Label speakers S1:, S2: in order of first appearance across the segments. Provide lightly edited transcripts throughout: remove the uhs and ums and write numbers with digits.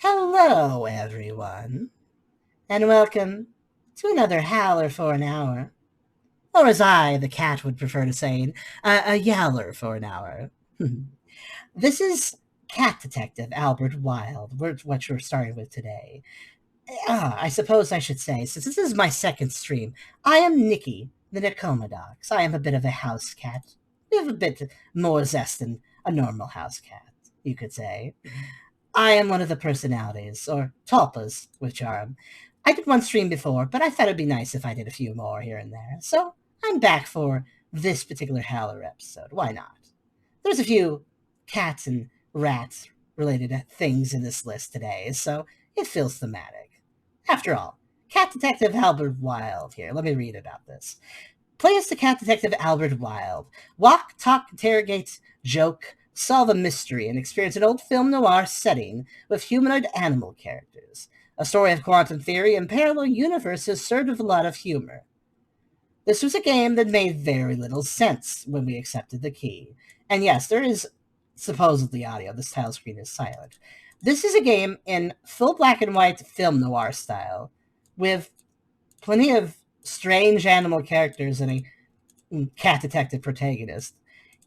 S1: Hello, everyone, and welcome to another Howler for an hour. Or as I, the cat, would prefer to say, a Yowler for an hour. This is Cat Detective Albert Wilde, what you're starting with today. I suppose I should say, since this is my second stream, I am Nikki, the Nicomodox. I am a bit of a house cat. We have a bit more zest than a normal house cat, you could say. I am one of the personalities, or tulpas, which are. I did one stream before, but I thought it'd be nice if I did a few more here and there. So I'm back for this particular Howler episode. Why not? There's a few cats and rats related things in this list today, so it feels thematic. After all, Cat Detective Albert Wilde here. Let me read about this. Play as the Cat Detective Albert Wilde. Walk, talk, interrogate, joke, solve a mystery, and experience an old film noir setting with humanoid animal characters. A story of quantum theory and parallel universes served with a lot of humor. This was a game that made very little sense when we accepted the key. And yes, there is supposedly audio. This title screen is silent. This is a game in full black and white film noir style, with plenty of strange animal characters and a cat detective protagonist.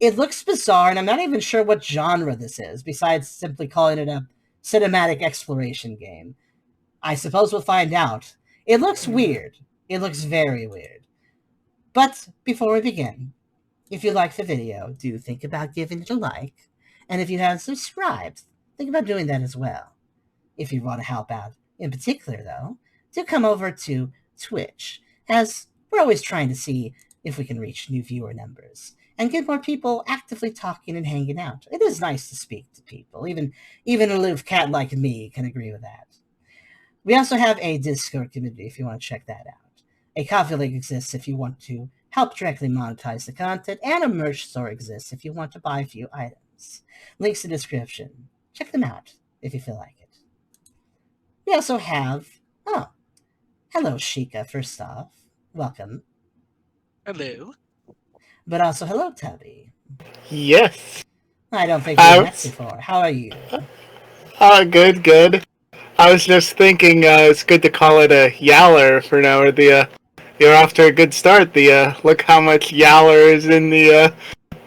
S1: It looks bizarre, and I'm not even sure what genre this is, besides simply calling it a cinematic exploration game. I suppose we'll find out. It looks weird. It looks very weird. But before we begin, if you like the video, do think about giving it a like. And if you haven't subscribed, think about doing that as well. If you want to help out in particular, though, do come over to Twitch, as we're always trying to see if we can reach new viewer numbers and get more people actively talking and hanging out. It is nice to speak to people. Even a aloof cat like me can agree with that. We also have a Discord community if you want to check that out. A coffee link exists if you want to help directly monetize the content, and a merch store exists if you want to buy a few items. Links in the description. Check them out if you feel like it. We also have... hello, Sheikah, first off. Welcome.
S2: Hello.
S1: But also, hello, Tubby.
S3: Yes.
S1: I don't think we've met before. How are you?
S3: Good. I was just thinking it's good to call it a Yowler for now. Or you're off to a good start. Look how much Yowler is in the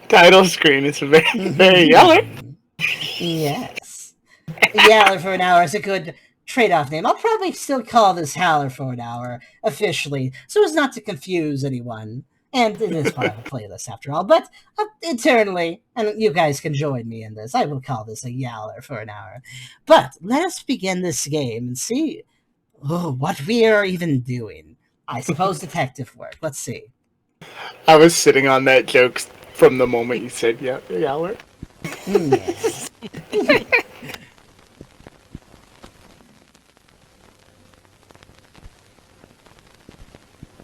S3: title screen. It's very Yowler.
S1: Yes. Yowler for an hour is a good trade-off name. I'll probably still call this Howler for an hour officially, so as not to confuse anyone. And it is part of a playlist after all. But internally, and you guys can join me in this, I will call this a Yowler for an hour. But let us begin this game and see what we are even doing. I suppose detective work. Let's see.
S3: I was sitting on that joke from the moment you said Yowler.
S1: Yes.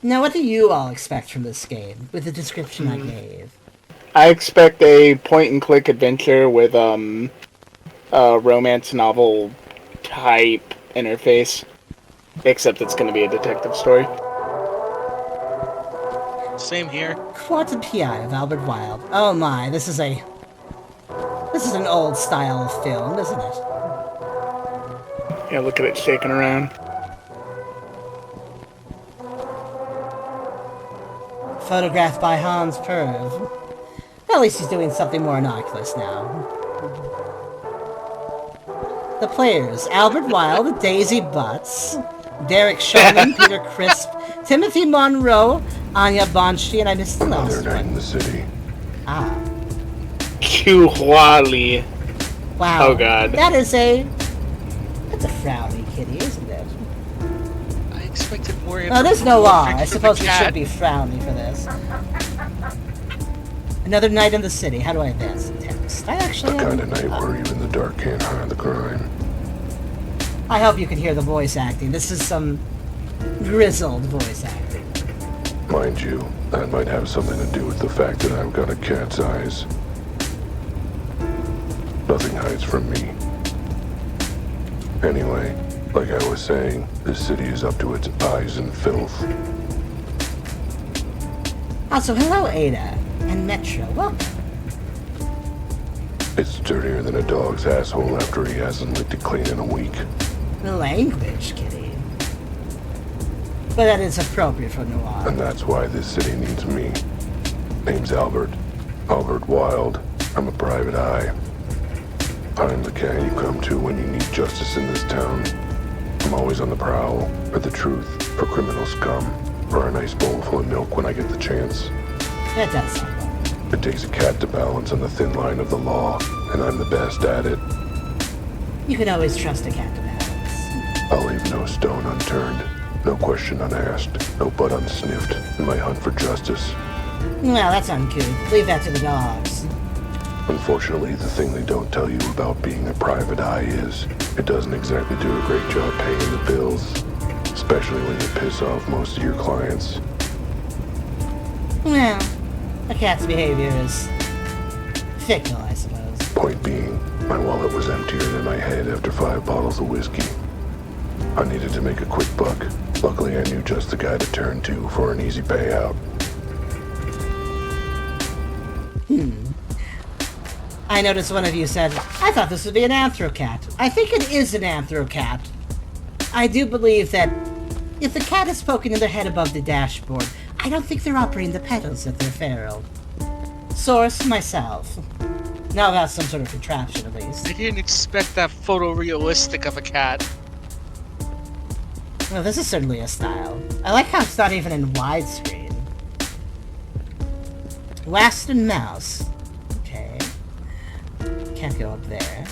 S1: Now, what do you all expect from this game, with the description I gave?
S3: I expect a point-and-click adventure with a romance novel type interface, except it's going to be a detective story.
S2: Same here.
S1: Quantum PI of Albert Wilde. Oh my, this is an old style of film, isn't it?
S3: Yeah, look at it shaking around.
S1: Photographed by Hans Perv. Well, at least he's doing something more innocuous now. The players: Albert Wilde, Daisy Butts, Derek Shulman, Peter Crisp, Timothy Monroe, Anya Bonchi, and I missed the last one.
S4: In the city.
S3: Kuwali.
S1: Wow.
S3: Oh god.
S1: That's a frowny kitty, isn't it?
S2: I expected more.
S1: Oh, there's no law. I suppose we should be frowny for this. Another night in the city. How do I advance the text? I actually
S4: The kind of night where even the dark can't hide the crime.
S1: I hope you can hear the voice acting. This is some grizzled voice acting.
S4: Mind you, that might have something to do with the fact that I've got a cat's eyes. Nothing hides from me. Anyway, like I was saying, this city is up to its eyes in filth.
S1: Also, hello, Ada and Metro. Welcome.
S4: It's dirtier than a dog's asshole after he hasn't licked it clean in a week.
S1: Language, kitty. But that is appropriate for Noir.
S4: And that's why this city needs me. Name's Albert. Albert Wilde. I'm a private eye. I'm the cat you come to when you need justice in this town. I'm always on the prowl, for the truth, for criminal scum, for a nice bowl full of milk when I get the chance.
S1: That does sound right.
S4: It takes a cat to balance on the thin line of the law, and I'm the best at it.
S1: You can always trust a cat to balance.
S4: I'll leave no stone unturned, no question unasked, no butt unsniffed in my hunt for justice.
S1: Well, that's uncouth. Leave that to the dogs.
S4: Unfortunately, the thing they don't tell you about being a private eye is it doesn't exactly do a great job paying the bills, especially when you piss off most of your clients.
S1: Well, a cat's behavior is fickle, I suppose.
S4: Point being, my wallet was emptier than my head after 5 bottles of whiskey. I needed to make a quick buck. Luckily, I knew just the guy to turn to for an easy payout.
S1: I noticed one of you said, I thought this would be an anthro-cat. I think it is an anthro-cat. I do believe that if the cat is poking their head above the dashboard, I don't think they're operating the pedals if they're feral. Source, myself. Now about some sort of contraption, at least.
S2: I didn't expect that photorealistic of a cat.
S1: Well, this is certainly a style. I like how it's not even in widescreen. Last and mouse. Okay. Can't go up there.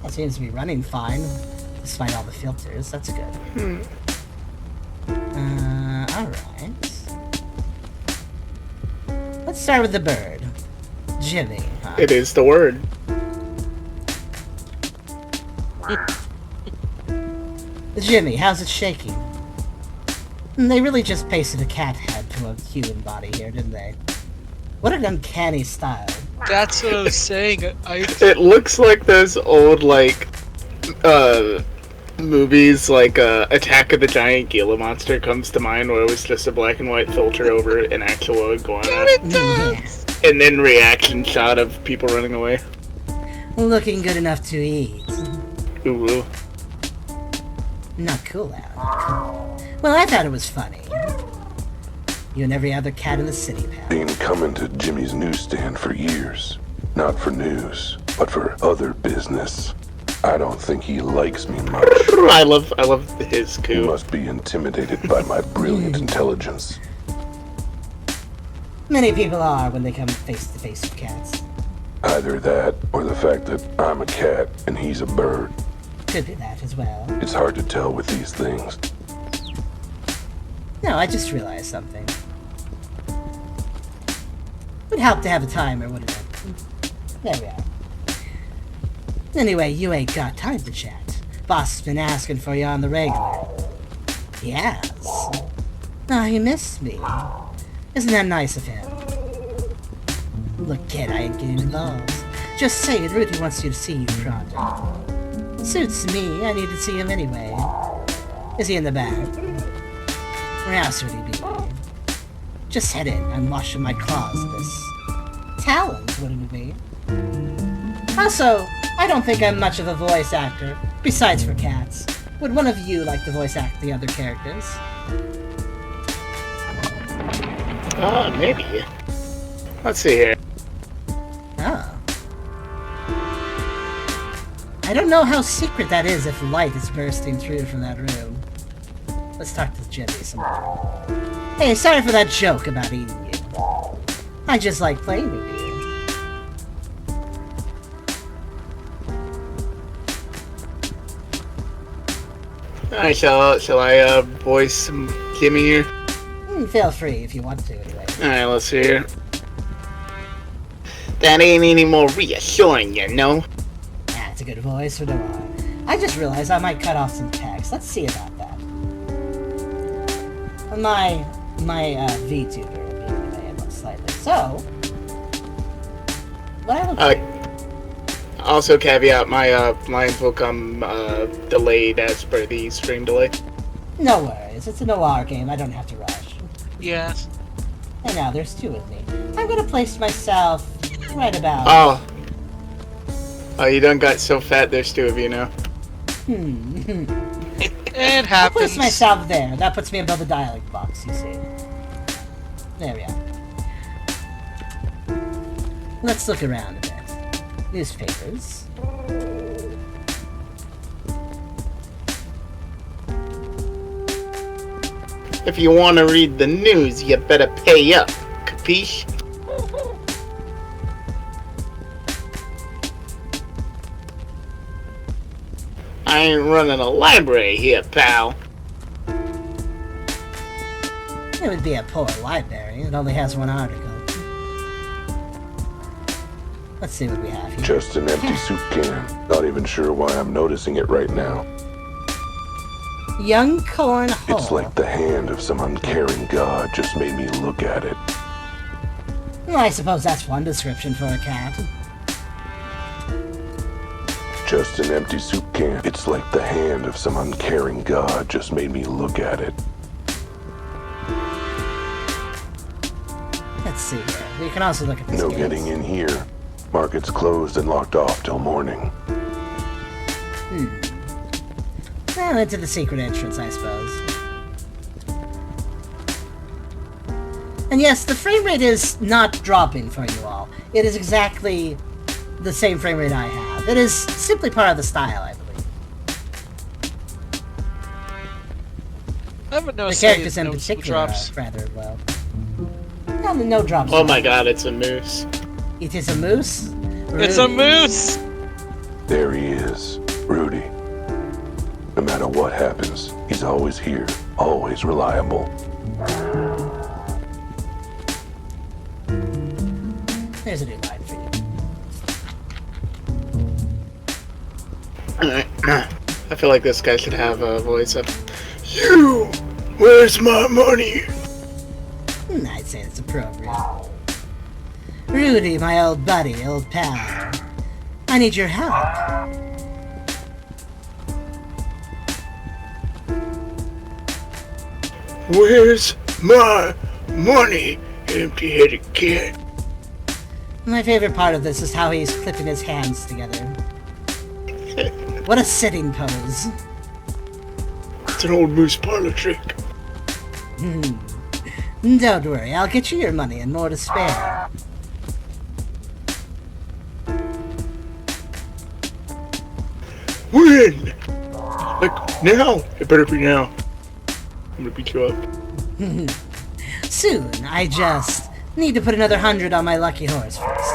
S1: That seems to be running fine, despite all the filters. That's good. Alright. Let's start with the bird. Jimmy, huh?
S3: It is the word.
S1: Jimmy, how's it shaking? They really just pasted a cat head to a human body here, didn't they? What an uncanny style.
S2: That's what I was saying.
S3: It looks like those old, like, movies, like, Attack of the Giant Gila Monster comes to mind, where it was just a black and white filter over an actual iguana.
S2: It does!
S3: And then reaction shot of people running away.
S1: Looking good enough to eat.
S3: Ooh.
S1: Not cool, Alan. Well, I thought it was funny. You and every other cat in the city, pal.
S4: Been coming to Jimmy's newsstand for years. Not for news, but for other business. I don't think he likes me much.
S3: I love his
S4: He
S3: coo.
S4: must be intimidated by my brilliant intelligence.
S1: Many people are when they come face to face with cats.
S4: Either that, or the fact that I'm a cat and he's a bird.
S1: Could be that as well.
S4: It's hard to tell with these things.
S1: No, I just realized something. Would help to have a timer, wouldn't it? There we are. Anyway, you ain't got time to chat. Boss has been asking for you on the regular. Yes. Ah, he missed me. Isn't that nice of him? Look, kid, I ain't getting involved. Just saying, Rudy wants you to see you pronto. Suits me, I need to see him anyway. Is he in the back? Where else would he be? Just head in, I'm washing my claws in this. Talons, wouldn't it be? Also, I don't think I'm much of a voice actor, besides for cats. Would one of you like to voice act the other characters?
S3: Maybe. Let's see here.
S1: Oh. I don't know how secret that is if light is bursting through from that room. Let's talk to Jimmy some more. Hey, sorry for that joke about eating you. I just like playing with you.
S3: Alright, shall I voice some Jimmy here?
S1: Feel free if you want to, anyway.
S3: Alright, let's see here. That ain't any more reassuring, you know?
S1: That's a good voice for Noir. I just realized I might cut off some text. Let's see about that. My VTuber will be in the way most slightly. So, what I look
S3: Also caveat, my lines will come delayed as per the stream delay.
S1: No worries, it's a Noir game, I don't have to rush.
S2: Yes.
S1: And now there's two of me. I'm gonna place myself right about...
S3: Oh, Oh, you done got so fat there's two of you now.
S2: It
S1: I'll
S2: happens.
S1: place myself there. That puts me above the dialect box, you see. There we are. Let's look around a bit. Newspapers.
S3: If you want to read the news, you better pay up. Capiche? I ain't running a library here, pal.
S1: It would be a poor library. It only has one article. Let's see what we have here.
S4: Just an empty soup can. Not even sure why I'm noticing it right now.
S1: Young corn hole.
S4: It's like the hand of some uncaring god just made me look at it.
S1: Well, I suppose that's one description for a cat.
S4: Just an empty soup can. It's like the hand of some uncaring god just made me look at it.
S1: Let's see here. We can also look at this.
S4: No getting in here. Market's closed and locked off till morning.
S1: Well, into the secret entrance, I suppose. And yes, the frame rate is not dropping for you all. It is exactly the same frame rate I have. It is simply part of the style, I believe.
S2: I haven't
S1: The
S2: noticed
S1: characters
S2: any
S1: in
S2: noticeable
S1: particular
S2: drops.
S1: are rather low. No drops.
S3: Oh my god, it's a moose.
S1: It is a moose?
S2: It's a
S1: Rudy.
S2: moose!
S4: There he is, Rudy. No matter what happens, he's always here, always reliable.
S1: There's a new line for you.
S3: I feel like this guy should have a voice of, "You! Where's my money?"
S1: I'd say it's appropriate. Rudy, my old buddy, old pal. I need your help.
S3: Where's my money, empty-headed kid?
S1: My favorite part of this is how he's clipping his hands together. What a sitting pose.
S3: It's an old moose parlor trick.
S1: Don't worry, I'll get you your money and more to spare.
S3: When? Like, now? It better be now. I'm gonna beat you up.
S1: Soon, I just need to put another 100 on my lucky horse first.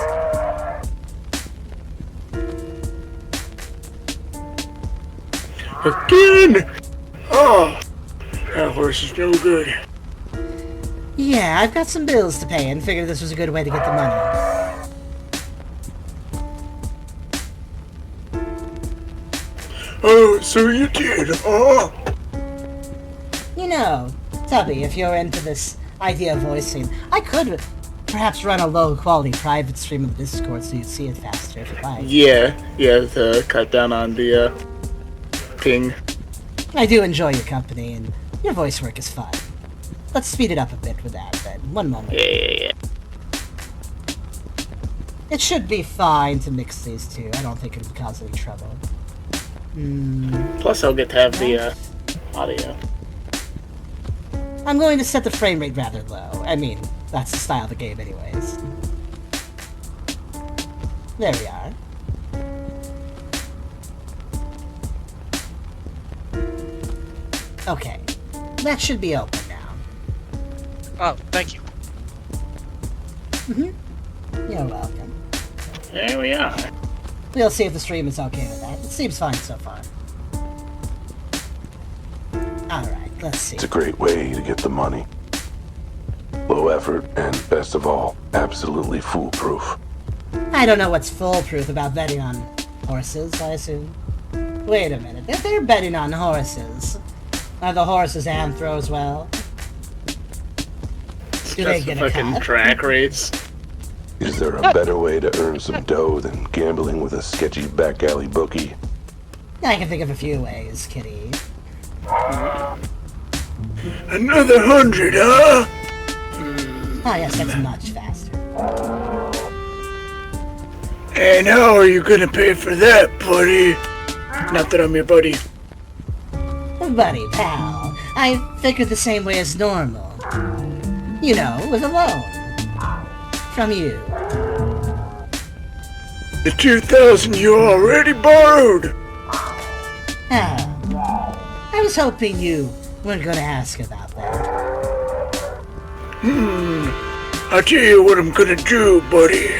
S3: Again? Oh, that horse is no good.
S1: Yeah, I've got some bills to pay and figured this was a good way to get the money.
S3: Oh, so you did, huh?
S1: You know, Tubby, if you're into this idea of voicing, I could perhaps run a low-quality private stream of the Discord so you'd see it faster if you like.
S3: Yeah, to cut down on the, ping.
S1: I do enjoy your company, and your voice work is fun. Let's speed it up a bit with that, then. One moment.
S3: Yeah.
S1: It should be fine to mix these two. I don't think it would cause any trouble.
S3: Plus, I'll get to have the, audio.
S1: I'm going to set the frame rate rather low. I mean, that's the style of the game anyways. There we are. Okay. That should be open now.
S2: Oh, thank you.
S1: You're welcome.
S3: There we are.
S1: We'll see if the stream is okay with that. It seems fine so far. Alright, let's see.
S4: It's a great way to get the money. Low effort and, best of all, absolutely foolproof.
S1: I don't know what's foolproof about betting on horses, I assume. Wait a minute. If they're betting on horses, are the horses anthro as well? Do they
S3: Just
S1: get
S3: a
S1: a
S3: fucking
S1: cut?
S3: track race.
S4: Is there a better way to earn some dough than gambling with a sketchy back alley bookie?
S1: I can think of a few ways, kitty.
S3: Another 100, huh?
S1: Oh yes, that's much faster.
S3: And how are you gonna pay for that, buddy? Not that I'm your buddy.
S1: Buddy, pal, I figured the same way as normal. You know, with a loan. From you.
S3: The 2,000 you already borrowed!
S1: I was hoping you weren't gonna ask about that.
S3: I'll tell you what I'm gonna do, buddy.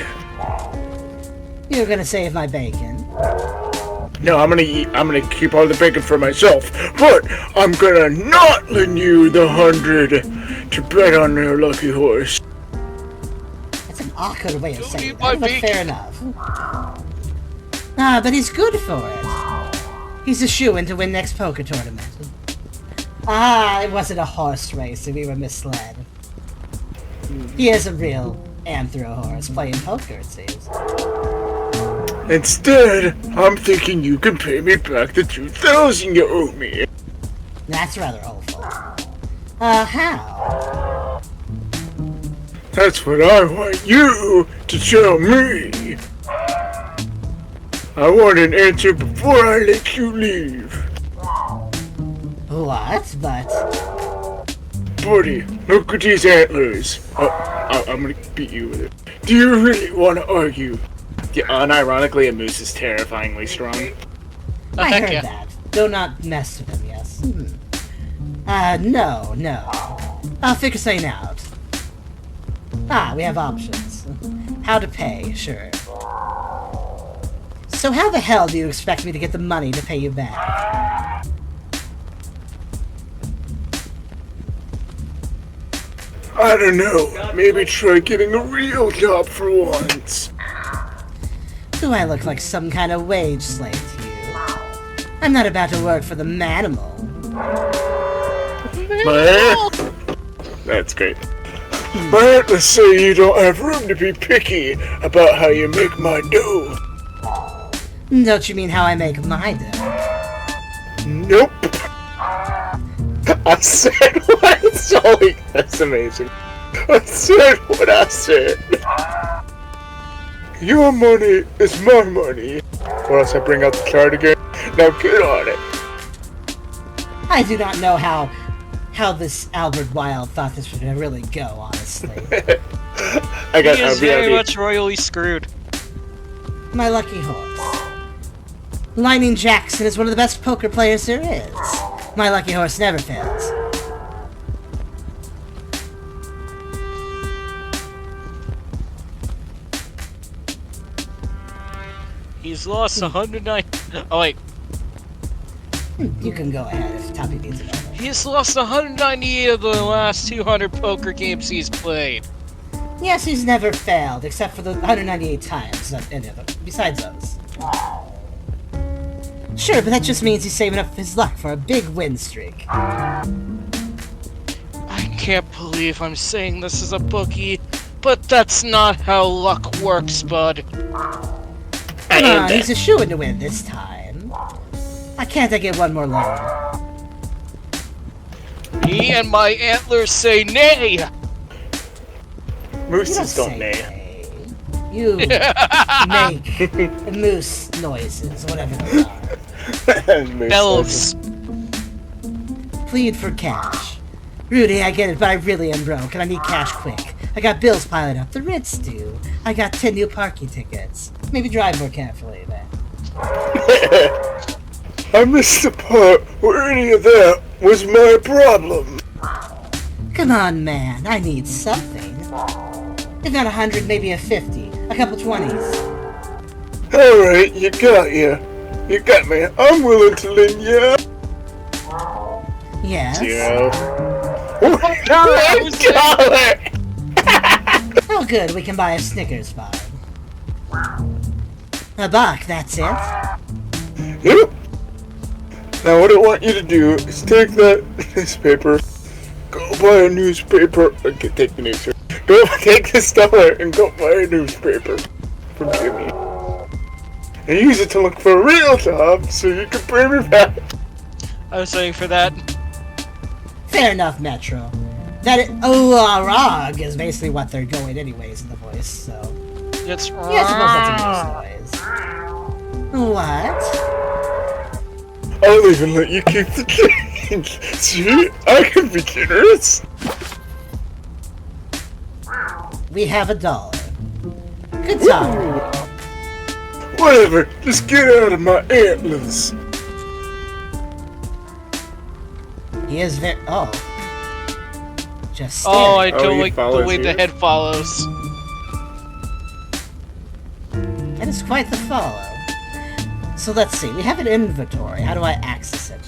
S1: You're gonna save my bacon.
S3: No, I'm gonna keep all the bacon for myself, but I'm gonna not lend you the 100 to bet on your lucky horse.
S1: That's an awkward way of
S2: Don't
S1: saying
S2: eat my
S1: that, but
S2: bacon.
S1: fair enough. But he's good for it. He's a shoo-in to win next poker tournament. It wasn't a horse race, and we were misled. He is a real anthro horse playing poker, it seems.
S3: Instead, I'm thinking you can pay me back the 2,000 you owe me.
S1: That's rather hopeful. How?
S3: That's what I want you to tell me. I want an answer before I let you leave.
S1: What? But...
S3: Buddy, look at these antlers. I'm gonna beat you with it. Do you really want to argue? Yeah, unironically, a moose is terrifyingly strong.
S1: I
S2: Heck
S1: heard
S2: yeah.
S1: that. Do not mess with him, yes. No. I'll figure something out. We have options. How to pay, sure. So how the hell do you expect me to get the money to pay you back?
S3: I don't know. Maybe try getting a real job for once.
S1: Do I look like some kind of wage slave to you? I'm not about to work for the manimal.
S3: That's great. My antlers say you don't have room to be picky about how you make my dough.
S1: Don't you mean how I make my dough?
S3: Nope. I said what I said. That's amazing. I said what I said. Your money is my money. Or else I bring out the chart again. Now get on it.
S1: I do not know how this Albert Wilde thought this would really go, honestly.
S3: I got
S2: He is
S3: RBRB.
S2: very much royally screwed.
S1: My lucky horse. Lightning Jackson is one of the best poker players there is. My lucky horse never fails.
S2: He's lost 109. Oh wait,
S1: You can go ahead if Tuppy needs it.
S2: he's lost 198 of the last 200 poker games he's played.
S1: Yes, he's never failed, except for the 198 times, any of them, besides those. Sure, but that just means he's saving up his luck for a big win streak.
S2: I can't believe I'm saying this as a bookie, but that's not how luck works, bud.
S1: Come on, he's a shoo-in to win this time. Can't I get one more loan?
S2: Me and my antlers say nay!
S3: Mooses don't
S1: say
S3: neigh.
S1: nay. You make moose noises, whatever they are.
S2: Bells.
S1: Plead for cash. Rudy, I get it, but I really am broke, and I need cash quick. I got bills piling up. The Ritz do. I got 10 new parking tickets. Maybe drive more carefully, then.
S3: I missed the part where any of that was my problem.
S1: Come on, man. I need something. If not 100, maybe a 50. A couple 20s.
S3: Alright, you got ya. You got me. I'm willing to lend ya.
S1: Yes?
S3: $0. $1.
S1: Oh, good. We can buy a Snickers bar. A buck, that's it?
S3: Yep. Now what I want you to do is take that newspaper, go buy a newspaper, okay, take the newspaper, go take this dollar and go buy a newspaper from Jimmy. And use it to look for a real job so you can pay me back.
S2: I was waiting for that.
S1: Fair enough, Metro. That rog is basically what they're going anyways in the voice, so...
S2: It's
S1: Yeah, I suppose that's a moose noise. What?
S3: I'll even let you keep the change. See? I can be generous.
S1: We have $1. Good talk.
S3: Whatever. Just get out of my antlers.
S1: He is very... Oh. Just
S2: Oh, I
S1: staring.
S2: don't
S3: he
S2: like the
S3: follows
S2: way
S3: you?
S2: the head follows.
S1: That is quite the follow. So let's see. We have an inventory. How do I access it?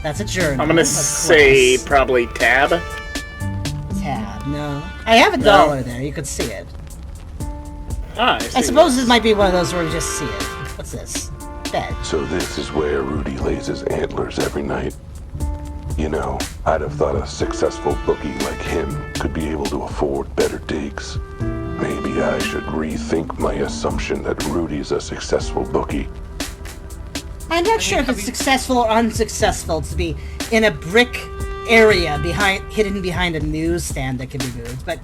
S1: That's a journal.
S3: I'm gonna
S1: of
S3: say
S1: quests.
S3: probably tab.
S1: Tab. No. I have $1 there. You could see it.
S3: Ah,
S1: I suppose it might be one of those where we just see it. What's this? Bed.
S4: So this is where Rudy lays his antlers every night. You know, I'd have thought a successful bookie like him could be able to afford better digs. Maybe I should rethink my assumption that Rudy's a successful bookie.
S1: I'm not sure if it's successful or unsuccessful to be in a brick area hidden behind a newsstand that can be moved, but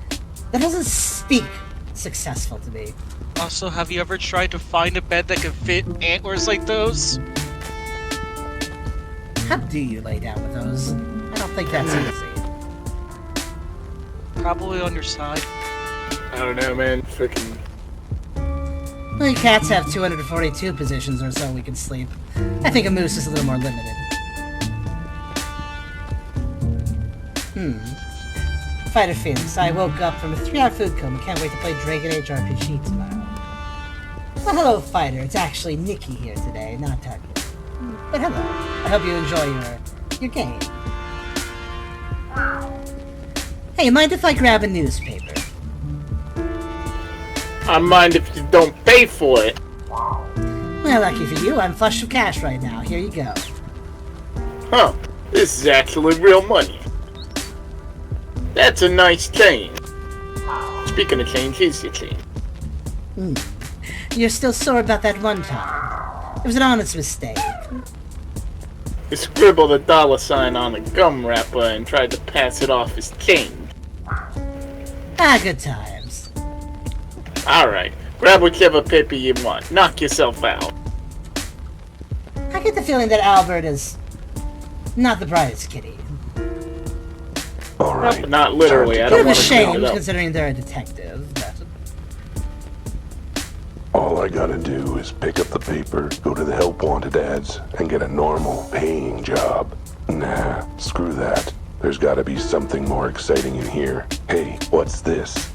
S1: that doesn't speak successful to me.
S2: Also, have you ever tried to find a bed that can fit antlers like those?
S1: How do you lay down with those? I don't think that's easy.
S2: Probably on your side.
S3: I don't know, man. Freaking.
S1: Well, cats have 242 positions or so we can sleep. I think a moose is a little more limited. Fighter Phoenix, I woke up from a 3-hour food coma. Can't wait to play Dragon Age RPG tomorrow. Well, hello, Fighter. It's actually Nikki here today, not Tucker. But hello. I hope you enjoy your game. Hey, mind if I grab a newspaper?
S3: I mind if you don't pay for it.
S1: Well, lucky for you, I'm flush with cash right now. Here you go.
S3: Huh. This is actually real money. That's a nice chain. Speaking of change, here's your chain.
S1: You're still sore about that one time. It was an honest mistake.
S3: You scribbled a $sign on a gum wrapper and tried to pass it off as change.
S1: Ah, good times.
S3: Alright, grab whichever paper you want. Knock yourself out.
S1: I get the feeling that Albert is not the brightest kitty.
S4: All right.
S3: Not literally, I
S1: Bit
S3: don't
S1: of a
S3: want to
S1: shame,
S3: clean it up.
S1: considering they're a detective. But...
S4: All I gotta do is pick up the paper, go to the help wanted ads, and get a normal, paying job. Nah, screw that. There's gotta be something more exciting in here. Hey, what's this?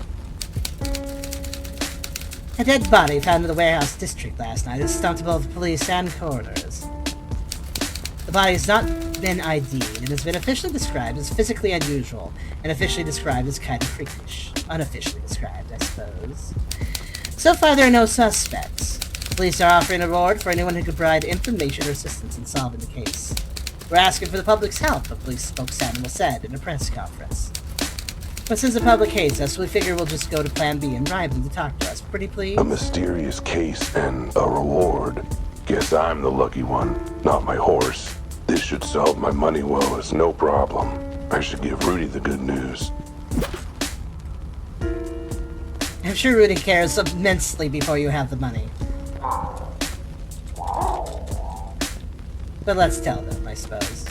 S1: A dead body found in the warehouse district last night has stumped both police and coroners. The body has not been ID'd and has been officially described as physically unusual and officially described as kind of freakish. Unofficially described, I suppose. So far, there are no suspects. Police are offering a reward for anyone who could provide information or assistance in solving the case. We're asking for the public's help, a police spokesman said in a press conference. But since the public hates us, we figure we'll just go to Plan B and bribe them to talk to us. Pretty please?
S4: A mysterious case and a reward. Guess I'm the lucky one, not my horse. This should solve my money woes, no problem. I should give Rudy the good news.
S1: I'm sure Rudy cares immensely before you have the money. But let's tell them, I suppose.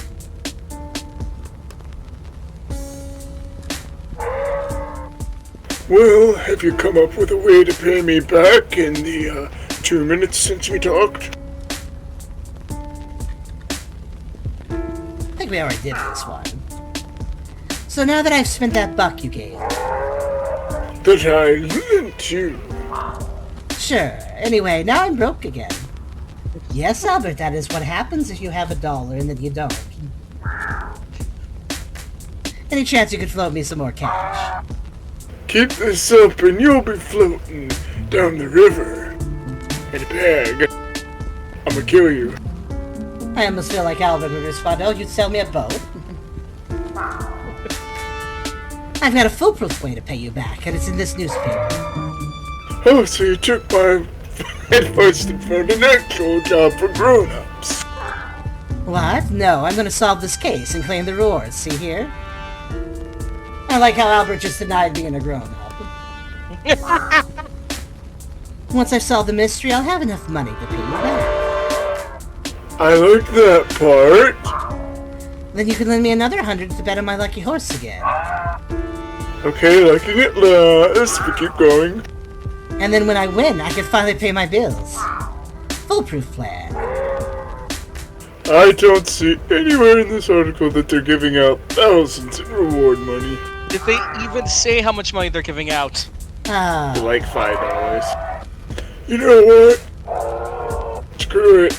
S3: Well, have you come up with a way to pay me back in the 2 minutes since we talked?
S1: I think we already did this one. So now that I've spent that buck you gave me,
S3: That I lent you.
S1: sure. Anyway, now I'm broke again. Yes, Albert, that is what happens if you have $1 and then you don't. Any chance you could float me some more cash?
S3: Keep this up and you'll be floating down the river in a bag. I'ma kill you.
S1: I almost feel like Albert would respond, oh, you'd sell me a boat? I've got a foolproof way to pay you back, and it's in this newspaper.
S3: Oh, so you took my advice and found an actual job for grown-ups.
S1: What? No, I'm gonna solve this case and claim the rewards, see here? I like how Albert just denied being a grown-up. Once I've solved the mystery, I'll have enough money to pay you back.
S3: I like that part.
S1: Then you can lend me another 100 to bet on my lucky horse again.
S3: Okay, liking it less, but keep going.
S1: And then when I win, I can finally pay my bills. Foolproof plan.
S3: I don't see anywhere in this article that they're giving out thousands in reward money.
S2: Did they even say how much money they're giving out?
S3: Like $5. You know what? Screw it.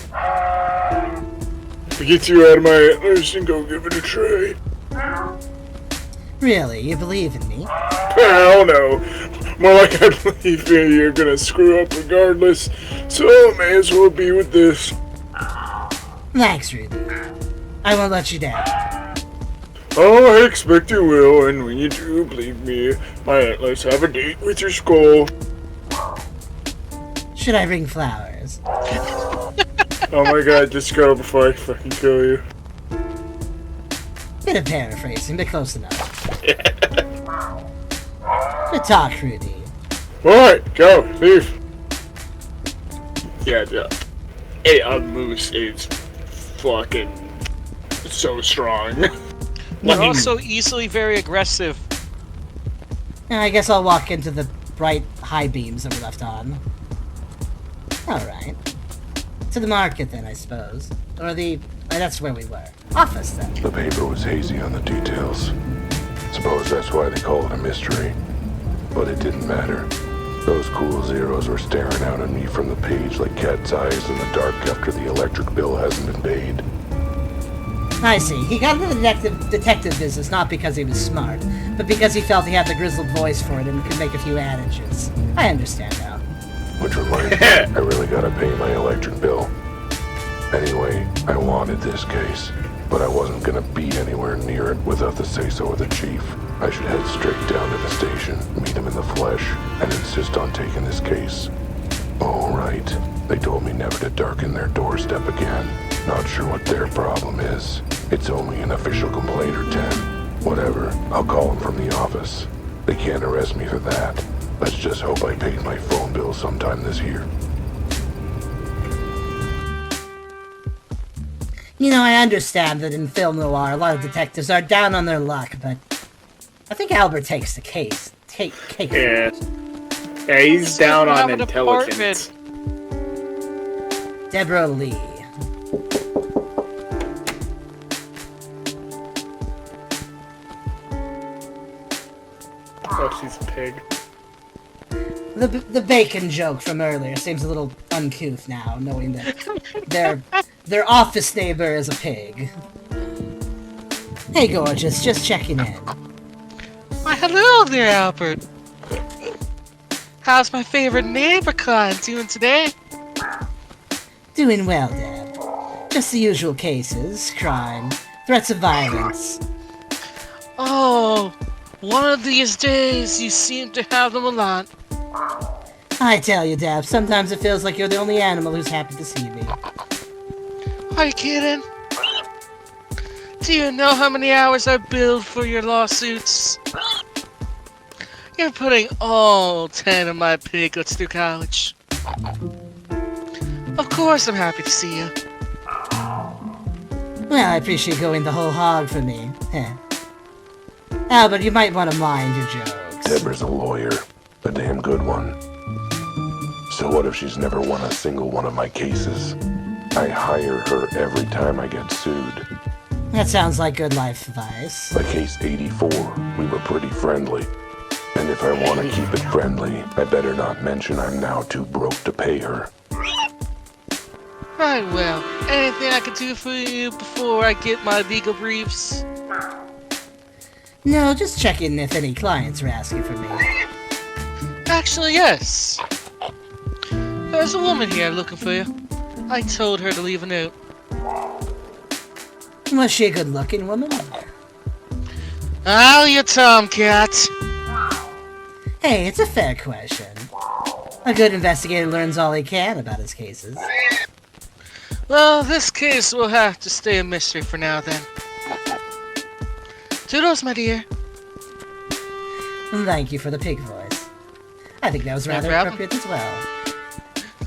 S3: Get you out of my antlers and go give it a try.
S1: Really, you believe in me?
S3: Hell no. More like I believe you're gonna screw up regardless, so I may as well be with this.
S1: Thanks, Ruby. I won't let you down.
S3: Oh, I expect you will, and when you do, believe me, my antlers have a date with your skull.
S1: Should I bring flowers?
S3: Oh my god, just go before I fucking kill you.
S1: Bit of paraphrasing, but close enough. Good talk, Rudy.
S3: Alright, go, leave. Yeah. A moose is fucking so strong.
S2: But also easily very aggressive.
S1: I guess I'll walk into the bright high beams that we left on. Alright. To the market then, I suppose. Or that's where we were. Office then.
S4: The paper was hazy on the details. Suppose that's why they call it a mystery. But it didn't matter. Those cool zeros were staring out at me from the page like cat's eyes in the dark after the electric bill hasn't been paid.
S1: I see. He got into the detective business not because he was smart, but because he felt he had the grizzled voice for it and could make a few adages. I understand now.
S4: Which reminds me, I really gotta pay my electric bill. Anyway, I wanted this case, but I wasn't gonna be anywhere near it without the say-so of the chief. I should head straight down to the station, meet him in the flesh, and insist on taking this case. Oh, right. They told me never to darken their doorstep again. Not sure what their problem is. It's only an official complaint or 10. Whatever, I'll call them from the office. They can't arrest me for that. Let's just hope I paid my phone bill sometime this year.
S1: You know, I understand that in film noir, a lot of detectives are down on their luck, but I think Albert takes the case.
S3: Yeah, he's down on intelligence.
S1: Deborah Lee.
S3: Oh, she's a pig.
S1: The bacon joke from earlier seems a little uncouth now, knowing that their office neighbor is a pig. Hey, gorgeous, just checking in.
S2: Why, hello there, Albert. How's my favorite neighbor Con doing today?
S1: Doing well, Deb. Just the usual cases: crime, threats of violence.
S2: Oh, one of these days you seem to have them a lot.
S1: I tell you, Deb, sometimes it feels like you're the only animal who's happy to see me.
S2: Are you kidding? Do you know how many hours I billed for your lawsuits? You're putting all 10 of my piglets through college. Of course I'm happy to see you.
S1: Well, I appreciate going the whole hog for me. Heh. Albert, you might want to mind your jokes.
S4: Deborah's a lawyer, a damn good one. So what if she's never won a single one of my cases? I hire her every time I get sued.
S1: That sounds like good life advice.
S4: By case 84, we were pretty friendly. And if I want to keep it friendly, I better not mention I'm now too broke to pay her.
S2: Right, well, anything I can do for you before I get my legal briefs?
S1: No, just checking if any clients are asking for me.
S2: Actually, yes. There's a woman here looking for you. I told her to leave a note.
S1: Was she a good-looking woman?
S2: Oh, you tomcat.
S1: Hey, it's a fair question. A good investigator learns all he can about his cases.
S2: Well, this case will have to stay a mystery for now, then. Toodles, my dear.
S1: Thank you for the pig voice. I think that was rather
S2: No problem.
S1: appropriate as well.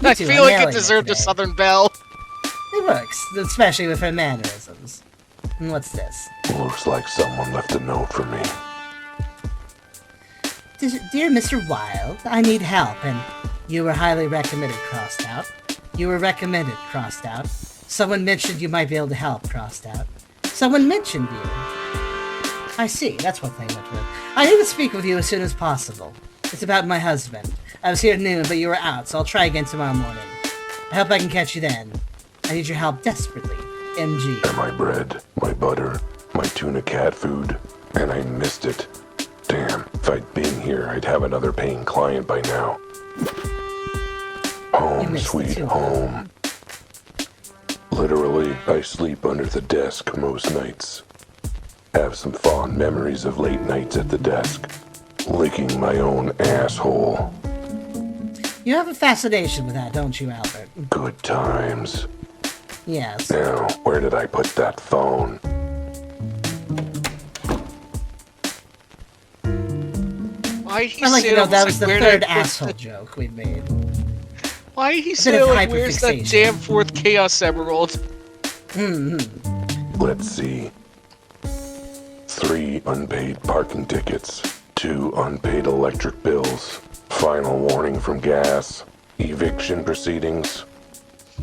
S1: You
S2: I
S1: two
S2: feel
S1: are
S2: like it
S1: nailing
S2: deserved a
S1: today.
S2: Southern Belle.
S1: It works, especially with her mannerisms. And what's this?
S4: Looks like someone left a note for me.
S1: Dear Mr. Wilde, I need help, and you were highly recommended, crossed out. You were recommended, crossed out. Someone mentioned you might be able to help, crossed out. Someone mentioned you. I see, that's what they went with. I need to speak with you as soon as possible. It's about my husband. I was here at noon, but you were out, so I'll try again tomorrow morning. I hope I can catch you then. I need your help desperately. MG.
S4: And my bread, my butter, my tuna cat food, and I missed it. Damn, if I'd been here, I'd have another paying client by now. Home, sweet home. Literally, I sleep under the desk most nights. Have some fond memories of late nights at the desk, licking my own asshole.
S1: You have a fascination with that, don't you, Albert?
S4: Good times.
S1: Yes.
S4: Now, where did I put that phone?
S2: Why he
S1: I'd like to
S2: say
S1: know that was the
S2: where
S1: third
S2: did I put
S1: asshole
S2: the-
S1: joke we've made.
S2: Why he
S1: bit
S2: say
S1: of
S2: like where's that
S1: hyperfixation.
S2: damn fourth Chaos Emerald?
S4: Let's see. 3 unpaid parking tickets, 2 unpaid electric bills, final warning from gas, eviction proceedings.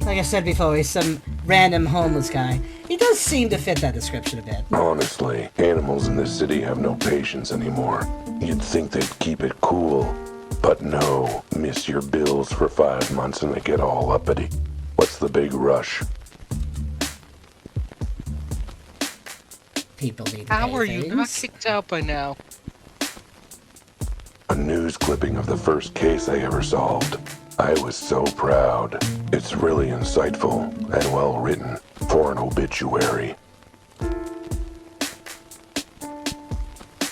S1: Like I said before, he's some random homeless guy. He does seem to fit that description a bit.
S4: Honestly, animals in this city have no patience anymore. You'd think they'd keep it cool. But no, miss your bills for 5 months and they get all uppity. What's the big rush?
S1: People need to
S2: How
S1: pay
S2: are you not
S1: things.
S2: kicked out by now?
S4: A news clipping of the first case I ever solved. I was so proud. It's really insightful and well written for an obituary.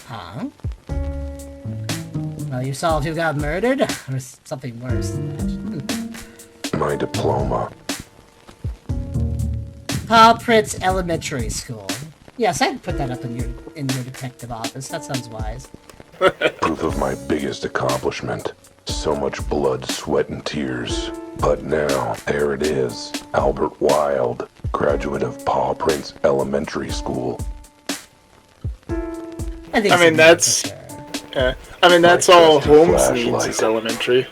S1: Huh? Well, you solved who got murdered? Or something worse than that?
S4: My diploma.
S1: Paw Prince Elementary School. Yes, I'd put that up in your detective office. That sounds wise.
S4: Proof of my biggest accomplishment. So much blood, sweat, and tears. But now, there it is. Albert Wilde, graduate of Paw Prince Elementary School.
S1: I think
S3: I mean,
S1: it's
S3: that's-
S1: for sure.
S3: That's
S4: My
S3: all
S4: trusty
S3: Holmes
S4: flashlight.
S3: needs is elementary.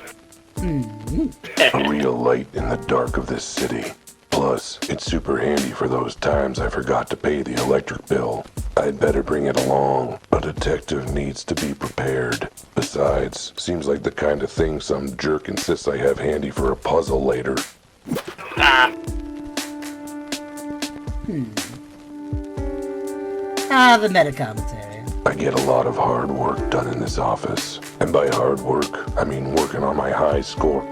S4: A real light in the dark of this city. Plus, it's super handy for those times I forgot to pay the electric bill. I'd better bring it along. A detective needs to be prepared. Besides, seems like the kind of thing some jerk insists I have handy for a puzzle later.
S1: The meta commentary.
S4: I get a lot of hard work done in this office. And by hard work, I mean working on my high score.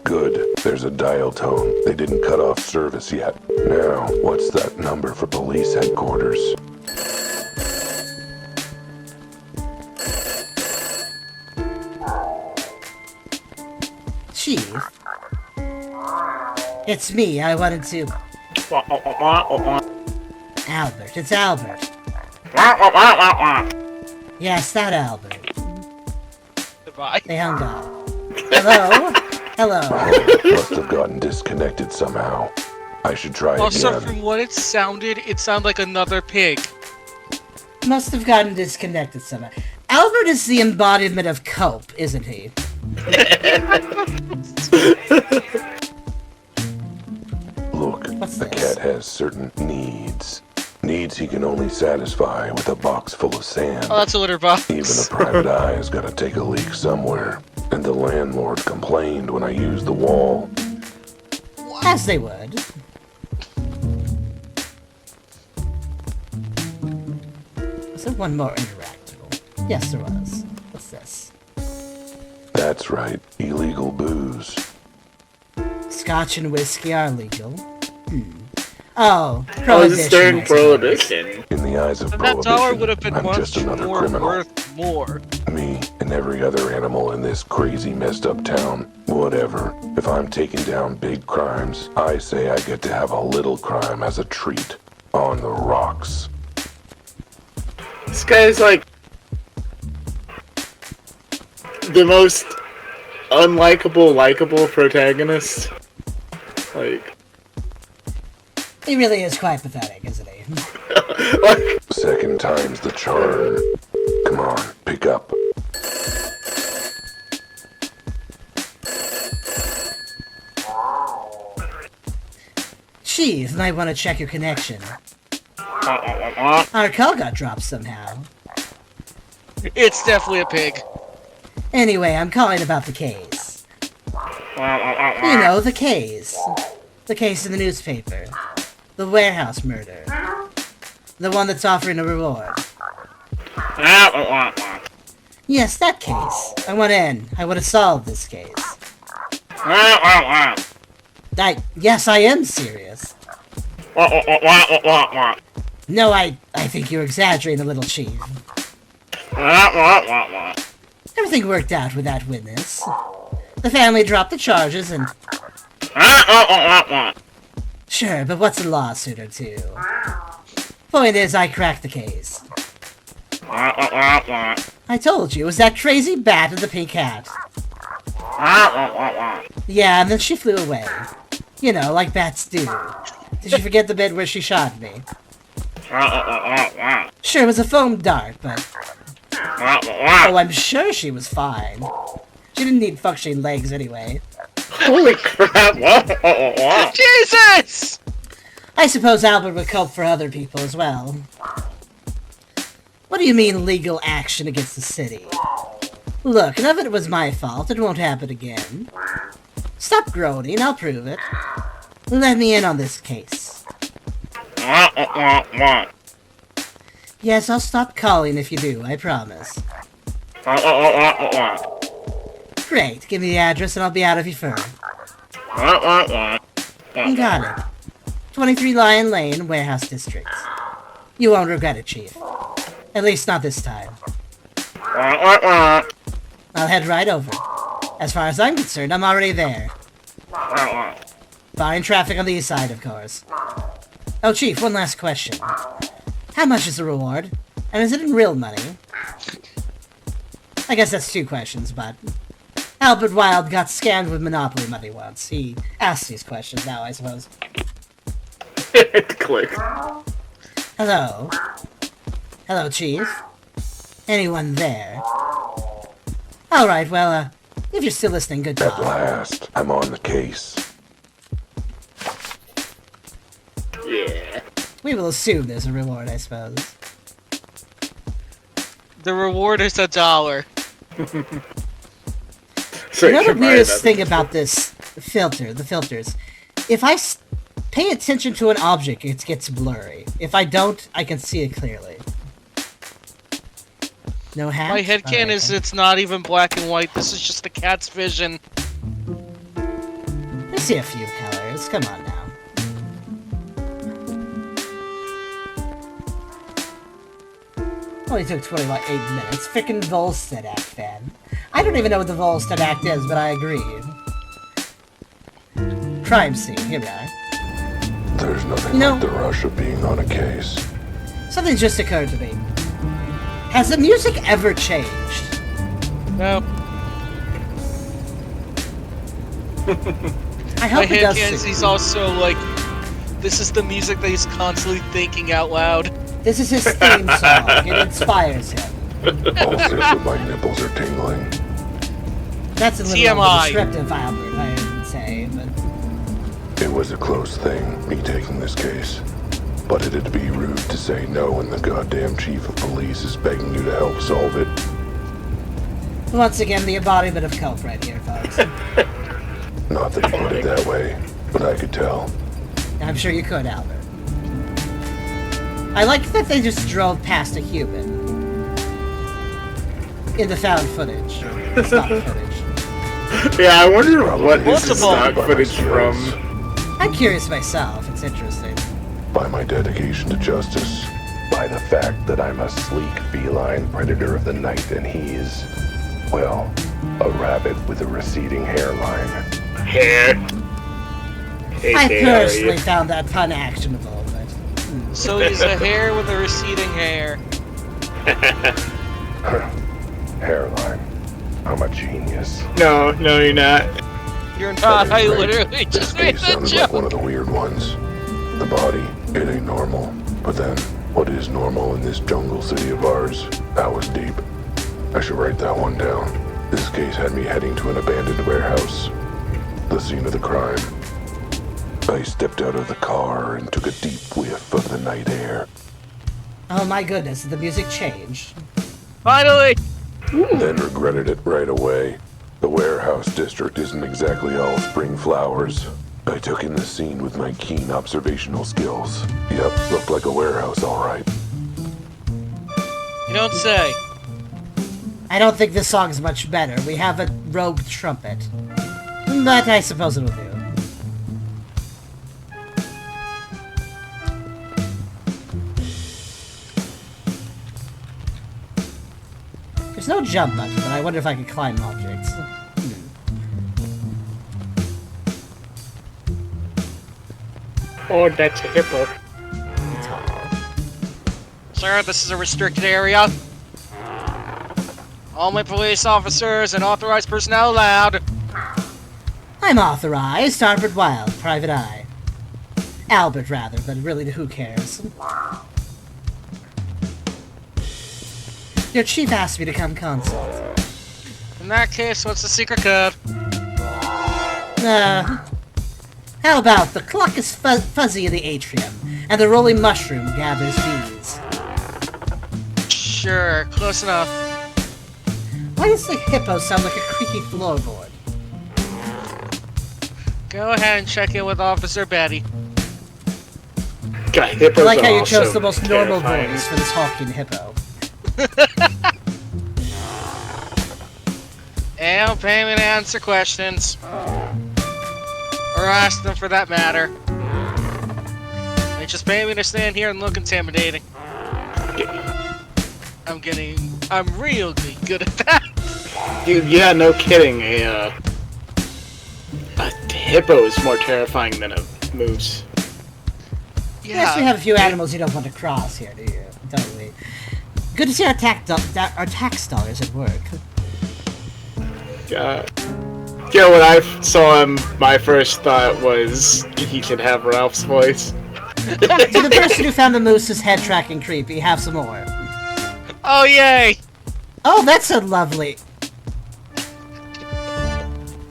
S4: Good. There's a dial tone. They didn't cut off service yet. Now, what's that number for police headquarters?
S1: Chief. It's me. I wanted to... Albert. It's Albert. Yes, that Albert.
S2: Goodbye.
S1: They hung up. Hello? Hello.
S4: Oh, must have gotten disconnected somehow. I should try
S2: Also,
S4: again.
S2: from what it sounded like another pig.
S1: Must have gotten disconnected somehow. Albert is the embodiment of cope, isn't he?
S4: Look,
S1: What's
S4: the
S1: this?
S4: cat has certain needs. Needs he can only satisfy with a box full of sand.
S2: Oh, that's a litter box.
S4: Even a private eye has got to take a leak somewhere. And the landlord complained when I used the wall.
S1: As they would. Was there one more interactable? Yes, there was. What's this?
S4: That's right, illegal booze.
S1: Scotch and whiskey are legal. Oh,
S3: Oh, this is during
S1: prohibition. I suppose.
S3: Prohibition.
S4: In the eyes of
S2: But that
S4: prohibition,
S2: dollar would have been
S4: I'm
S2: much
S4: just another
S2: more
S4: criminal.
S2: worth more.
S4: Me and every other animal in this crazy messed up town. Whatever. If I'm taking down big crimes, I say I get to have a little crime as a treat. On the rocks.
S3: This guy's like the most likable protagonist. Like,
S1: He really is quite pathetic, isn't he?
S3: like,
S4: Second time's the charm. Come on, pick up.
S1: Chief, might want to check your connection. Our call got dropped somehow.
S2: It's definitely a pig.
S1: Anyway, I'm calling about the case. You know, the case. The case in the newspaper. The warehouse murder. The one that's offering a reward. Yes, that case. I want in. I want to solve this case. Yes, I am serious. No, I think you're exaggerating a little, Chief. Everything worked out with that witness. The family dropped the charges and... Sure, but what's a lawsuit or two? Point is, I cracked the case. I told you, it was that crazy bat with the pink hat. Yeah, and then she flew away. You know, like bats do. Did you forget the bit where she shot me? Sure, it was a foam dart, but... Oh, I'm sure she was fine. She didn't need functioning legs anyway.
S3: holy crap!
S2: Jesus!
S1: I suppose Albert would cope for other people as well. What do you mean legal action against the city? Look, none of it was my fault. It won't happen again. Stop groaning, I'll prove it. Let me in on this case. Yes, I'll stop calling if you do, I promise. Great, give me the address and I'll be out of your fur. You got it. 23 Lion Lane, Warehouse District. You won't regret it, Chief. At least not this time. I'll head right over. As far as I'm concerned, I'm already there. Barring traffic on the east side, of course. Oh, Chief, one last question. How much is the reward? And is it in real money? I guess that's two questions, but... Albert Wilde got scammed with Monopoly money once. He asks these questions now, I suppose.
S3: Click.
S1: Hello? Hello, Chief? Anyone there? Alright, well, if you're still listening, good
S4: At
S1: call.
S4: last, I'm on the case.
S3: Yeah.
S1: We will assume there's a reward, I suppose.
S2: The reward is $1.
S3: So
S1: You know the
S3: can buy
S1: weirdest
S3: another-
S1: thing about this filter, the filters? If I pay attention to an object, it gets blurry. If I don't, I can see it clearly. No hat?
S2: My headcanon
S1: Alright,
S2: is
S1: then.
S2: it's not even black and white. This is just the cat's vision.
S1: I see a few colors. Come on now. Only took 8 minutes. Frickin' Volstead Act, fan. I don't even know what the Volstead Act is, but I agree. Crime scene. Here we are.
S4: There's nothing
S1: No.
S4: like the rush of being on a case.
S1: Something just occurred to me. Has the music ever changed?
S2: No.
S1: I
S2: My
S1: hope it does.
S2: headcanon is he's also like, this is the music that he's constantly thinking out loud.
S1: This is his theme song. It inspires him.
S4: All 6 of my nipples are tingling.
S1: That's a little
S2: TMI.
S1: descriptive, Albert, I would say, but...
S4: It was a close thing, me taking this case. But it'd be rude to say no when the goddamn chief of police is begging you to help solve it.
S1: Once again, the embodiment of cope right here, folks.
S4: Not that he put it that way, but I could tell.
S1: I'm sure you could, Albert. I like that they just drove past a human. In the found footage. Stock footage.
S3: Yeah, I wonder what is the
S2: Multiple.
S3: stock footage from.
S1: I'm curious myself. It's interesting.
S4: By my dedication to justice. By the fact that I'm a sleek feline predator of the night and he's, well, a rabbit with a receding hairline.
S3: Hair. Hey,
S1: I
S3: Jay, how are you?
S1: personally found that pun actionable, but...
S2: So he's a hare with a receding hair.
S4: Hairline. I'm a genius.
S3: No, you're not.
S2: You're not. I
S4: Right.
S2: literally just made
S4: Escape
S2: that
S4: sounded
S2: joke.
S4: like one of the weird ones. The body, it ain't normal. But then, what is normal in this jungle city of ours? That was deep. I should write that one down. This case had me heading to an abandoned warehouse. The scene of the crime. I stepped out of the car and took a deep whiff of the night air.
S1: Oh my goodness, did the music change?
S2: Finally!
S4: Then regretted it right away. The warehouse district isn't exactly all spring flowers. I took in the scene with my keen observational skills. Yep, looked like a warehouse, all right.
S2: You don't say.
S1: I don't think this song's much better. We have a rogue trumpet. But I suppose it'll do. There's no jump button, but I wonder if I could climb objects.
S3: Oh, that's a hippo.
S2: Sir, this is a restricted area. Only police officers and authorized personnel allowed.
S1: I'm authorized, Albert Wilde, private eye. Albert, rather, but really, who cares? Your chief asked me to come consult.
S2: In that case, what's the secret code?
S1: How about the clock is fuzzy in the atrium, and the rolling mushroom gathers bees?
S2: Sure, close enough.
S1: Why does the hippo sound like a creaky floorboard?
S2: Go ahead and check in with Officer Betty.
S3: God, hippos
S1: I like how
S3: are
S1: you chose
S3: also
S1: the most normal
S3: terrifying.
S1: voice for this hawking hippo.
S2: And don't pay me to answer questions. Or ask them for that matter. They just pay me to stand here and look intimidating. I'm really good at that.
S3: Dude, yeah, no kidding. A hippo is more terrifying than a moose.
S1: Yes, we have a few animals you don't want to cross here, do you? Don't we? Good to see our tax dollars at work.
S3: Yeah, when I saw him, my first thought was he should have Ralph's voice.
S1: To the person who found the moose's head tracking creepy, have some more.
S2: Oh, yay!
S1: Oh, that's a lovely...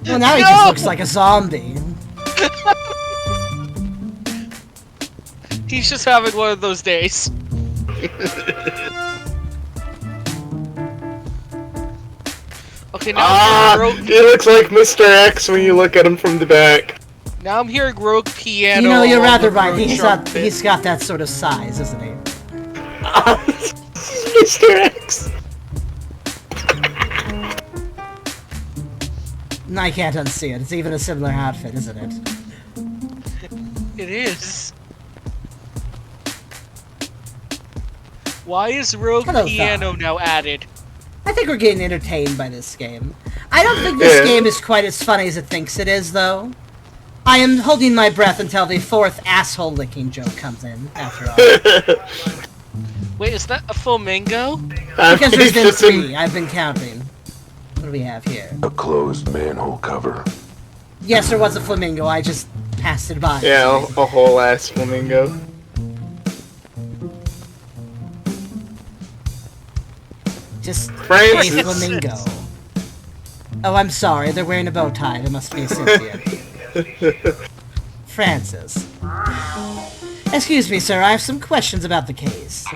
S1: Well, now he just looks like a zombie.
S2: He's just having one of those days. Okay, now
S3: he looks like Mr. X when you look at him from the back.
S2: now I'm hearing rogue piano.
S1: You know, you're rather
S2: on the
S1: right.
S2: rogue trumpet.
S1: He's got that sort of size, isn't he?
S3: Mr. X.
S1: I can't unsee it. It's even a similar outfit, isn't it?
S2: It is. Why is rogue
S1: Hello,
S2: piano
S1: Thom.
S2: now added?
S1: I think we're getting entertained by this game. I don't think this game is quite as funny as it thinks it is, though. I am holding my breath until the fourth asshole-licking joke comes in, after all.
S2: Wait, is that a flamingo?
S1: Because there's been three. I've been counting. What do we have here?
S4: A closed manhole cover.
S1: Yes, there was a flamingo. I just passed it by.
S3: Yeah, a whole ass flamingo.
S1: Just
S3: Francis.
S1: a flamingo. Oh, I'm sorry. They're wearing a bow tie. There must be a Cynthia. Francis. Excuse me, sir. I have some questions about the case.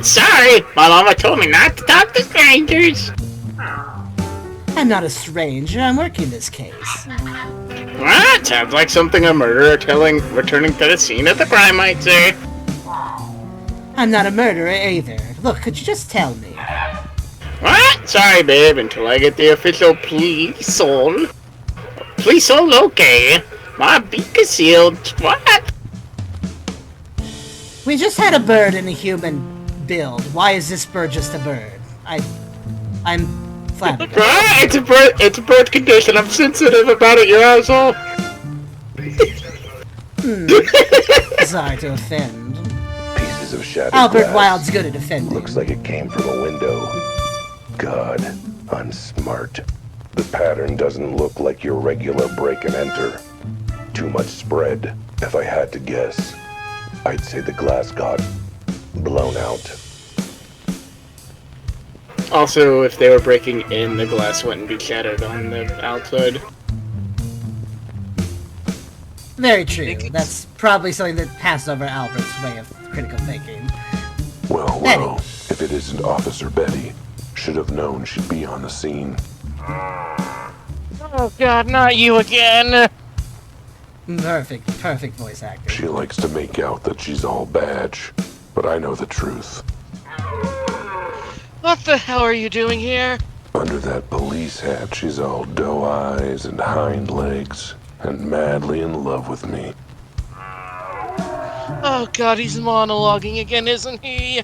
S3: Sorry. My mama told me not to talk to strangers.
S1: I'm not a stranger. I'm working this case.
S3: Sounds like something a murderer returning to the scene of the crime might say.
S1: I'm not a murderer either. Look, could you just tell me?
S3: Sorry, babe, until I get the official police soul. Police soul, okay. My beak is sealed. What?
S1: We just had a bird in a human build. Why is this bird just a bird? I'm flabbergasted.
S3: It's a bird condition. I'm sensitive about it, you asshole.
S1: Sorry to offend.
S4: Pieces piece of shattered
S1: Albert
S4: glass.
S1: Wilde's good at defending.
S4: Looks like it came from a window. God, I'm smart. The pattern doesn't look like your regular break and enter. Too much spread. If I had to guess, I'd say the glass got blown out.
S3: Also, if they were breaking in, the glass wouldn't be shattered on the outside.
S1: Very true. That's probably something that passed over Albert's way of critical thinking.
S4: Well,
S1: Betty.
S4: if it isn't Officer Betty, should have known she'd be on the scene.
S2: Oh God, not you again!
S1: Perfect voice acting.
S4: She likes to make out that she's all badge, but I know the truth.
S2: What the hell are you doing here?
S4: Under that police hat, she's all doe eyes and hind legs, and madly in love with me.
S2: Oh God, he's monologuing again, isn't he?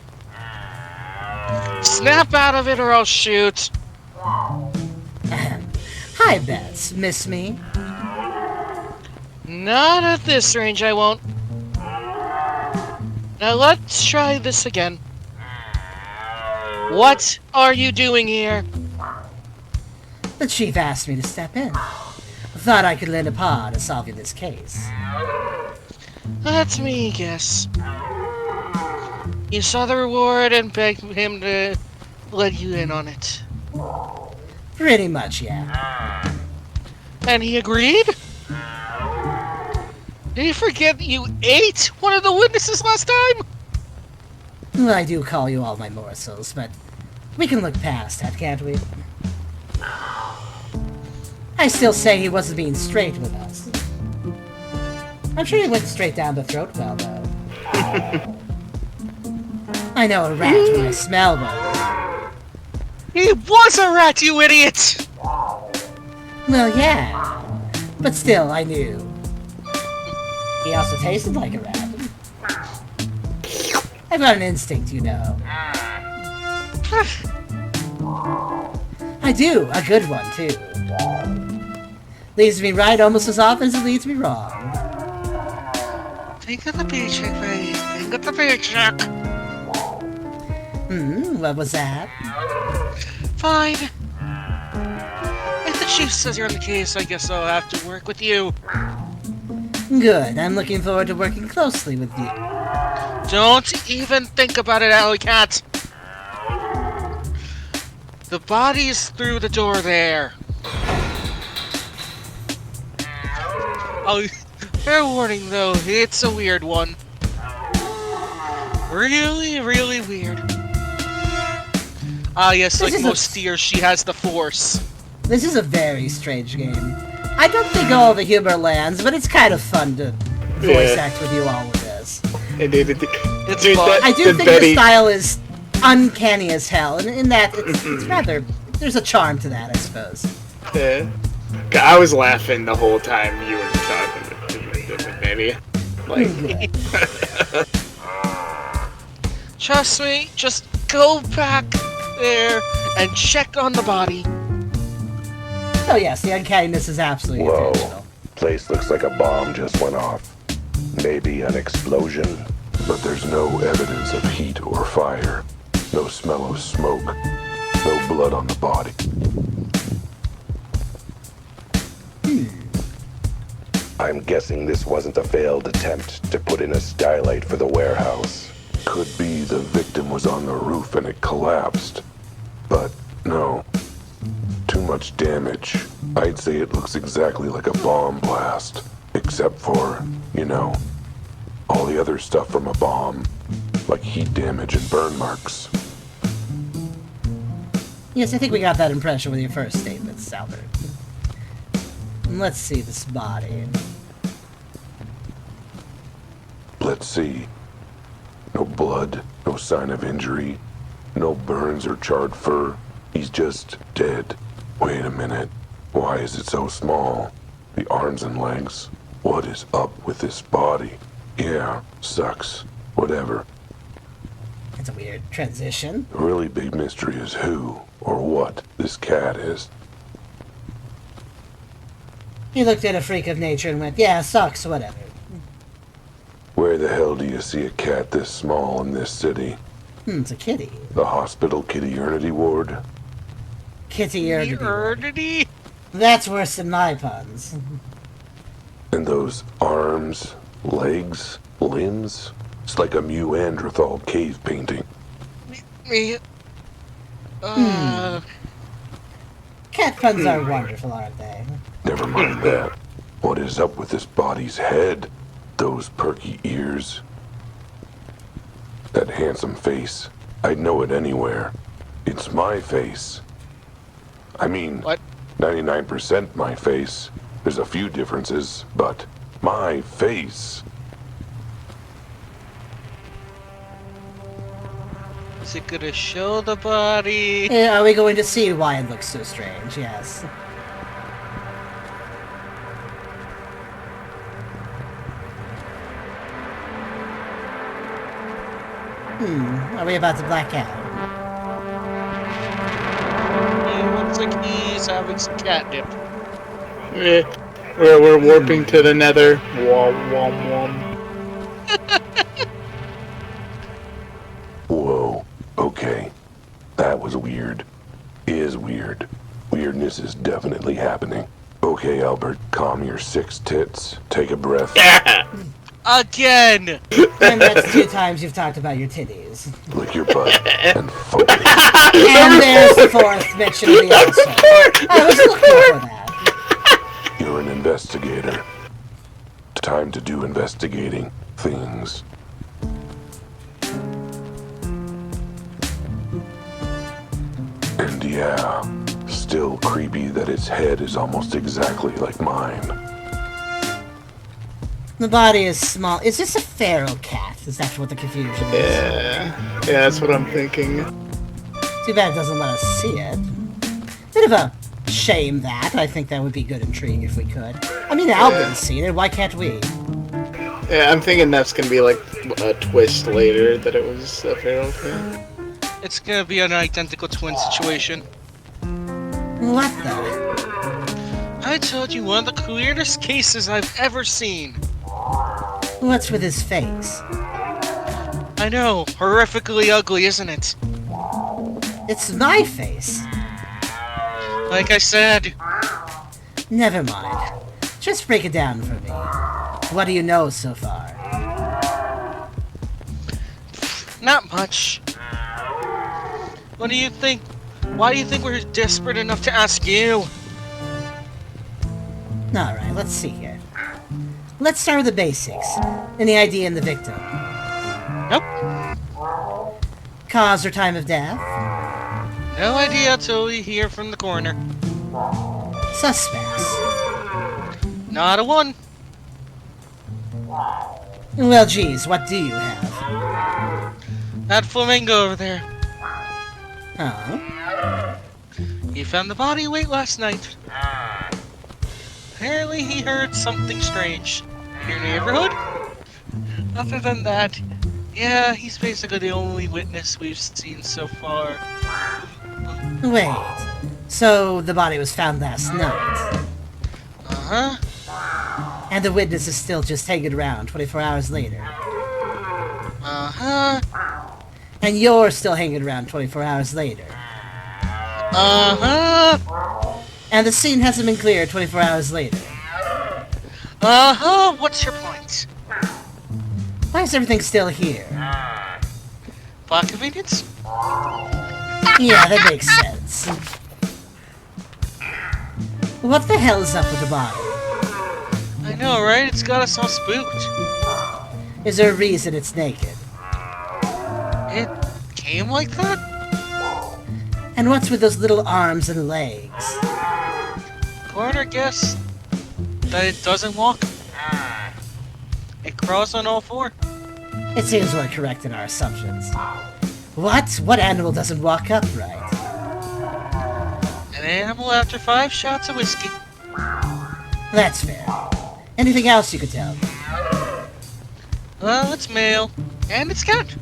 S2: Snap out of it or I'll shoot.
S1: Hi, Bets. Miss me?
S2: Not at this range, I won't. Now let's try this again. What are you doing here?
S1: The chief asked me to step in. Thought I could lend a paw to solving this case.
S2: Let me guess. You saw the reward and begged him to let you in on it.
S1: Pretty much, yeah.
S2: And he agreed? Did you forget that you ate one of the witnesses last time?
S1: Well, I do call you all my morsels, but we can look past that, can't we? I still say he wasn't being straight with us. I'm sure he went straight down the throat well, though. I know a rat when I smell one.
S2: He was a rat, you idiot!
S1: Well, yeah. But still, I knew. He also tasted like a rat. I've got an instinct, you know. I do, a good one, too. Leads me right almost as often as it leads me wrong.
S2: Think of the paycheck, baby. Think of the paycheck.
S1: What was that?
S2: Fine. If the chief says you're on the case, I guess I'll have to work with you.
S1: Good, I'm looking forward to working closely with you.
S2: Don't even think about it, Alley Cat. The body's through the door there. Oh, fair warning though, it's a weird one. Really, really weird. Ah yes, like most steers, she has the force.
S1: This is a very strange game. I don't think all the humor lands, but it's kind of fun to voice act with you all with this.
S2: It's fun.
S1: I do think the style is uncanny as hell, and in that it's rather... There's a charm to that, I suppose.
S3: Yeah. I was laughing the whole time you were talking with Betty. Like,
S2: trust me, just go back there and check on the body.
S1: Oh yes, the uncanniness is absolutely
S4: Whoa.
S1: intentional.
S4: Place looks like a bomb just went off. Maybe an explosion? But there's no evidence of heat or fire. No smell of smoke. No blood on the body. I'm guessing this wasn't a failed attempt to put in a skylight for the warehouse. Could be the victim was on the roof and it collapsed. But no. Too much damage. I'd say it looks exactly like a bomb blast. Except for, you know, all the other stuff from a bomb. Like heat damage and burn marks.
S1: Yes, I think we got that impression with your first statements, Albert. Let's see this body.
S4: Let's see. No blood, no sign of injury, no burns or charred fur. He's just dead. Wait a minute. Why is it so small? The arms and legs. What is up with this body? Yeah, sucks. Whatever.
S1: It's a weird transition.
S4: The really big mystery is who or what this cat is.
S1: He looked at a freak of nature and went, yeah, sucks, whatever.
S4: Where the hell do you see a cat this small in this city?
S1: It's a kitty.
S4: The hospital kitty-ernity ward?
S1: Kitty-ernity. That's worse than my puns.
S4: And those arms, legs, limbs? It's like a Neanderthal cave painting.
S1: Cat puns are wonderful, aren't they?
S4: Never mind that. What is up with this body's head? Those perky ears? That handsome face. I'd know it anywhere. It's my face. I mean,
S2: What?
S4: 99% my face. There's a few differences, but my face.
S2: Is it gonna show the body?
S1: Are we going to see why it looks so strange? Yes. Are we about to black out?
S2: Looks like he's having some catnip.
S3: We're warping to the nether. Wom, wom, wom.
S4: Whoa, okay. That was weird. Is weird. Weirdness is definitely happening. Okay, Albert, calm your 6 tits. Take a breath.
S2: Again!
S1: And that's 2 times you've talked about your titties.
S4: Lick your butt and focus.
S1: And there's the 4th mention of the episode. I was looking for that.
S4: You're an investigator. Time to do investigating things. And yeah, still creepy that its head is almost exactly like mine.
S1: The body is small. Is this a feral cat? Is that what the confusion is?
S3: Yeah, that's what I'm thinking.
S1: Too bad it doesn't let us see it. Bit of a shame that. I think that would be good intrigue if we could. I mean, Alvin's seen it. Why can't we?
S3: Yeah, I'm thinking that's gonna be like a twist later that it was a feral cat.
S2: It's gonna be an identical twin situation.
S1: What the?
S2: I told you, one of the weirdest cases I've ever seen.
S1: What's with his face?
S2: I know, horrifically ugly, isn't it?
S1: It's my face.
S2: Like I said,
S1: Never mind. Just break it down for me. What do you know so far?
S2: not much. What do you think? Why do you think we're desperate enough to ask you?
S1: Alright, let's see here. Let's start with the basics. Any idea in the victim?
S2: Nope.
S1: Cause or time of death?
S2: No idea until we hear from the coroner.
S1: Suspects?
S2: Not a one.
S1: Well, geez, what do you have?
S2: That flamingo over there.
S1: Oh?
S2: He found the body late last night. Apparently he heard something strange in your neighborhood. Other than that, yeah, he's basically the only witness we've seen so far.
S1: Wait. So, the body was found last night?
S2: Uh-huh.
S1: And the witness is still just hanging around 24 hours later?
S2: Uh-huh.
S1: And you're still hanging around 24 hours later?
S2: Uh-huh.
S1: And the scene hasn't been cleared 24 hours later?
S2: Uh-huh. What's your point?
S1: Why is everything still here?
S2: Plot convenience?
S1: Yeah, that makes sense. What the hell is up with the body?
S2: I know, right? It's got us all spooked.
S1: Is there a reason it's naked?
S2: It came like that?
S1: And what's with those little arms and legs?
S2: Coroner guess that it doesn't walk. It crawls on all four.
S1: It seems we're correct in our assumptions. What? What animal doesn't walk upright?
S2: An animal after 5 shots of whiskey.
S1: That's fair. Anything else you could tell me?
S2: Well, it's male. And it's cat.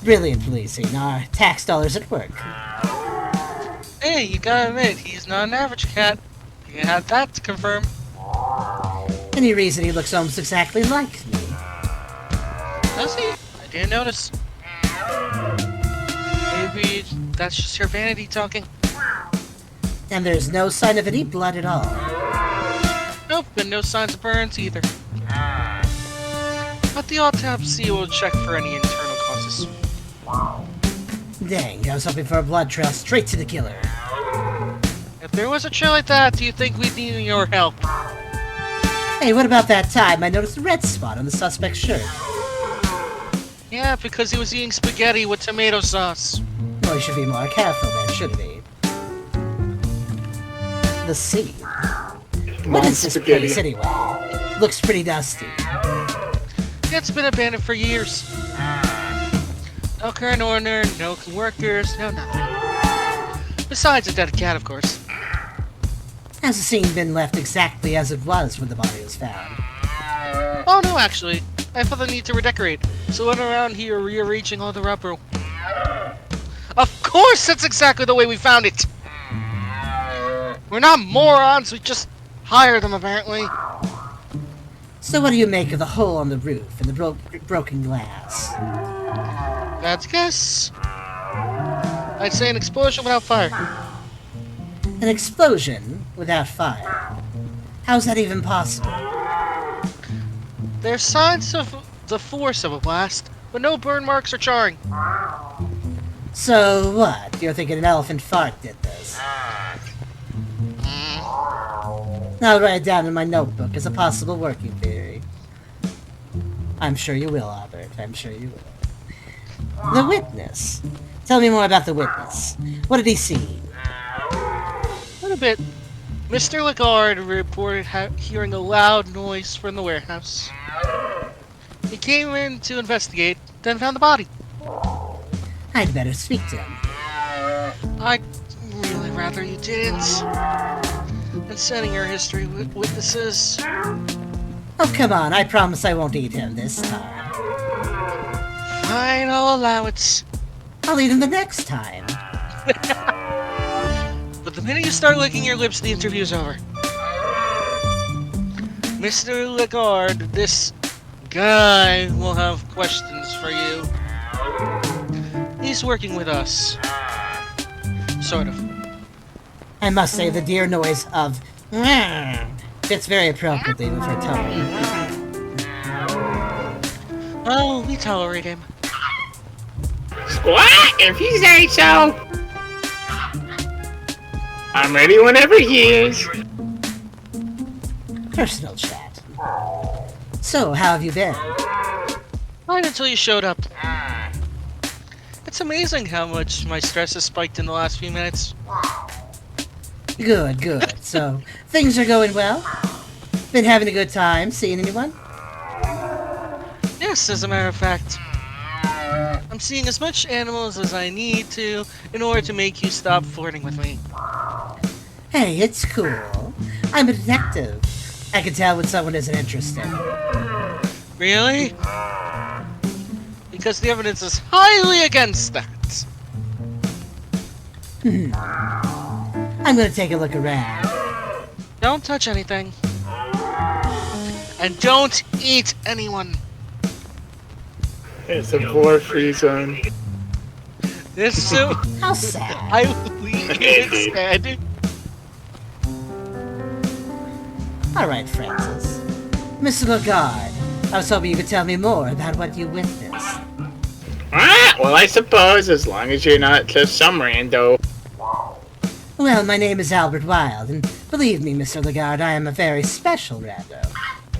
S1: Brilliant policing. Our tax dollars at work.
S2: Hey, you gotta admit, he's not an average cat. You had that to confirm.
S1: Any reason he looks almost exactly like me?
S2: Does he? I didn't notice. Maybe that's just your vanity talking.
S1: And there's no sign of any blood at all.
S2: Nope, and no signs of burns either. But the autopsy will check for any internal causes.
S1: Dang, I was hoping for a blood trail straight to the killer.
S2: If there was a trail like that, do you think we'd need your help?
S1: Hey, what about that time I noticed a red spot on the suspect's shirt?
S2: Yeah, because he was eating spaghetti with tomato sauce.
S1: Well, he should be more careful then, shouldn't he? The scene. What is this place anyway? Looks pretty dusty.
S2: It's been abandoned for years. No current owner, no workers, no nothing. Besides a dead cat, of course.
S1: Has the scene been left exactly as it was when the body was found?
S2: Oh no, actually. I felt the need to redecorate, so I went around here rearranging all the rubber. Of course, that's exactly the way we found it! We're not morons, we just hired them, apparently.
S1: So what do you make of the hole on the roof and the broken glass?
S2: That's a guess. I'd say an explosion without fire.
S1: An explosion without fire? How's that even possible?
S2: There's signs of the force of a blast, but no burn marks or charring.
S1: So what? You're thinking an elephant fart did this? I'll write it down in my notebook as a possible working theory. I'm sure you will, Albert. I'm sure you will. The witness. Tell me more about the witness. What did he see?
S2: What a bit. Mr. Lagarde reported hearing a loud noise from the warehouse. He came in to investigate, then found the body.
S1: I'd better speak to him.
S2: I'd really rather you didn't. Concerning your history with witnesses.
S1: Oh, come on. I promise I won't eat him this time.
S2: Fine, I'll allow it.
S1: I'll eat him the next time.
S2: But the minute you start licking your lips, the interview's over. Mr. Lagarde, this guy will have questions for you. He's working with us. Sort of.
S1: I must say the deer noise of fits very appropriately with her tone.
S2: Oh, we tolerate him.
S3: Squat, if you say so. I'm ready whenever he is.
S1: Personal chat. So, how have you been?
S2: Fine until you showed up. It's amazing how much my stress has spiked in the last few minutes.
S1: Good, good. So, things are going well? Been having a good time? Seeing anyone?
S2: Yes, as a matter of fact. I'm seeing as much animals as I need to in order to make you stop flirting with me.
S1: Hey, it's cool. I'm a detective. I can tell when someone isn't interested.
S2: Really? Because the evidence is highly against that.
S1: I'm gonna take a look around.
S2: Don't touch anything. And don't eat anyone.
S3: It's a boar-free zone.
S2: This so
S1: How sad.
S2: I will leave you instead.
S1: Alright, Francis. Mr. Lagarde, I was hoping you could tell me more about what you witnessed.
S3: Well, I suppose, as long as you're not just some rando.
S1: Well, my name is Albert Wilde, and believe me, Mr. Lagarde, I am a very special rando.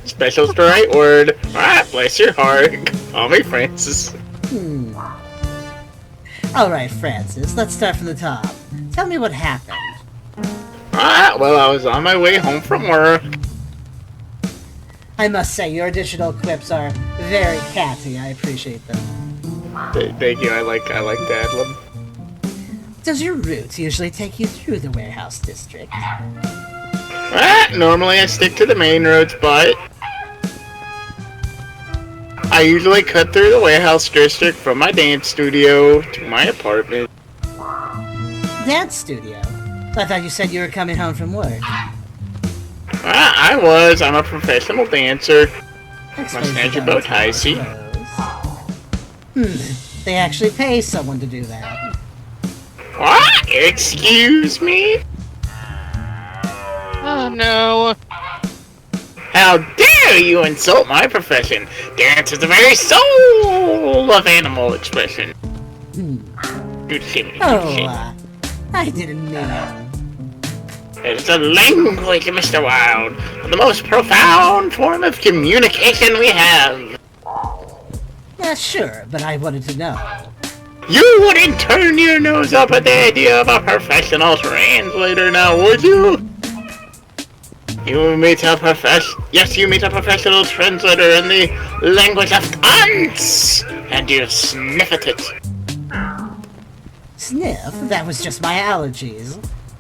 S3: Special's the right word. Bless your heart. Call me Francis.
S1: Alright, Francis, let's start from the top. Tell me what happened.
S3: Well, I was on my way home from work.
S1: I must say, your additional quips are very catty. I appreciate them.
S3: Thank you, I like that one.
S1: Does your route usually take you through the warehouse district?
S3: Normally I stick to the main roads, but I usually cut through the warehouse district from my dance studio to my apartment.
S1: Dance studio? I thought you said you were coming home from work.
S3: I was. I'm a professional dancer.
S1: Explains
S3: Must your
S1: the
S3: bow
S1: bonus,
S3: tie,
S1: I
S3: see?
S1: suppose. They actually pay someone to do that.
S3: What? Excuse me?
S2: Oh no.
S3: How dare you insult my profession? Dance is the very soul of animal expression. You shimmy,
S1: I didn't know.
S3: It's a language, Mr. Wilde, the most profound form of communication we have.
S1: Yeah, sure, but I wanted to know.
S3: You wouldn't turn your nose up at the idea of a professional translator now, would you? You meet a professional translator in the language of ants, and you sniff at it.
S1: Sniff? That was just my allergies.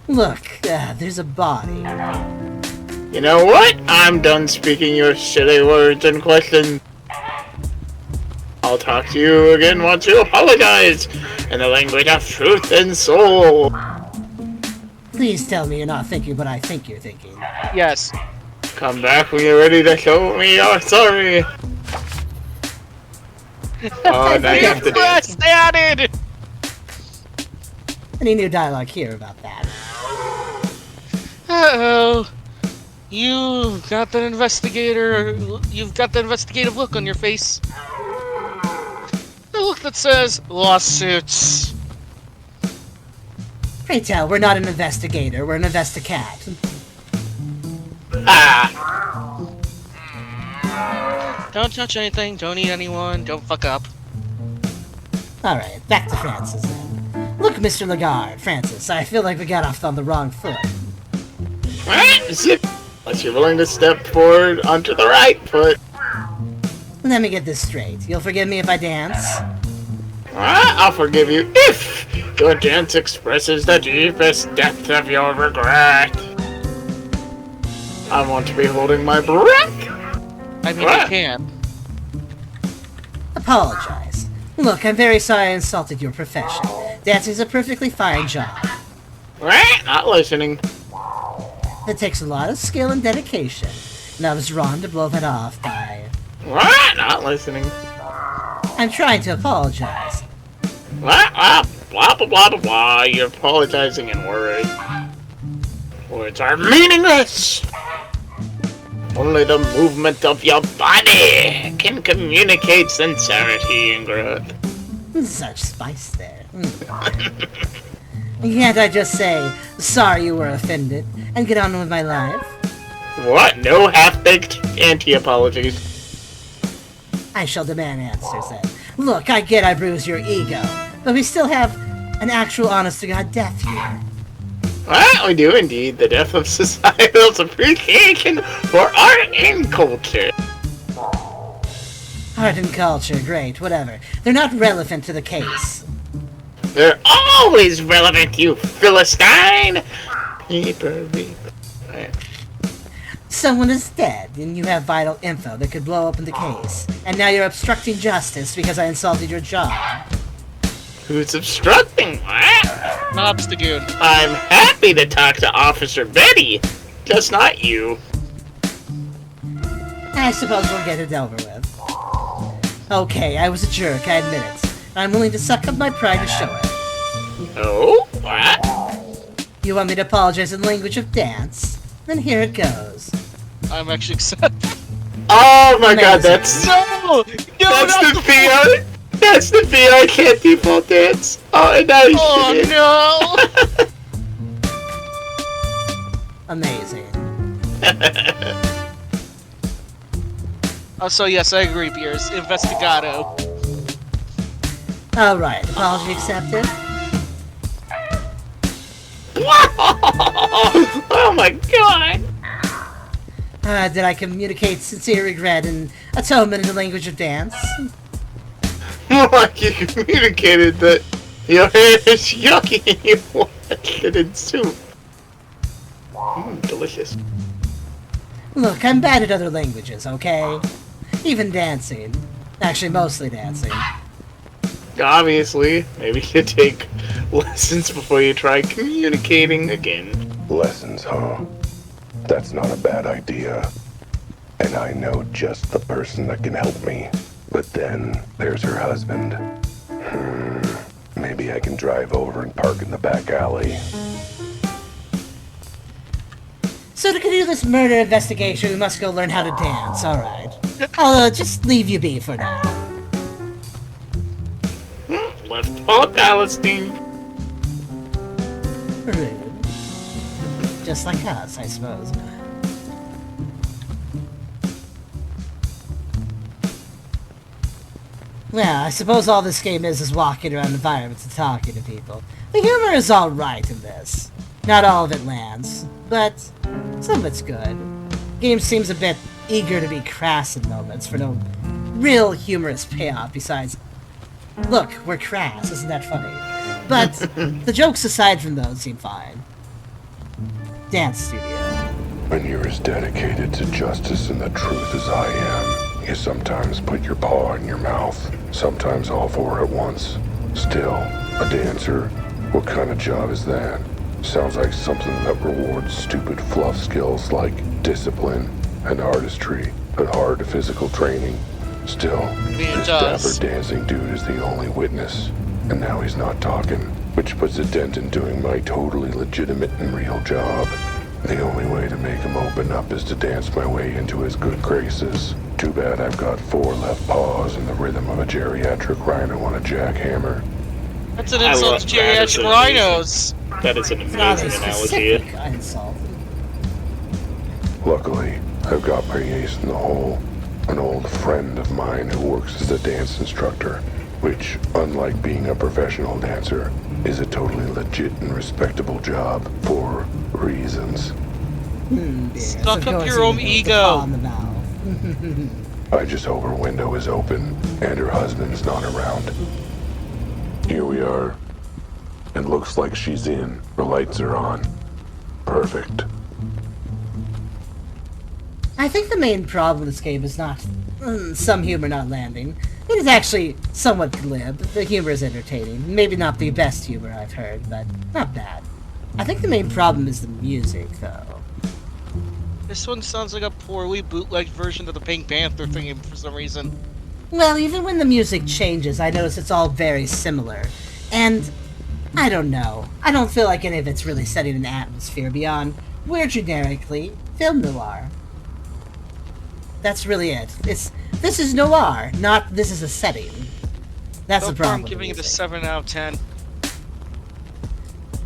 S1: Look, there's a body.
S3: You know what? I'm done speaking your silly words and questions. I'll talk to you again once you apologize in the language of truth and soul.
S1: Please tell me you're not thinking what I think you're thinking.
S2: Yes.
S3: Come back when you're ready to show me you're sorry. Oh, now you have to dance.
S2: Stay at it!
S1: Any new dialogue here about that?
S2: Uh-oh. You've got the investigative look on your face. The look that says, lawsuits.
S1: Pray tell, we're not an investigator, we're an investicat.
S3: Ah!
S2: Don't touch anything, don't eat anyone, don't fuck up.
S1: Alright, back to Francis then. Look, Mr. Lagarde, Francis, I feel like we got off on the wrong foot.
S3: Zip! Unless you're willing to step forward onto the right foot.
S1: Let me get this straight. You'll forgive me if I dance?
S3: I'll forgive you if your dance expresses the deepest depth of your regret. I want to be holding my breath.
S2: I mean, I can.
S1: Apologize. Look, I'm very sorry I insulted your profession. Dancing's a perfectly fine job.
S3: Not listening.
S1: It takes a lot of skill and dedication, and I was wrong to blow that off by...
S3: Not listening.
S1: I'm trying to apologize.
S3: Blah, blah, blah, blah, blah, blah. You're apologizing in words. Words are meaningless. Only the movement of your body can communicate sincerity and growth.
S1: Such spice there. Can't I just say, sorry you were offended, and get on with my life?
S3: What? No half-baked anti-apologies.
S1: I shall demand answers then. Look, I get I bruised your ego, but we still have an actual honest-to-God death here.
S3: Well, we do indeed. The death of societal's appreciation for art and culture.
S1: Art and culture, great, whatever. They're not relevant to the case.
S3: They're always relevant, you Philistine! Beeper, beeper.
S1: Someone is dead, and you have vital info that could blow open the case. And now you're obstructing justice because I insulted your job.
S3: Who's obstructing? What?
S2: Obstagoon.
S3: I'm happy to talk to Officer Betty, just not you.
S1: I suppose we'll get it over with. Okay, I was a jerk, I admit it. I'm willing to suck up my pride to show it.
S3: Oh? What?
S1: You want me to apologize in the language of dance? Then here it goes.
S2: I'm actually excited.
S3: Oh my god,
S1: Amazing.
S3: that's
S2: No!
S3: that's the VR. That's the VR can't default dance. Oh, and now you shit.
S2: Oh no!
S1: Amazing.
S2: Oh, so yes, I agree, Piers. Investigado.
S1: Alright, apology accepted?
S3: Oh my god!
S1: Did I communicate sincere regret and atonement in the language of dance?
S3: Like you communicated that your hair is yucky and you washed it in soup. Delicious.
S1: Look, I'm bad at other languages, okay? Even dancing. Actually, mostly dancing.
S3: Obviously, maybe you take lessons before you try communicating again.
S4: Lessons, huh? That's not a bad idea. And I know just the person that can help me. But then there's her husband. Maybe I can drive over and park in the back alley.
S1: So to continue this murder investigation, we must go learn how to dance, alright. I'll just leave you be for now.
S3: Left paw Palestine.
S1: Rude. Just like us, I suppose. Well, I suppose all this game is walking around environments and talking to people. The humor is alright in this. Not all of it lands, but some of it's good. The game seems a bit eager to be crass in moments for no real humorous payoff besides, look, we're crass, isn't that funny? But the jokes aside from those seem fine. Dance studio.
S4: When you're as dedicated to justice and the truth as I am, you sometimes put your paw in your mouth, sometimes all four at once. Still, a dancer? What kind of job is that? Sounds like something that rewards stupid fluff skills like discipline and artistry, but hard physical training. Still, this dapper dancing dude is the only witness, and now he's not talking, which puts a dent in doing my totally legitimate and real job. The only way to make him open up is to dance my way into his good graces. Too bad I've got 4 left paws and the rhythm of a geriatric rhino on a jackhammer.
S2: That's an insult to geriatric rhinos.
S3: That is an amazing analogy.
S1: Insult.
S4: Luckily, I've got my ace in the hole. An old friend of mine who works as a dance instructor, which, unlike being a professional dancer, is a totally legit and respectable job for reasons.
S2: Suck up your own ego.
S4: I just hope her window is open and her husband's not around. Here we are. It looks like she's in. The lights are on. Perfect.
S1: I think the main problem with this game is not some humor not landing. It is actually somewhat glib. The humor is entertaining. Maybe not the best humor I've heard, but not bad. I think the main problem is the music, though.
S2: This one sounds like a poorly bootlegged version of the Pink Panther theme for some reason.
S1: Well, even when the music changes, I notice it's all very similar. And, I don't know. I don't feel like any of it's really setting an atmosphere beyond, we're generically film noir. That's really it. This is noir, not this is a setting. That's the problem.
S2: I'm giving it a 7 out of 10.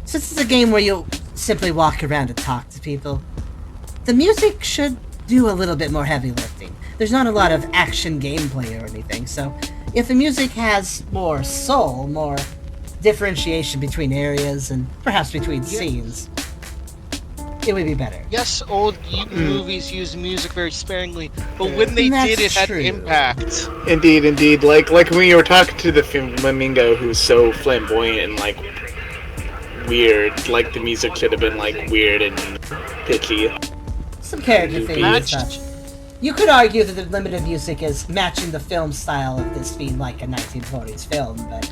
S1: Since it's a game where you'll simply walk around and talk to people, the music should do a little bit more heavy lifting. There's not a lot of action gameplay or anything, so if the music has more soul, more differentiation between areas and perhaps between scenes, it would be better.
S2: Yes, old movies use music very sparingly, but when they did, it had impact.
S3: Indeed, indeed. Like when you were talking to the flamingo who's so flamboyant and like weird, like the music should have been like weird and pitchy.
S1: Some character things and such. You could argue that the limited music is matching the film style of this being like a 1940s film, but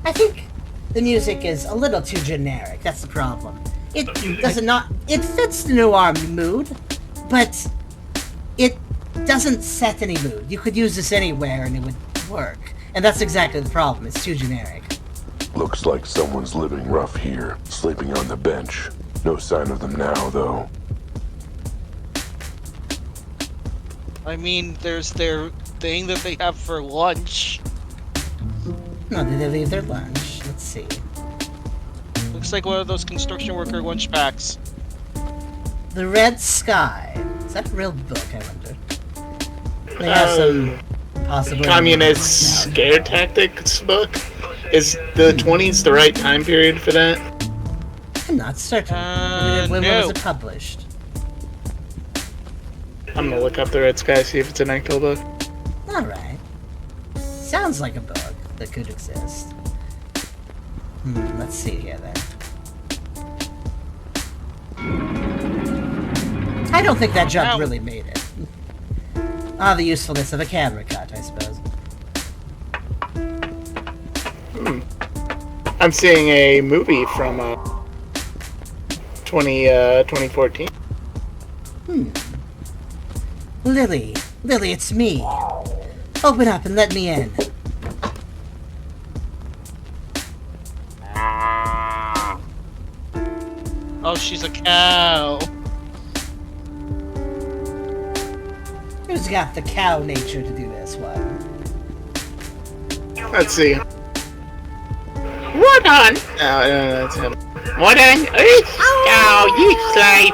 S1: I think the music is a little too generic. That's the problem. It fits the noir mood, but it doesn't set any mood. You could use this anywhere and it would work. And that's exactly the problem. It's too generic.
S4: Looks like someone's living rough here, sleeping on the bench. No sign of them now, though.
S2: I mean, there's their thing that they have for lunch.
S1: No, did they leave their lunch? Let's see.
S2: Looks like one of those construction worker lunch packs.
S1: The Red Sky. Is that a real book, I wonder? They have some possibly
S3: communist scare tactics book. Is the 20s the right time period for that?
S1: I'm not certain. When was it published?
S3: I'm gonna look up the Red Sky, see if it's an actual book.
S1: Alright. Sounds like a book that could exist. Let's see here then. I don't think that jump really made it. The usefulness of a camera cut, I suppose.
S3: I'm seeing a movie from 2014.
S1: Lily, it's me. Open up and let me in.
S2: Oh, she's a cow.
S1: Who's got the cow nature to do this one?
S3: Let's see. What on? No, that's him. What on earth? Oh, you sly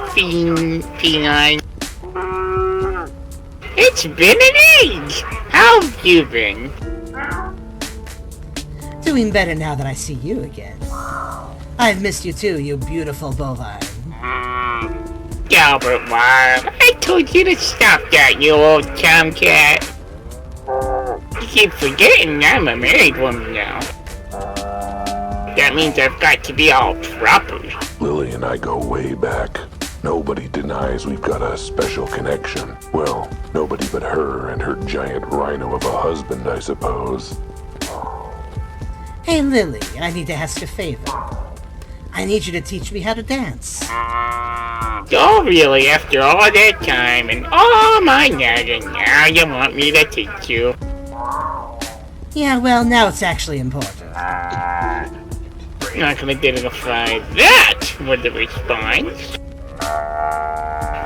S3: feline. It's been an age. How have you been?
S1: Doing better now that I see you again. I've missed you too, you beautiful bovine.
S3: Albert Wilde, I told you to stop that, you old tomcat. You keep forgetting I'm a married woman now. That means I've got to be all proper.
S4: Lily and I go way back. Nobody denies we've got a special connection. Well, nobody but her and her giant rhino of a husband, I suppose.
S1: Hey Lily, I need to ask a favor. I need you to teach me how to dance.
S3: Oh really, after all that time and all my nagging, now you want me to teach you?
S1: Yeah, well, now it's actually important.
S3: Not gonna dignify that with the response.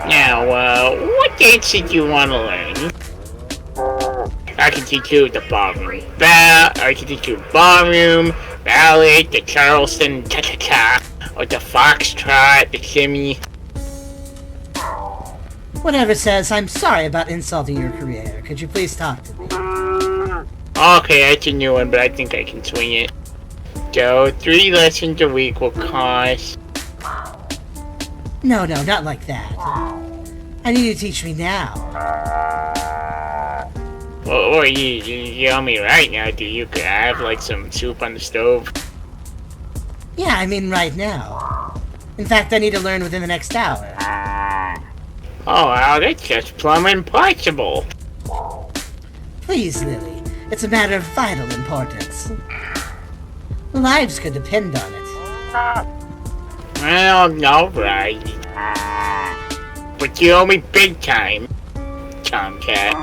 S3: Now, what dance did you want to learn? I can teach you the ballroom. I can teach you ballroom, ballet, the Charleston, cha-cha-cha, or the foxtrot, the shimmy.
S1: Whatever says, I'm sorry about insulting your career. Could you please talk to me?
S3: Okay, that's a new one, but I think I can swing it. So, 3 lessons a week will cost...
S1: No, not like that. I need you to teach me now.
S3: Or you tell me right now, do you have like some soup on the stove?
S1: Yeah, I mean right now. In fact, I need to learn within the next hour.
S3: Oh wow, that's just plumb impossible.
S1: Please, Lily. It's a matter of vital importance. Lives could depend on it.
S3: Well, alright. But you owe me big time, Tomcat.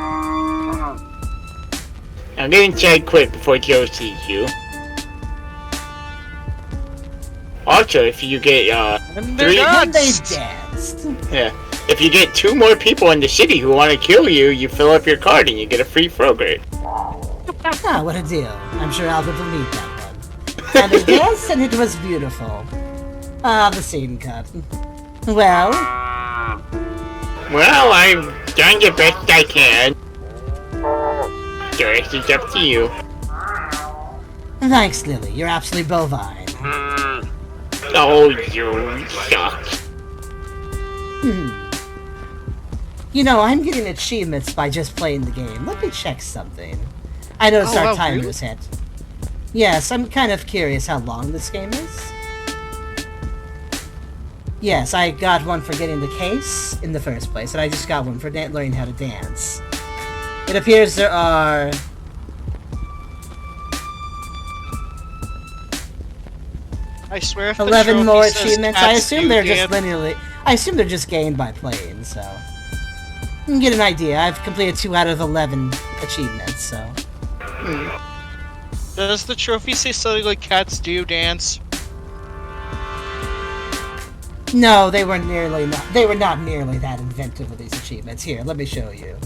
S3: Now get inside quick before Joe sees you. Also, if you get,
S2: And
S3: three...
S1: And they
S2: nuts.
S1: danced.
S3: Yeah. If you get 2 more people in the city who want to kill you, you fill up your card and you get a free frogurt.
S1: Ah, what a deal. I'm sure Albert will need that one. And they danced and it was beautiful. Ah, the scene cut. Well,
S3: Well, I've done the best I can. The rest is up to you.
S1: thanks, Lily. You're absolutely bovine.
S3: Oh, you suck.
S1: You know, I'm getting achievements by just playing the game. Let me check something. I noticed
S2: Oh,
S1: our
S2: wow,
S1: time
S2: really?
S1: was hit. Yes, I'm kind of curious how long this game is. Yes, I got one for getting the case in the first place, and I just got one for learning how to dance. It appears there are...
S2: I swear if the
S1: 11
S2: trophy
S1: more
S2: says
S1: achievements. I
S2: cats
S1: assume
S2: do
S1: they're just
S2: dance-
S1: linearly... I assume they're just gained by playing, so... You can get an idea. I've completed 2 out of 11 achievements, so...
S2: Does the trophy say something like cats do dance?
S1: No, they were not nearly that inventive with these achievements. Here, let me show you.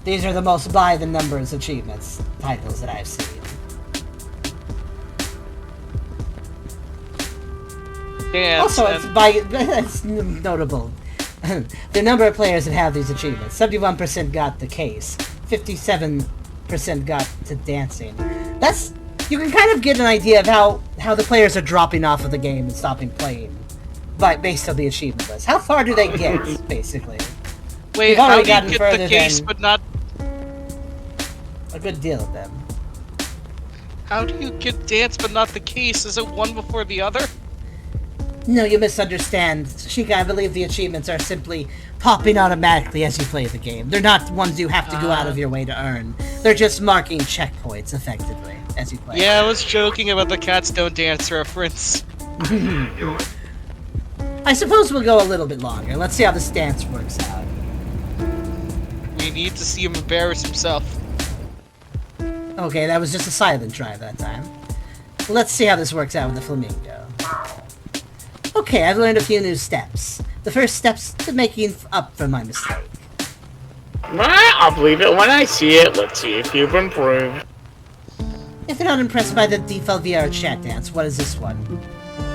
S1: These are the most by the numbers achievements titles that I've seen.
S2: Dance.
S1: Also, it's it's notable. The number of players that have these achievements. 71% got the case. 57% got to dancing. That's... You can kind of get an idea of how the players are dropping off of the game and stopping playing based on the achievement list. How far do they get, basically?
S2: Wait,
S1: We've
S2: how
S1: already
S2: do you
S1: gotten
S2: get
S1: further
S2: the case
S1: than-
S2: but not...
S1: A good deal of them.
S2: How do you get dance but not the case? Is it one before the other?
S1: No, you misunderstand. Sheikah, I believe the achievements are simply popping automatically as you play the game. They're not ones you have to go out of your way to earn. They're just marking checkpoints, effectively, as you play.
S2: Yeah, I was joking about the cats don't dance reference.
S1: I suppose we'll go a little bit longer. Let's see how this dance works out.
S2: We need to see him embarrass himself.
S1: Okay, that was just a silent try that time. Let's see how this works out with the flamingo. Okay, I've learned a few new steps. The first steps to making up for my mistake.
S3: Well, I'll believe it when I see it. Let's see if you've improved.
S1: If you're not impressed by the default VR chat dance, what is this one?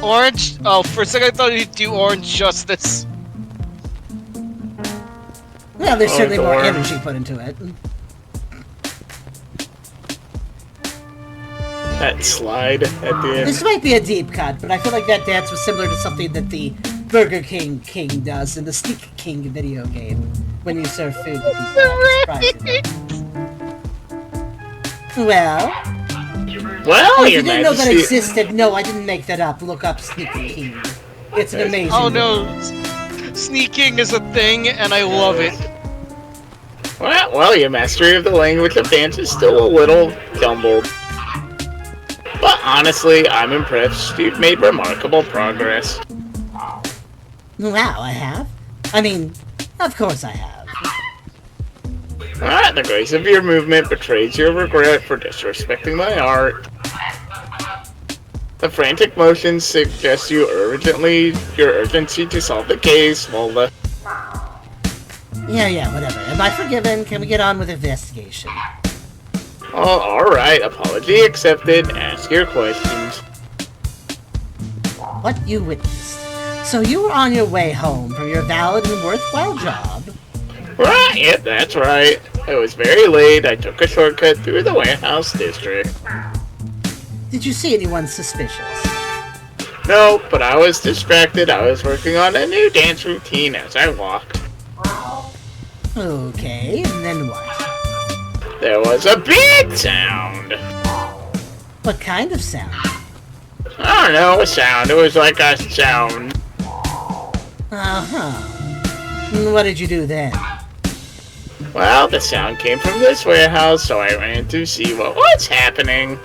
S2: Orange? Oh, for a second I thought he'd do orange justice.
S1: Well, there's
S3: Oh,
S1: certainly more
S3: Dorm.
S1: energy put into it.
S3: That slide at the end.
S1: This might be a deep cut, but I feel like that dance was similar to something that the Burger King does in the Sneak King video game when you serve food to people. Well,
S3: Well,
S1: if
S3: Your
S1: you didn't know that
S3: Majesty.
S1: existed, no, I didn't make that up. Look up Sneak King. It's an amazing
S2: Oh
S1: movie.
S2: no, sneaking is a thing and I love it.
S3: Well, your mastery of the language of dance is still a little jumbled. But honestly, I'm impressed. You've made remarkable progress.
S1: Wow, I have? I mean, of course I have.
S3: The grace of your movement betrays your regret for disrespecting my art. The frantic motions suggest your urgency to solve the case, while the...
S1: Yeah, whatever. Am I forgiven? Can we get on with investigation?
S3: Oh, alright, apology accepted. Ask your questions.
S1: What you witnessed. So you were on your way home from your valid and worthwhile job.
S3: Right, yep, that's right. It was very late. I took a shortcut through the warehouse district.
S1: Did you see anyone suspicious?
S3: No, but I was distracted. I was working on a new dance routine as I walked.
S1: Okay, and then what?
S3: There was a big sound.
S1: What kind of sound?
S3: I don't know, a sound. It was like a sound.
S1: Uh-huh. What did you do then?
S3: Well, the sound came from this warehouse, so I ran to see what was happening.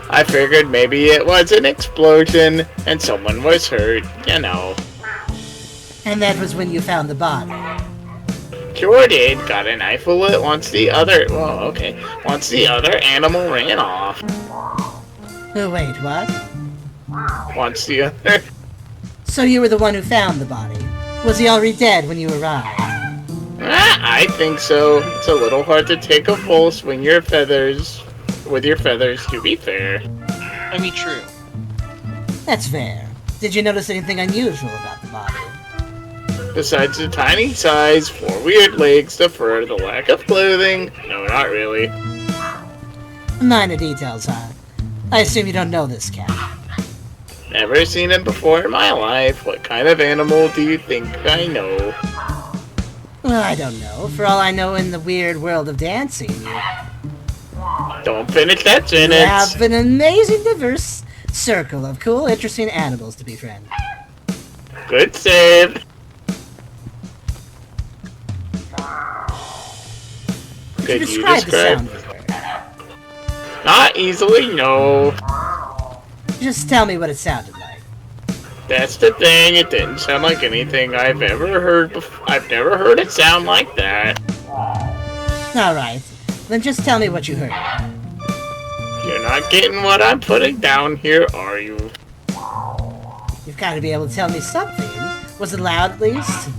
S3: I figured maybe it was an explosion and someone was hurt, you know.
S1: And that was when you found the body.
S3: Sure did. Got an eyeful of it once the other animal ran off.
S1: Oh, wait, what?
S3: Once the other...
S1: So you were the one who found the body. Was he already dead when you arrived?
S3: I think so. It's a little hard to take a full swing with your feathers, to be fair.
S2: I mean, true.
S1: That's fair. Did you notice anything unusual about the body?
S3: Besides the tiny size, 4 weird legs, the fur, the lack of clothing, no, not really.
S1: Minor details, huh? I assume you don't know this cat.
S3: Never seen him before in my life. What kind of animal do you think I know?
S1: Well, I don't know. For all I know, in the weird world of dancing,
S3: Don't finish that
S1: you
S3: sentence.
S1: have an amazing, diverse circle of cool, interesting animals to befriend.
S3: Good save. Could you
S1: Describe the
S3: describe?
S1: sound you heard.
S3: Not easily, no.
S1: Just tell me what it sounded like.
S3: That's the thing. It didn't sound like anything I've ever heard before. I've never heard it sound like that.
S1: Alright, then just tell me what you heard.
S3: You're not getting what I'm putting down here, are you?
S1: You've got to be able to tell me something. Was it loud, at least?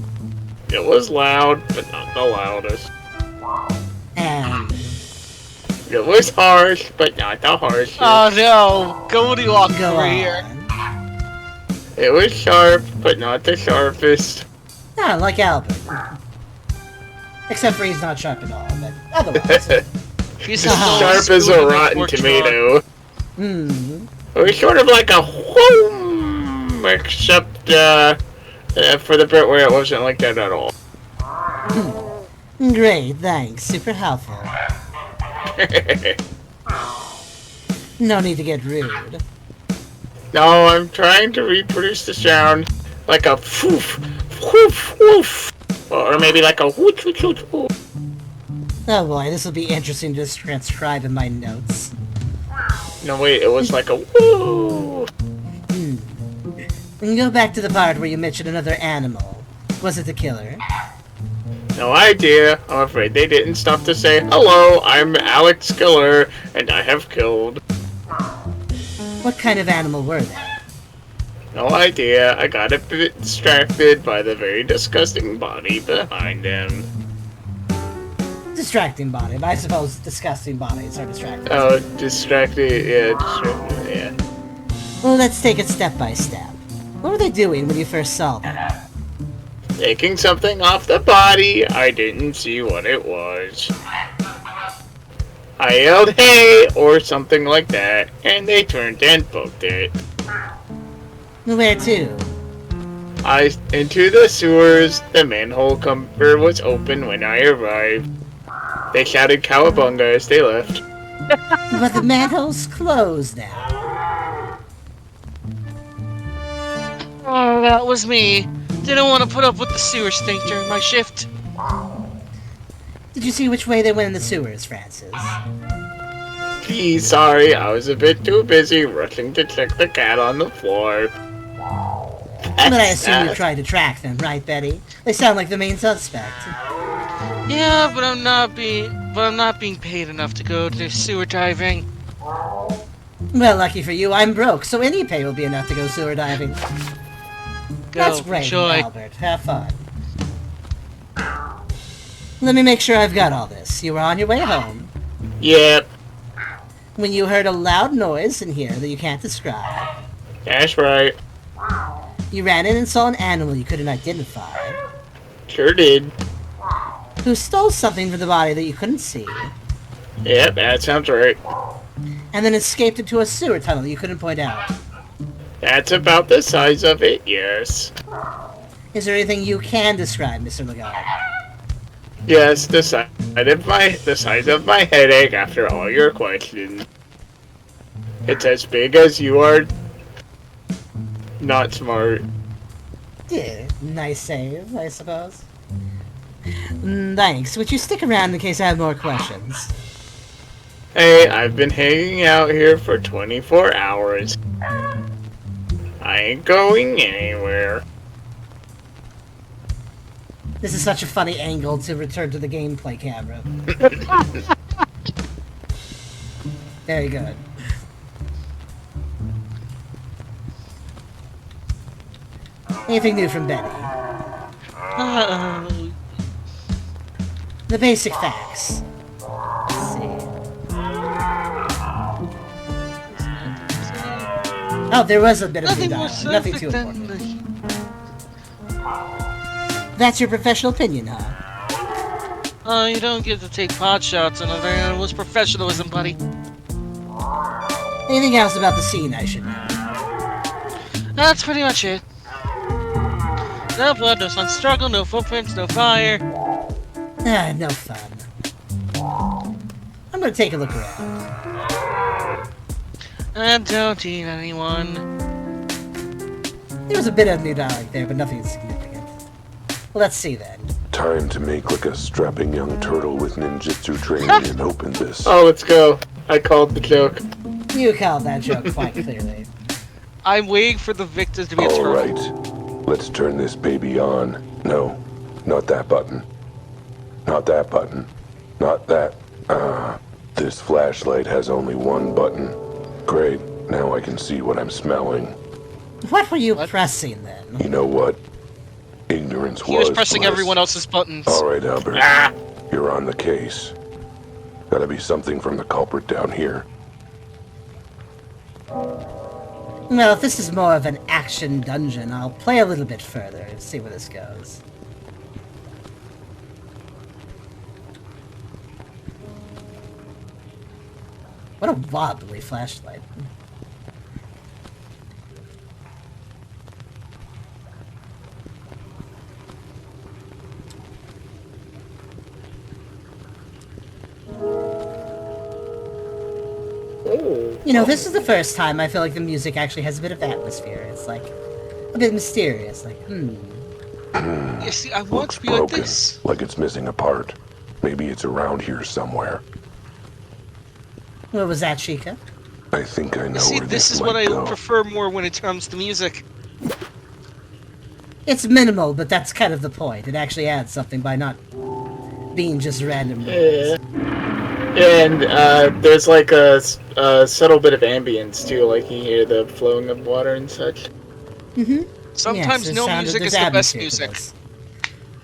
S3: It was loud, but not the loudest.
S1: And
S3: It was harsh, but not the harshest.
S2: Oh no, Goldilocks
S1: go
S2: over
S1: on.
S2: here.
S3: It was sharp, but not the sharpest.
S1: Ah, like Albert. Except for he's not sharp at all, but otherwise.
S2: He's
S1: Uh-huh.
S3: Sharp as a rotten tomato.
S1: Hmm.
S3: It was sort of like a whoom, except for the bit where it wasn't like that at all.
S1: Great, thanks. Super helpful. No need to get rude.
S3: No, I'm trying to reproduce the sound like a foof, woof, woof, or maybe like a woot, woot, woot, woot.
S1: Oh boy, this will be interesting to transcribe in my notes.
S3: No, wait, it was like a woo.
S1: And go back to the part where you mentioned another animal. Was it the killer?
S3: No idea. I'm afraid they didn't stop to say, "Hello, I'm Alex Killer, and I have killed."
S1: What kind of animal were they?
S3: No idea. I got a bit distracted by the very disgusting body behind him.
S1: Distracting body, but I suppose disgusting bodies are distracting.
S3: Oh, distracted, yeah.
S1: Well, let's take it step by step. What were they doing when you first saw them?
S3: Taking something off the body, I didn't see what it was. I yelled, "Hey!" or something like that, and they turned and poked it.
S1: Where to?
S3: Into the sewers. The manhole cover was open when I arrived. They shouted cowabunga as they left.
S1: But the manhole's closed now.
S2: Oh, that was me. Didn't want to put up with the sewer stink during my shift.
S1: Did you see which way they went in the sewers, Francis?
S3: Geez, sorry, I was a bit too busy rushing to check the cat on the floor.
S1: But I assume you tried to track them, right, Betty? They sound like the main suspect.
S2: Yeah, but I'm not being paid enough to go to sewer diving.
S1: Well, lucky for you, I'm broke, so any pay will be enough to go sewer diving. That's great,
S2: enjoy.
S1: Albert. Have fun. Let me make sure I've got all this. You were on your way home
S3: Yep,
S1: when you heard a loud noise in here that you can't describe.
S3: that's right.
S1: You ran in and saw an animal you couldn't identify,
S3: Sure did.
S1: who stole something from the body that you couldn't see,
S3: Yep, that sounds right.
S1: and then escaped into a sewer tunnel that you couldn't point out.
S3: That's about the size of it, yes.
S1: Is there anything you can describe, Mr. Lagarde?
S3: Yes, the size of my headache after all your questions. It's as big as you are. Not smart.
S1: Yeah, nice save, I suppose. Thanks. Would you stick around in case I have more questions?
S3: Hey, I've been hanging out here for 24 hours. I ain't going anywhere.
S1: This is such a funny angle to return to the gameplay camera. Very good. Anything new from Betty? The basic facts. Let's see. Oh, there was a bit of new
S2: Nothing more
S1: dialogue. Nothing too
S2: perfect
S1: important.
S2: than
S1: That's your professional opinion, huh?
S2: you don't get to take pot shots on other animals. Professionalism, buddy.
S1: Anything else about the scene I should know?
S2: That's pretty much it. No blood, no sun struggle, no footprints, no fire.
S1: Ah, no fun. I'm gonna take a look around.
S2: And don't eat anyone.
S1: There was a bit of new dialogue there, but nothing significant. Let's see then.
S4: Time to make like a strapping young turtle with ninjutsu training and open this.
S3: Oh, let's go. I called the joke.
S1: You called that joke quite clearly.
S2: I'm waiting for the victim to be a
S4: All
S2: turtle.
S4: right, let's turn this baby on. No, not that button. Not that button. Not that. This flashlight has only one button. Great, now I can see what I'm smelling.
S1: What were you pressing then?
S4: You know what? Ignorance
S2: He was pressing
S4: bliss.
S2: everyone else's buttons.
S4: All right, Albert.
S3: Ah!
S4: You're on the case. Gotta be something from the culprit down here.
S1: Well, if this is more of an action dungeon, I'll play a little bit further and see where this goes. What a wobbly flashlight. You know, this is the first time I feel like the music actually has a bit of atmosphere. It's like a bit mysterious, like,
S2: You see, I want
S4: Looks
S2: to be like
S4: broken,
S2: this.
S4: like it's missing a part. Maybe it's around here somewhere.
S1: What was that, Chica?
S4: I think I know
S2: See,
S4: where
S2: this
S4: this
S2: is what I
S4: might go.
S2: prefer more when it comes to music.
S1: It's minimal, but that's kind of the point. It actually adds something by not being just random noise.
S3: And there's like a subtle bit of ambience too, like you hear the flowing of water and such.
S2: Sometimes
S1: Yes,
S2: no music is the best
S1: atmosphere to
S2: music.
S1: this.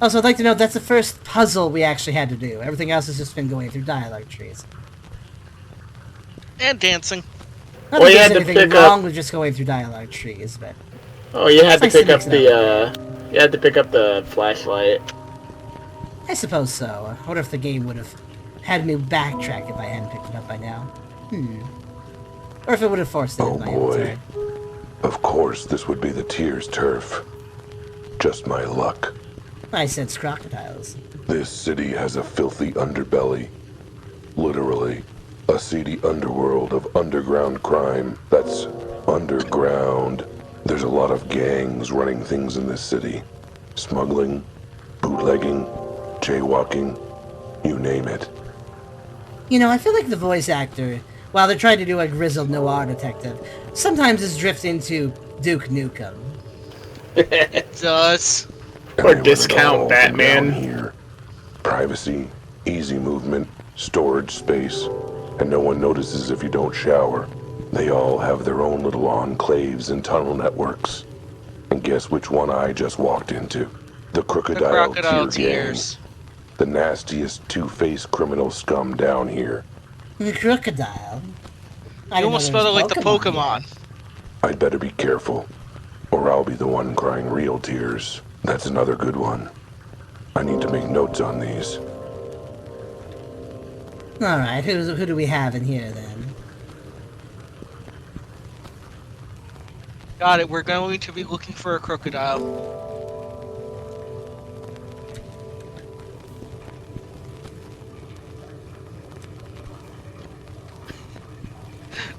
S1: Also, I'd like to note that's the first puzzle we actually had to do. Everything else has just been going through dialogue trees.
S2: And dancing.
S1: Not
S3: Well,
S1: that
S3: you
S1: there's
S3: had to
S1: anything
S3: pick
S1: wrong
S3: up-
S1: with just going through dialogue trees, but
S3: Oh, you had to
S1: It's nice to
S3: pick up
S1: mix it
S3: the you had to pick up the flashlight.
S1: I suppose so. I wonder if the game would have had me backtrack if I hadn't picked it up by now. Or if it would have forced it
S4: Oh
S1: in my
S4: boy.
S1: inventory.
S4: Of course, this would be the Tears turf. Just my luck.
S1: I sense crocodiles.
S4: This city has a filthy underbelly. Literally, a seedy underworld of underground crime that's underground. There's a lot of gangs running things in this city. Smuggling, bootlegging, jaywalking, you name it.
S1: You know, I feel like the voice actor, while they're trying to do a grizzled noir detective, sometimes is drifting to Duke Nukem.
S2: It does.
S4: And
S3: Or
S4: they run it
S3: discount
S4: all from
S3: Batman.
S4: down here. Privacy, easy movement, storage space, and no one notices if you don't shower. They all have their own little enclaves and tunnel networks. And guess which one I just walked into? The
S2: The
S4: Crocodile,
S2: crocodile
S4: Tear Gang.
S2: tears.
S4: The nastiest two-faced criminal scum down here.
S1: The crocodile?
S2: You almost spelled it like the Pokemon.
S4: I'd better be careful, or I'll be the one crying real tears. That's another good one. I need to make notes on these.
S1: Alright, who do we have in here then?
S2: Got it, we're going to be looking for a crocodile.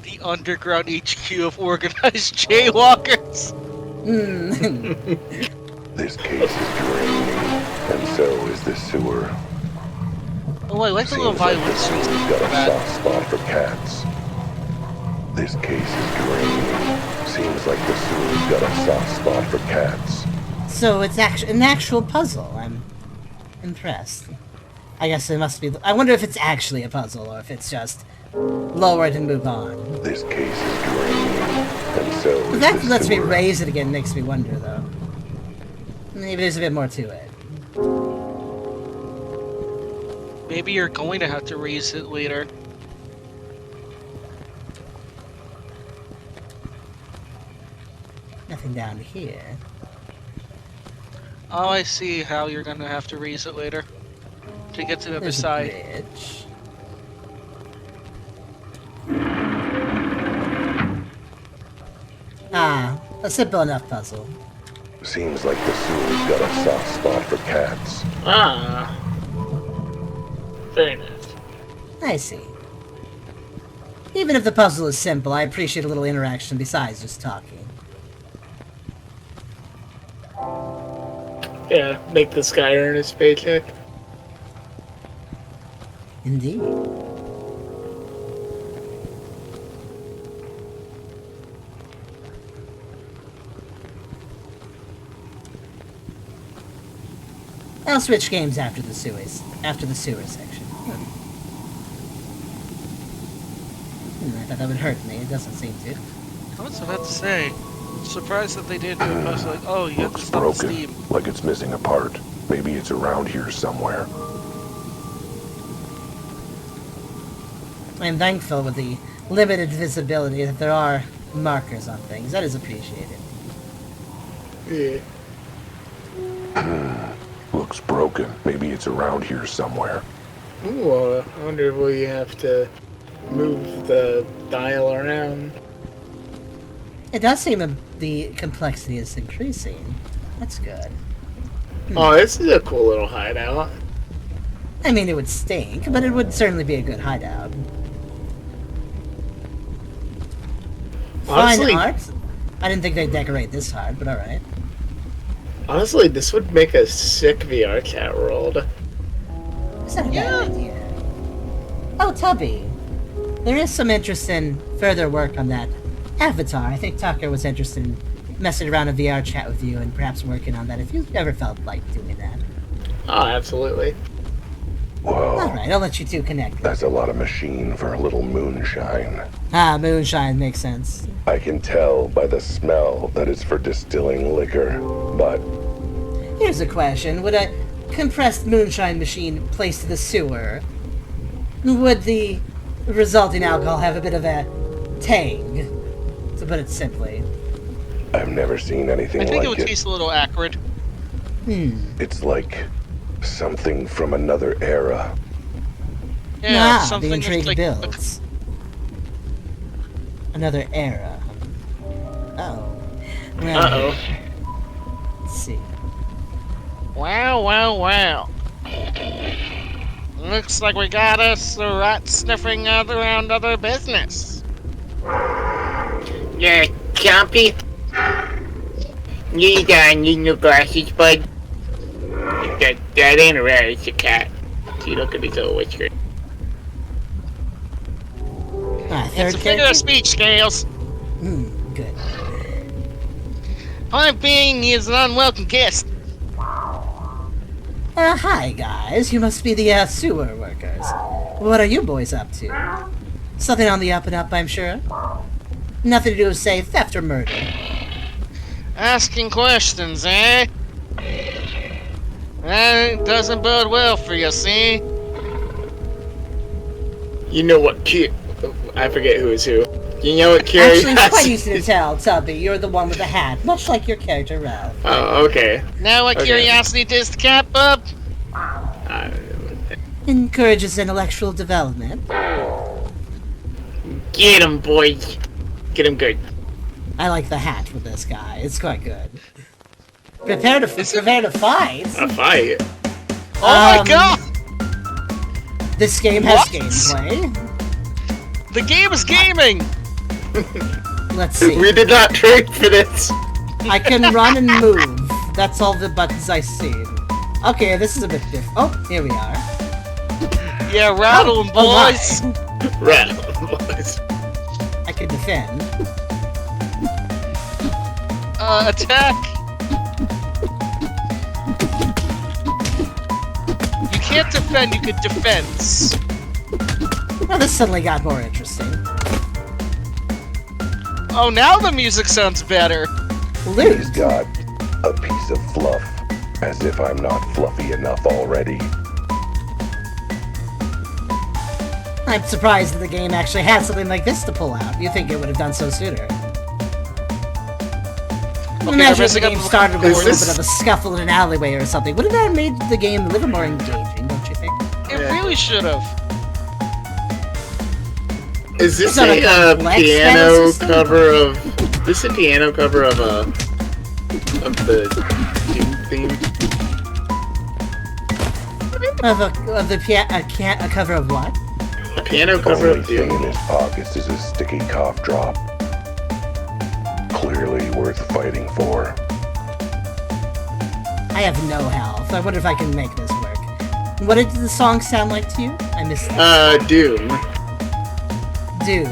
S2: The underground HQ of organized jaywalkers.
S4: This case is draining, and so is this sewer.
S2: Oh, I like the little
S4: Seems like
S2: violin
S4: the
S2: strings.
S4: sewer's got a
S2: Bad.
S4: soft spot for cats. This case is draining. Seems like the sewer's got a soft spot for cats.
S1: So it's an actual puzzle. I'm impressed. I guess it must be. I wonder if it's actually a puzzle or if it's just lower it and move on.
S4: This case is draining, and so
S1: If
S4: is
S1: that
S4: this
S1: lets me
S4: sewer.
S1: raise it again, makes me wonder though. Maybe there's a bit more to it.
S2: Maybe you're going to have to raise it later.
S1: Nothing down here.
S2: Oh, I see how you're gonna have to raise it later. To get to the other
S1: There's a
S2: side.
S1: bridge. Ah, a simple enough puzzle.
S4: Seems like the sewer's got a soft spot for cats.
S3: Ah. Very nice.
S1: I see. Even if the puzzle is simple, I appreciate a little interaction besides just talking.
S3: Yeah, make this guy earn his paycheck.
S1: Indeed. I'll switch games after the sewer section. I thought that would hurt me. It doesn't seem to.
S2: I was about to say. Surprised that they didn't do a puzzle like, oh, you have to
S4: Looks
S2: stop the
S4: broken,
S2: steam.
S4: like it's missing a part. Maybe it's around here somewhere.
S1: I'm thankful with the limited visibility that there are markers on things. That is appreciated.
S3: Yeah.
S4: Looks broken. Maybe it's around here somewhere.
S3: Ooh, I wonder will you have to move the dial around.
S1: It does seem that the complexity is increasing. That's good.
S3: Oh, this is a cool little hideout.
S1: I mean, it would stink, but it would certainly be a good hideout.
S3: Honestly-
S1: Fine art? I didn't think they'd decorate this hard, but alright.
S3: Honestly, this would make a sick VR chat world.
S1: Is that a bad idea? Oh, Tubby. There is some interest in further work on that Avatar. I think Tucker was interested in messing around a VR chat with you and perhaps working on that if you've ever felt like doing that.
S3: Oh, absolutely.
S4: Well,
S1: Alright, I'll let you two connect.
S4: that's a lot of machine for a little moonshine.
S1: Ah, moonshine makes sense.
S4: I can tell by the smell that it's for distilling liquor, but
S1: Here's a question. Would a compressed moonshine machine placed in the sewer, would the resulting alcohol have a bit of a tang, to put it simply?
S4: I've never seen anything
S2: I think
S4: like
S2: it would taste a little acrid.
S4: It's like something from another era.
S2: Yeah,
S1: The
S2: something that's
S1: intrigue
S2: like
S1: builds. Another era. Oh. Well,
S3: Uh-oh.
S1: let's see.
S2: Wow, wow, wow. Looks like we got us a rat sniffing around other business.
S5: Yeah, Chompy. You need new glasses, bud. That ain't a rat, it's a cat. See, look at his little whisker.
S1: Third
S2: It's a figure
S1: character?
S2: of speech, Scales.
S1: Good.
S2: Point being, he is an unwelcome guest.
S1: Hi guys, you must be the sewer workers. What are you boys up to? Something on the up and up, I'm sure. Nothing to do with, say, theft or murder.
S2: Asking questions, eh? That doesn't bode well for you, see?
S3: You know what cute... I forget who is who. You know what Curie
S1: Actually, it's
S3: has?
S1: quite easy to tell, Tubby. You're the one with the hat, much like your character, Ralph.
S3: Oh, okay.
S2: Now what
S3: Okay.
S2: curiosity does the cat, bub?
S1: Encourages intellectual development.
S5: Get him, boys. Get him good.
S1: I like the hat with this guy. It's quite good. Prepare to fight.
S3: A fight.
S2: Oh my
S1: Um,
S2: god!
S1: This game has
S2: What?
S1: gameplay.
S2: The game is gaming!
S1: Let's see.
S3: We did not trade for this.
S1: I can run and move. That's all the buttons I see. Okay, this is a bit different. Oh, here we are.
S2: Yeah, rattle 'em,
S1: Oh my.
S2: boys!
S3: Rat boys.
S1: I can defend.
S2: Attack! You can't defend, you can defense.
S1: Well, this suddenly got more interesting.
S2: Oh, now the music sounds better.
S1: Loot.
S4: he's got a piece of fluff. As if I'm not fluffy enough already.
S1: I'm surprised that the game actually had something like this to pull out. You think it would have done so sooner.
S2: they're
S1: Imagine if the
S2: messing up
S1: game
S2: the-
S1: started with a
S3: Is
S1: little
S3: this-
S1: bit of a scuffle in an alleyway or something. Wouldn't that have made the game a little more engaging, don't you think?
S2: It
S3: Yeah.
S2: really should have.
S3: Is this
S1: It's not a
S3: a
S1: complex
S3: piano
S1: battle system?
S3: cover of... This a piano cover of the Doom theme?
S1: Of a cover of what?
S3: A piano cover
S4: Only
S3: of
S4: thing in
S3: Doom.
S4: his pockets is a sticky cough drop. Clearly worth fighting for.
S1: I have no health. I wonder if I can make this work. What did the song sound like to you? I missed that.
S3: Doom.
S1: Doom.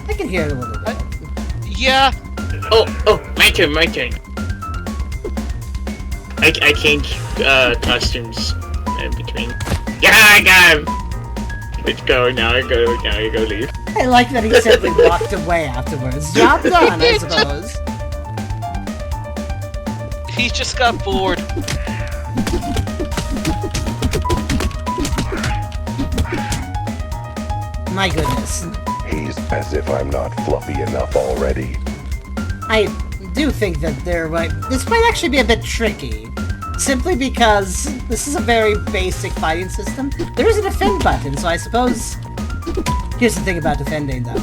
S1: I can hear it a little bit.
S2: Yeah,
S5: Oh, my turn. I change costumes in between. Yeah, I got him. Let's go now. I go leave.
S1: I like that he simply walked away afterwards. Job done, I suppose.
S2: he just got bored.
S1: My goodness.
S4: He's as if I'm not fluffy enough already.
S1: I do think that this might actually be a bit tricky. Simply because this is a very basic fighting system. There is a defend button, so I suppose... Here's the thing about defending, though.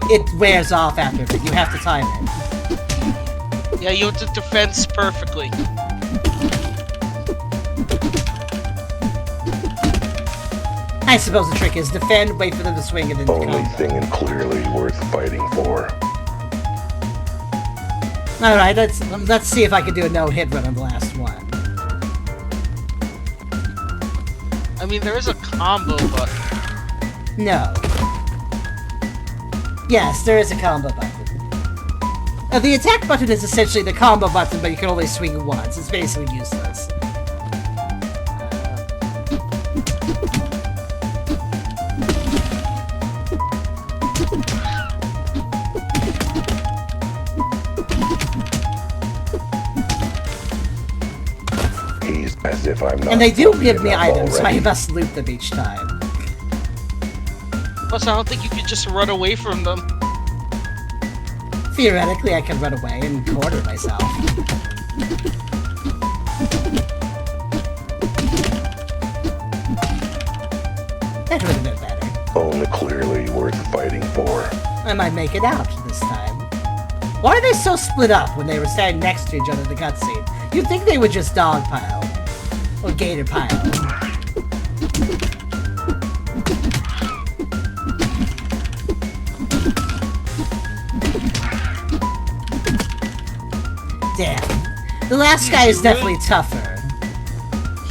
S1: It wears off after a bit. You have to time it.
S2: Yeah, you have to defense perfectly.
S1: I suppose the trick is defend, wait for them to swing, and then
S4: Only
S1: combo.
S4: thing and clearly worth fighting for.
S1: Alright, let's see if I can do a no-hit run on the last one.
S2: I mean, there is a combo button.
S1: No. Yes, there is a combo button. The attack button is essentially the combo button, but you can only swing once. It's basically useless.
S4: He's as if I'm not.
S1: And they do
S4: fluffy
S1: give me
S4: enough
S1: items, so I
S4: already.
S1: must loot them each time.
S2: Plus, I don't think you could just run away from them.
S1: Theoretically, I could run away and corner myself. That would have been better.
S4: Only clearly worth fighting for.
S1: I might make it out this time. Why are they so split up when they were standing next to each other in the cutscene? You'd think they would just dogpile. Or gator pile. Damn. The last guy is definitely tougher.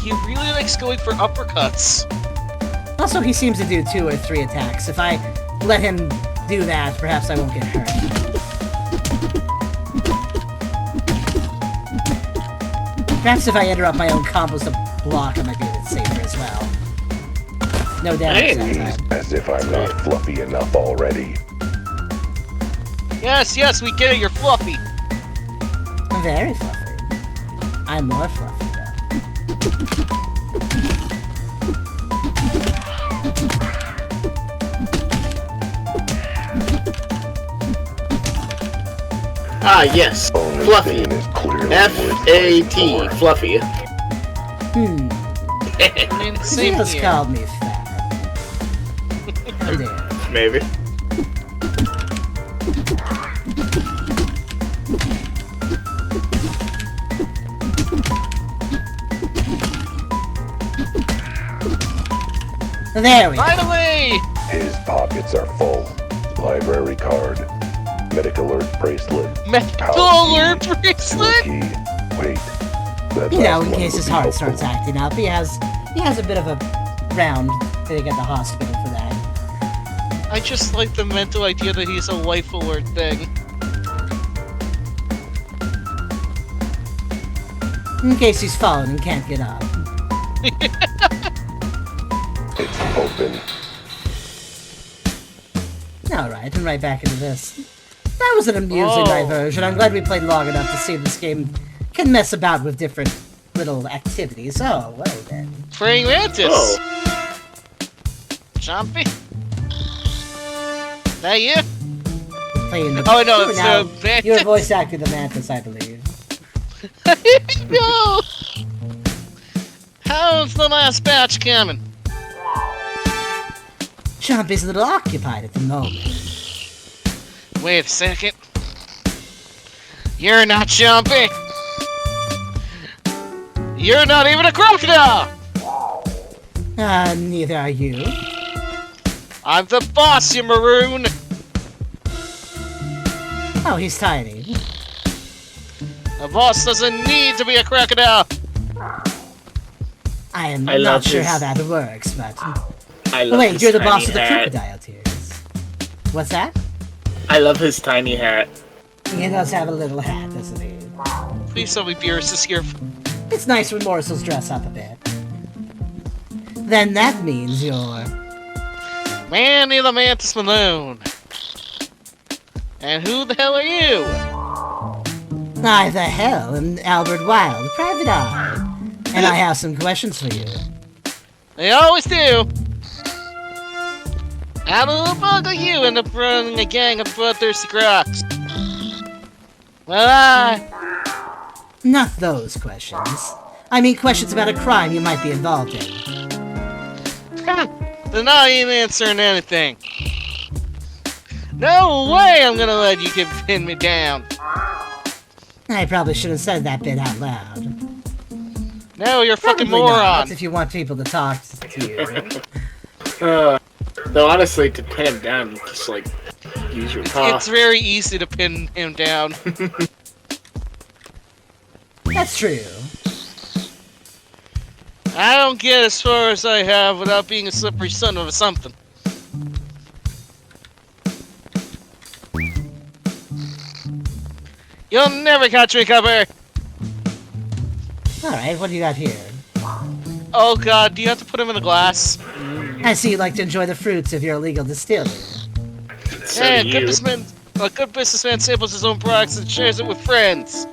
S2: He really likes going for uppercuts.
S1: Also, he seems to do 2 or 3 attacks. If I let him do that, perhaps I won't get hurt. Perhaps if I interrupt my own combos to block, I might be a bit safer as well. No damage that
S4: He's
S1: time.
S4: as if I'm not fluffy enough already.
S2: Yes, yes, we get it, you're fluffy.
S1: I'm very fluffy. I'm more fluffy, though.
S5: Ah, yes.
S4: Only
S5: Fluffy.
S4: thing is clearly
S5: F-A-T.
S4: worth fighting
S5: Fluffy.
S2: I mean, same
S1: Zeus
S2: here.
S1: called me fat. Oh dear.
S5: Maybe.
S1: There we go.
S2: By the way!
S4: His pockets are full. Library card, medical alert bracelet,
S2: Medical
S4: house
S2: alert
S4: key,
S2: bracelet?
S4: tour key. Wait, that
S1: You know,
S4: last
S1: in
S4: one
S1: case
S4: would
S1: his
S4: be
S1: heart
S4: helpful.
S1: starts acting up, he has a bit of a round thing at the hospital for that.
S2: I just like the mental idea that he's a life alert thing.
S1: In case he's fallen and can't get up.
S4: It's open.
S1: Alright, and right back into this. That was an amusing
S2: Oh.
S1: diversion. I'm glad we played long enough to see this game can mess about with different little activities. Oh, well then.
S2: Praying mantis!
S5: Oh.
S2: Jumpy? That you?
S1: Playing the
S2: Oh, no,
S1: you were
S2: it's
S1: now-
S2: the mantis.
S1: You're voice acting the mantis, I believe.
S2: No! How's the last batch coming?
S1: Chompy's a little occupied at the moment.
S2: Wait a second. You're not Jumpy! You're not even a crocodile!
S1: Neither are you.
S2: I'm the boss, you maroon!
S1: Oh, he's tiny.
S2: The boss doesn't need to be a crocodile!
S1: I am
S5: I
S1: not
S5: love
S1: sure
S5: his-
S1: how that works, but...
S5: I love
S1: Wait,
S5: his
S1: you're the
S5: tiny
S1: boss of the
S5: hat.
S1: crocodile tears. What's that?
S5: I love his tiny hat.
S1: He does have a little hat, doesn't he?
S2: Please tell me Beerus is here.
S1: It's nice when morsels dress up a bit. Then that means you're...
S2: Manny the Mantis Malone. And who the hell are you?
S1: I the hell am Albert Wilde, private eye. And I have some questions for you.
S2: They always do. How the fuck are you end up running a gang of bloodthirsty crocs? Well,
S1: Not those questions. I mean questions about a crime you might be involved in.
S2: they're not even answering anything. No way I'm gonna let you pin me down.
S1: I probably shouldn't have said that bit out loud.
S2: No, you're a fucking
S1: Probably not,
S2: moron.
S1: if you want people to talk to you.
S5: Though honestly, to pin him down, you just like use your paw.
S2: It's very easy to pin him down.
S1: That's true.
S2: I don't get as far as I have without being a slippery son of a something. You'll never catch me, Copper!
S1: Alright, what do you got here?
S2: Oh god, do you have to put him in a glass?
S1: I see you like to enjoy the fruits of your illegal distilling.
S5: So
S2: Hey,
S5: do you.
S2: a good businessman samples his own products and shares it with friends.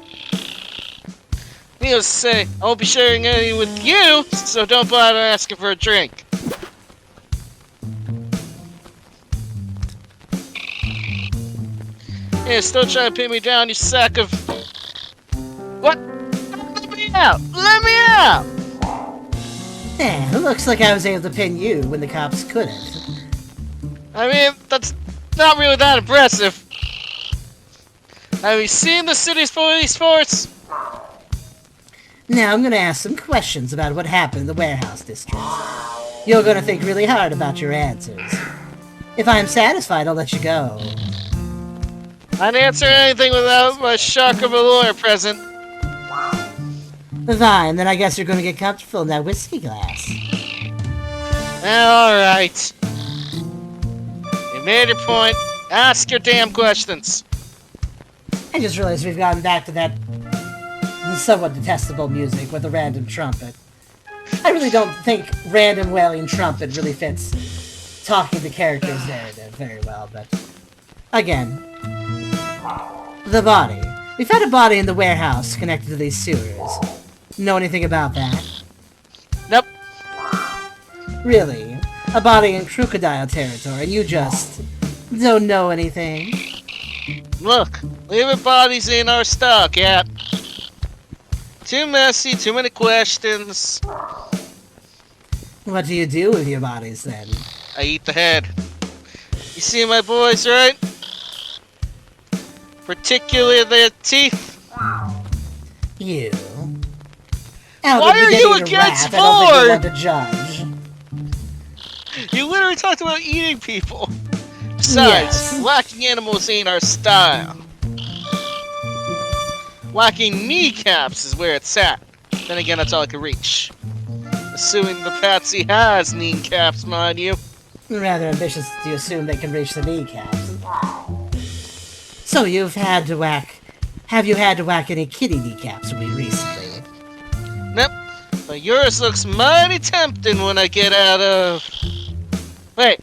S2: Needless to say, I won't be sharing any with you, so don't bother asking for a drink. Yeah, still trying to pin me down, you sack of... What? Let me out! Let me out!
S1: Looks like I was able to pin you when the cops couldn't.
S2: I mean, that's not really that impressive. Have you seen the city's police force?
S1: Now I'm gonna ask some questions about what happened in the warehouse district. You're gonna think really hard about your answers. If I'm satisfied, I'll let you go.
S2: I'd answer anything without my shock of a lawyer present.
S1: Fine, then I guess you're gonna get comfortable in that whiskey glass.
S2: Alright. You made your point. Ask your damn questions.
S1: I just realized we've gotten back to that somewhat detestable music with a random trumpet. I really don't think random wailing trumpet really fits talking to characters narrative very well, but... Again. The body. We found a body in the warehouse connected to these sewers. Know anything about that?
S2: Nope.
S1: Really? A body in crocodile territory, and you just... don't know anything?
S2: Look, leaving bodies in our stock, yeah. Too messy, too many questions.
S1: What do you do with your bodies, then?
S2: I eat the head. You see my boys, right? Particularly their teeth.
S1: You.
S2: Why are you against
S1: I don't think
S2: Ford?
S1: you want to judge.
S2: You literally talked about eating people. Besides,
S1: Yes.
S2: whacking animals ain't our style. Whacking kneecaps is where it's at. Then again, that's all I can reach. Assuming the patsy has kneecaps, mind you.
S1: Rather ambitious to assume they can reach the kneecaps. So you've had to whack... Have you had to whack any kitty kneecaps with me recently?
S2: Nope. But yours looks mighty tempting when I get out of... Wait.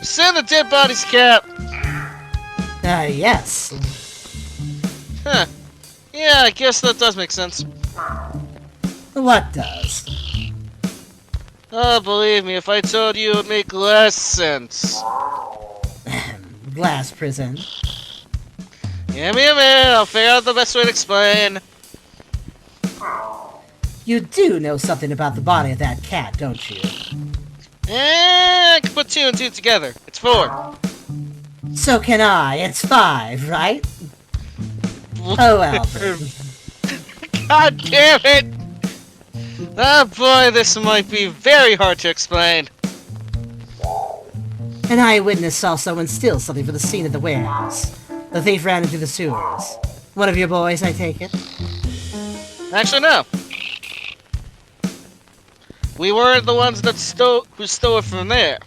S2: Send the dead body's cap.
S1: Yes.
S2: Huh. Yeah, I guess that does make sense.
S1: What does?
S2: Oh, believe me, if I told you, it would make less sense.
S1: Glass prison.
S2: Give me a minute, I'll figure out the best way to explain.
S1: You do know something about the body of that cat, don't you?
S2: I can put 2 and 2 together. It's 4.
S1: So can I. It's 5, right? Oh, Albert.
S2: God damn it! Oh boy, this might be very hard to explain.
S1: An eyewitness saw someone steal something from the scene of the warehouse. The thief ran into the sewers. One of your boys, I take it?
S2: Actually, no. We weren't the ones that stole it from there.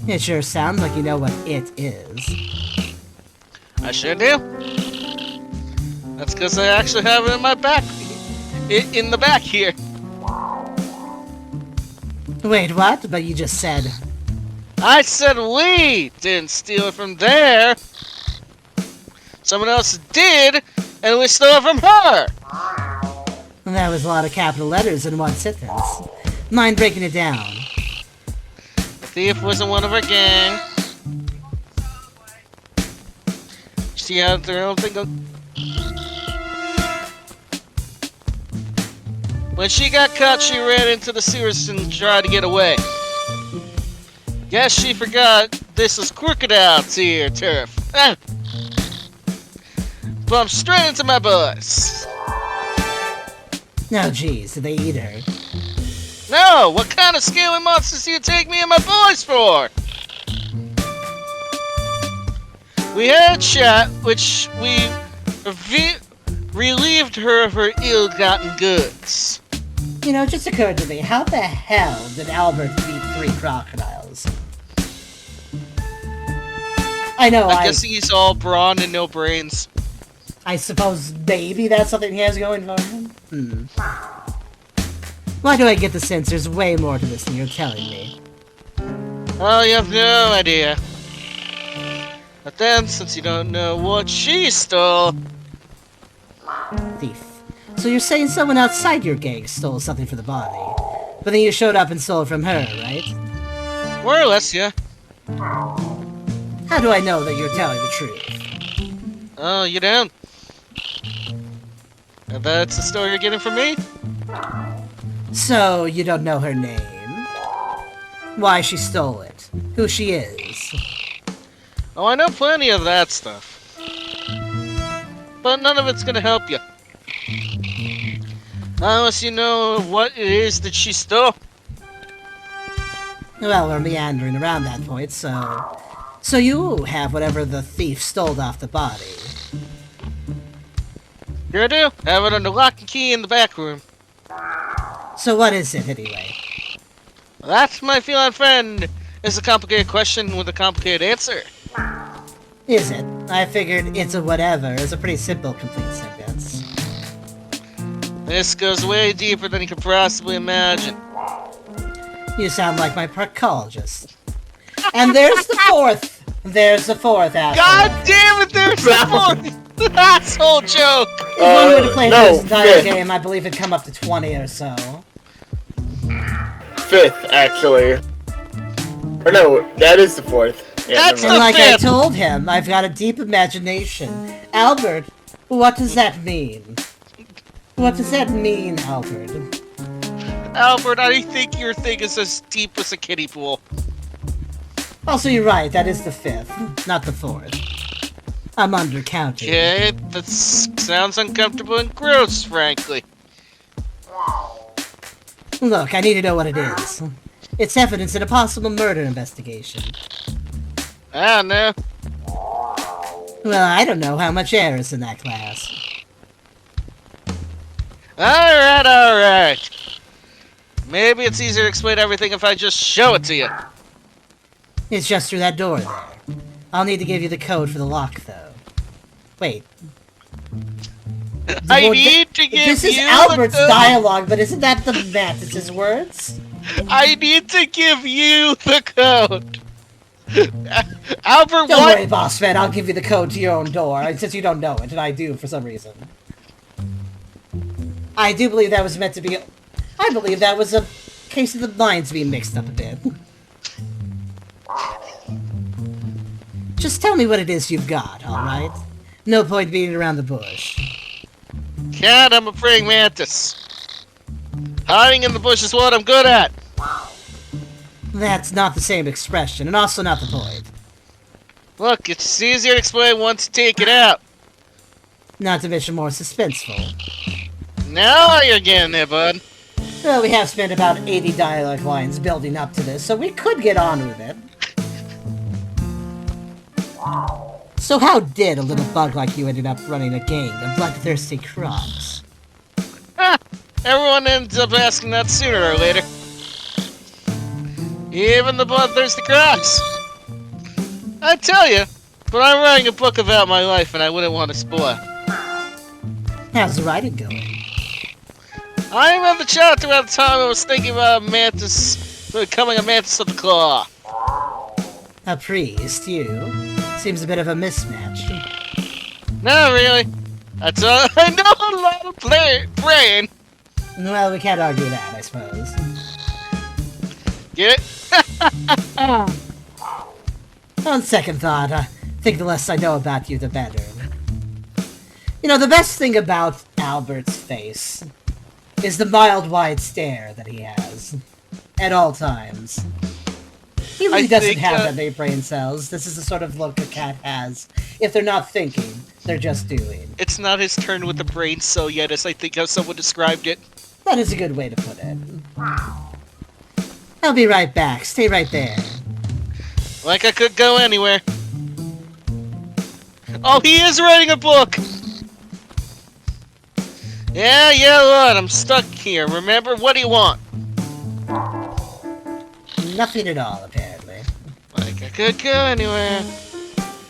S1: It sure sounds like you know what it is.
S2: I sure do. That's because I actually have it in my back. In the back here.
S1: Wait, what? But you just said...
S2: I said we didn't steal it from there. Someone else did, and we stole it from her.
S1: That was a lot of capital letters in one sentence. Mind breaking it down?
S2: The thief wasn't one of our gang. She had their own thing going. When she got caught, she ran into the sewers and tried to get away. Guess she forgot this is crocodile tier turf. Bumped straight into my boys.
S1: No, geez, did they eat her?
S2: No, what kind of scaly monsters do you take me and my boys for? We had a chat, which we relieved her of her ill-gotten goods.
S1: You know, it just occurred to me, how the hell did Albert beat 3 crocodiles? I know,
S2: I'm guessing he's all brawn and no brains.
S1: I suppose maybe that's something he has going for him? Why do I get the sense there's way more to this than you're telling me?
S2: Oh, you have no idea. But then, since you don't know what she stole...
S1: Thief. So you're saying someone outside your gang stole something from the body, but then you showed up and stole it from her, right?
S2: More or less, yeah.
S1: How do I know that you're telling the truth?
S2: Oh, you don't? And that's the story you're getting from me?
S1: So you don't know her name? Why she stole it? Who she is?
S2: Oh, I know plenty of that stuff. But none of it's gonna help you. Unless you know what it is that she stole.
S1: Well, we're meandering around that point, so... So you have whatever the thief stole off the body.
S2: Here I do. Have it under lock and key in the back room.
S1: So what is it, anyway?
S2: That, my feline friend, is a complicated question with a complicated answer.
S1: Is it? I figured it's a whatever is a pretty simple, complete sentence.
S2: This goes way deeper than you could possibly imagine.
S1: You sound like my proctologist. And there's the fourth! There's the fourth asshole.
S2: God damn it, there's the fourth asshole joke!
S1: If one were to play
S3: no,
S1: this entire
S3: fifth.
S1: game, I believe it'd come up to 20 or so.
S3: 5th, actually. Or no, that is the 4th. Yeah,
S2: That's
S3: never
S1: And
S3: mind.
S1: like I
S2: fifth.
S1: told him, I've got a deep imagination. Albert, what does that mean? What does that mean, Albert?
S2: Albert, I think your thing is as deep as a kiddie pool.
S1: Also, you're right, that is the 5th, not the 4th. I'm undercounting.
S2: Okay, that sounds uncomfortable and gross, frankly.
S1: Look, I need to know what it is. It's evidence in a possible murder investigation.
S2: I don't know.
S1: Well, I don't know how much air is in that glass.
S2: Alright. Maybe it's easier to explain everything if I just show it to you.
S1: It's just through that door there. I'll need to give you the code for the lock, though. Wait.
S2: I
S1: Well,
S2: need to give
S1: This is
S2: you
S1: Albert's
S2: the code.
S1: dialogue, but isn't that the Mantis's words?
S2: I need to give you the code. Albert,
S1: Don't
S2: what?
S1: worry, boss man. I'll give you the code to your own door, since you don't know it, and I do for some reason. I do believe that was meant to be... I believe that was a case of the lines being mixed up a bit. Just tell me what it is you've got, alright? No point beating around the bush.
S2: Cat, I'm a praying mantis. Hiding in the bush is what I'm good at.
S1: That's not the same expression, and also not the point.
S2: Look, it's easier to explain once you take it out.
S1: Not to mention more suspenseful.
S2: Now you're getting there, bud.
S1: Well, we have spent about 80 dialogue lines building up to this, so we could get on with it. So how did a little bug like you ended up running a gang of bloodthirsty crocs?
S2: Ha! Everyone ends up asking that sooner or later. Even the bloodthirsty crocs. I tell you, but I'm writing a book about my life and I wouldn't want to spoil.
S1: How's the writing going?
S2: I remember the chapter at the time I was thinking about a mantis becoming a mantis of the claw.
S1: A priest, you? Seems a bit of a mismatch.
S2: Not really. That's all. I know a lot of praying.
S1: Well, we can't argue that, I suppose.
S2: Get it?
S1: On second thought, I think the less I know about you, the better. You know, the best thing about Albert's face is the mild, wide stare that he has. At all times. He really
S2: I
S1: doesn't
S2: think,
S1: have that many brain cells. This is the sort of look a cat has. If they're not thinking, they're just doing.
S2: It's not his turn with the brain cell yet, as I think how someone described it.
S1: That is a good way to put it. I'll be right back. Stay right there.
S2: Like I could go anywhere. Oh, he is writing a book! Yeah, what? I'm stuck here. Remember? What do you want?
S1: Nothing at all, apparently.
S2: Like I could go anywhere.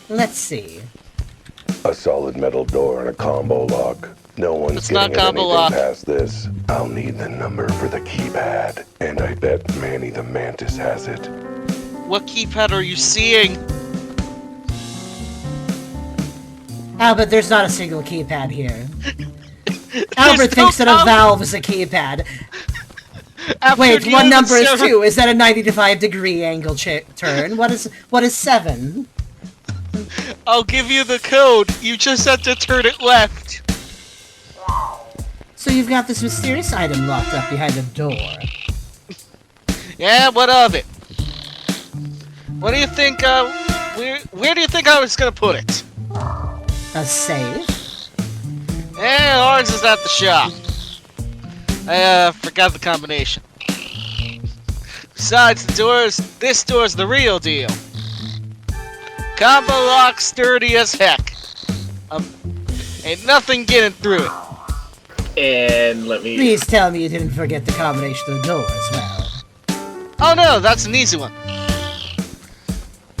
S1: Let's see.
S4: A solid metal door and a combo lock. No one's
S2: It's not
S4: getting at
S2: combo
S4: anything
S2: lock.
S4: past this. I'll need the number for the keypad, and I bet Manny the Mantis has it.
S2: What keypad are you seeing?
S1: Albert, there's not a single keypad here. Albert
S2: no
S1: thinks that a
S2: combo-
S1: valve is a keypad.
S2: After
S1: Wait,
S2: dealing
S1: what
S2: with
S1: number is
S2: several-
S1: 2? Is that a 95-degree angle turn? What is 7?
S2: I'll give you the code. You just have to turn it left.
S1: So you've got this mysterious item locked up behind a door.
S2: Yeah, what of it? What do you think, where do you think I was gonna put it?
S1: A safe?
S2: Yeah, ours is at the shop. I, forgot the combination. Besides, this door's the real deal. Combo lock sturdy as heck. Ain't nothing getting through it.
S5: And let me.
S1: Please tell me you didn't forget the combination of the door as well.
S2: Oh no, that's an easy one.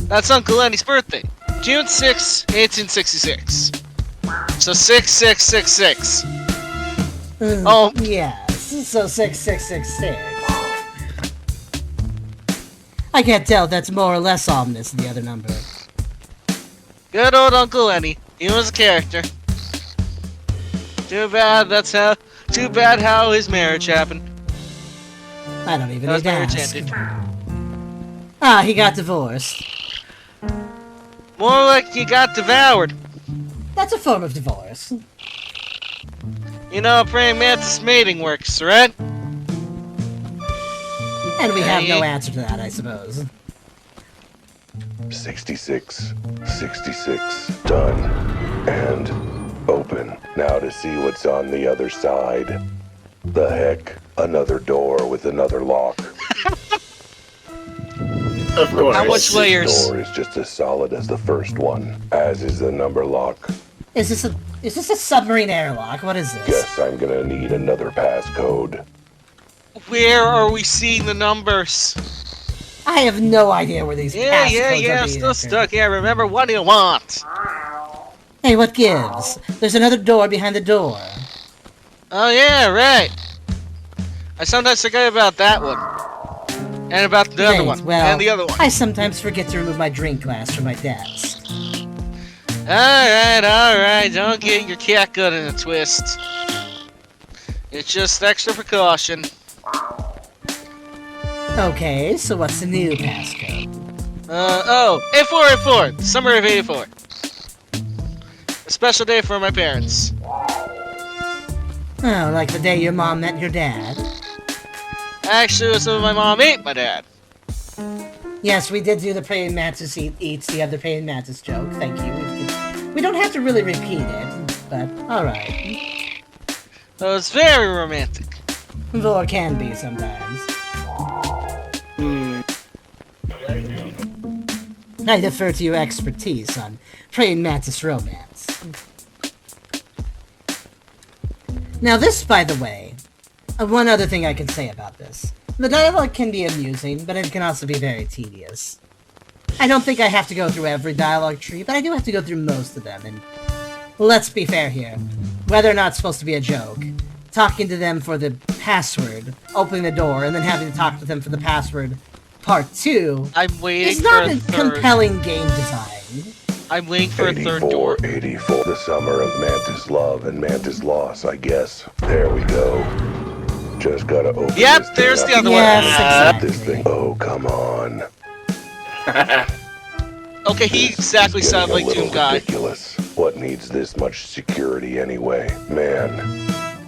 S2: That's Uncle Lenny's birthday. June 6, 1866. So 6666. Oh.
S1: Yes, so 6666. I can't tell if that's more or less ominous than the other number.
S2: Good old Uncle Lenny. He was a character. Too bad how his marriage happened.
S1: I don't even
S2: How his
S1: need to
S2: marriage
S1: ask.
S2: ended.
S1: Ah, he got divorced.
S2: More like he got devoured.
S1: That's a form of divorce.
S2: You know how praying mantis mating works, right?
S1: And we have no
S2: Hey.
S1: answer to that, I suppose.
S4: 66. 66. Done. And open. Now to see what's on the other side. The heck? Another door with another lock.
S5: Of course.
S2: How much
S4: This
S2: layers?
S4: door is just as solid as the first one, as is the number lock.
S1: Is this a submarine airlock? What is this?
S4: Guess I'm gonna need another passcode.
S2: Where are we seeing the numbers?
S1: I have no idea where these
S2: Yeah,
S1: passcodes are being
S2: still
S1: entered.
S2: stuck. Yeah, remember, what do you want?
S1: Hey, what gives? There's another door behind the door.
S2: Oh yeah, right. I sometimes forget about that one. And about the other
S1: Great,
S2: one.
S1: well,
S2: And the other one.
S1: I sometimes forget to remove my drink glass from my desk.
S2: Alright, don't get your cat gut in a twist. It's just extra precaution.
S1: Okay, so what's the new passcode?
S2: Oh, 8484, summer of 84. A special day for my parents.
S1: Oh, like the day your mom met your dad?
S2: Actually, it was when my mom ate my dad.
S1: Yes, we did do the praying mantis eats the other praying mantis joke. Thank you. We don't have to really repeat it, but alright.
S2: So it's very romantic.
S1: Vor can be sometimes. I defer to your expertise on praying mantis romance. Now this, by the way, one other thing I can say about this. The dialogue can be amusing, but it can also be very tedious. I don't think I have to go through every dialogue tree, but I do have to go through most of them, and let's be fair here. Whether or not it's supposed to be a joke, talking to them for the password, opening the door, and then having to talk to them for the password part 2
S2: I'm waiting
S1: is
S2: for
S1: not
S2: a
S1: a
S2: third.
S1: compelling game design.
S2: I'm waiting for a third door.
S4: 84. The summer of Mantis love and Mantis loss, I guess. There we go. Just gotta open
S2: Yep,
S4: this thing
S2: there's
S4: up.
S2: the other
S1: Yes,
S2: one.
S1: exactly.
S4: This thing. Oh, come on.
S2: Okay, he exactly
S4: This is
S2: sounded like
S4: getting a
S2: Doom
S4: little
S2: Guy.
S4: ridiculous. What needs this much security anyway? Man,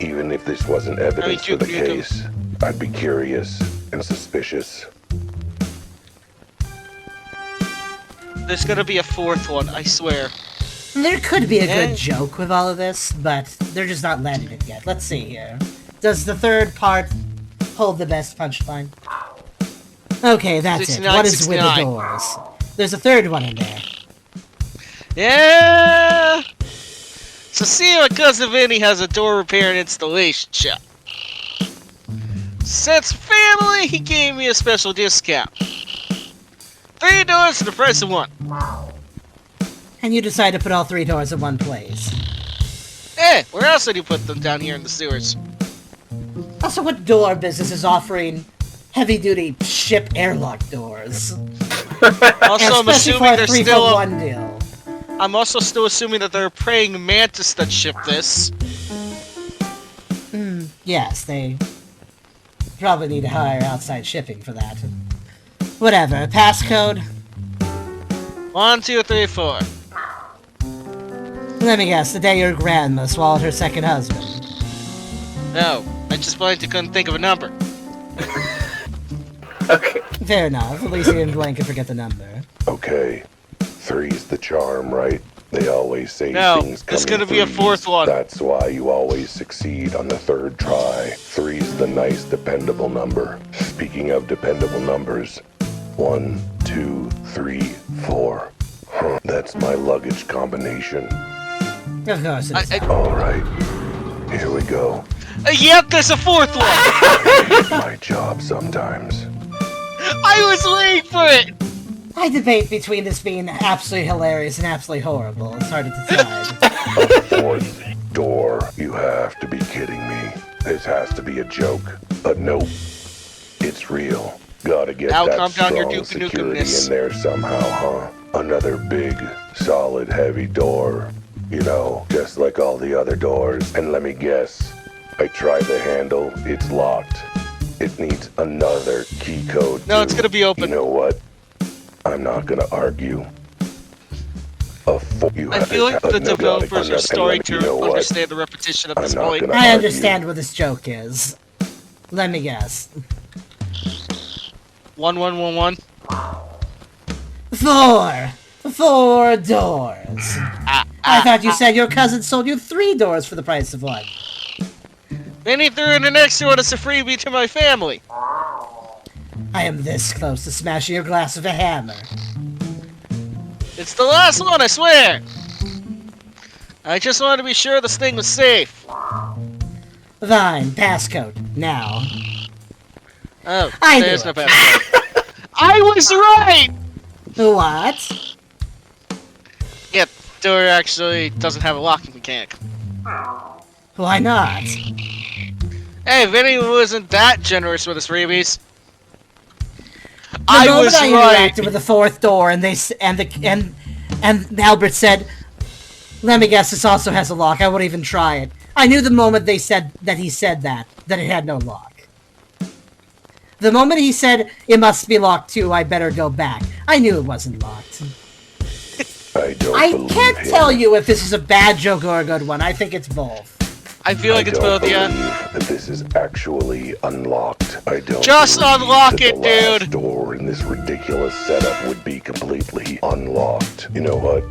S4: even if this wasn't evidence for the
S2: Duke Nukem.
S4: case, I'd be curious and suspicious.
S2: There's gonna be a fourth one, I swear.
S1: There could be a
S2: Yeah.
S1: good joke with all of this, but they're just not letting it yet. Let's see here. Does the third part hold the best punchline? Okay, that's it.
S2: 69,
S1: What is with the
S2: 69.
S1: doors? There's a third one in there.
S2: Yeah! So see my cousin Vinny has a door repair and installation shop. Since family, he gave me a special discount. 3 doors for the price of 1.
S1: And you decide to put all 3 doors in one place.
S2: Where else would you put them down here in the sewers?
S1: Also, what door business is offering heavy-duty ship airlock doors?
S2: Also, I'm
S1: Especially for
S2: assuming
S1: a
S2: there's
S1: 3 for
S2: still.
S1: 1 deal.
S2: I'm also still assuming that they're a praying mantis that shipped this.
S1: Yes, they probably need to hire outside shipping for that. Whatever. Passcode?
S2: 1, 2, 3, 4.
S1: Let me guess, the day your grandma swallowed her second husband.
S2: No, I just blanked. Couldn't think of a number.
S3: Okay.
S1: Fair enough. At least you didn't blank and forget the number.
S4: Okay. 3's the charm, right? They always say
S2: No,
S4: things come
S2: there's
S4: in
S2: gonna be a
S4: 3s.
S2: 4th one.
S4: That's why you always succeed on the 3rd try. 3's the nice, dependable number. Speaking of dependable numbers, 1, 2, 3, 4. Huh, that's my luggage combination.
S1: Of course it is.
S4: All right, here we go.
S2: Yep, there's a 4th one!
S4: It's my job sometimes.
S2: I was waiting for it!
S1: I debate between this being absolutely hilarious and absolutely horrible. It's hard to decide.
S4: A 4th door. You have to be kidding me. This has to be a joke. But nope, it's real. Gotta get
S2: Now
S4: that
S2: calm down your
S4: strong
S2: Duke
S4: security
S2: Nukemness.
S4: in there somehow, huh? Another big, solid, heavy door. You know, just like all the other doors. And let me guess, I tried the handle, it's locked. It needs another key code.
S2: No, it's
S4: too.
S2: gonna be open.
S4: You know what? I'm not gonna argue.
S2: I feel like the developers are starting to understand the repetition at this point.
S1: I understand what this joke is. Let me guess.
S2: 1111.
S1: 4 doors. I thought you said your cousin sold you 3 doors for the price of 1.
S2: Then he threw in an extra one as a freebie to my family.
S1: I am this close to smashing your glass with a hammer.
S2: It's the last one, I swear. I just wanted to be sure this thing was safe.
S1: Fine, passcode, now.
S2: Oh,
S1: I
S2: there's
S1: knew
S2: no
S1: it.
S2: passcode. I was right!
S1: What?
S2: Yeah, the door actually doesn't have a locking mechanic.
S1: Why not?
S2: Hey, Vinny wasn't that generous with his freebies.
S1: The
S2: I
S1: moment
S2: was
S1: I
S2: right.
S1: interacted with the 4th door, and and Albert said, "Let me guess, this also has a lock." I wouldn't even try it. I knew the moment they said that that it had no lock. The moment he said it must be locked too, I better go back. I knew it wasn't locked. I can't tell you if this is a bad joke or a good one. I think it's both.
S2: I feel like it's both, yeah.
S4: That this is actually unlocked. I don't
S2: Just
S4: believe
S2: unlock
S4: that
S2: it,
S4: the last
S2: dude.
S4: door in this ridiculous setup would be completely unlocked. You know what?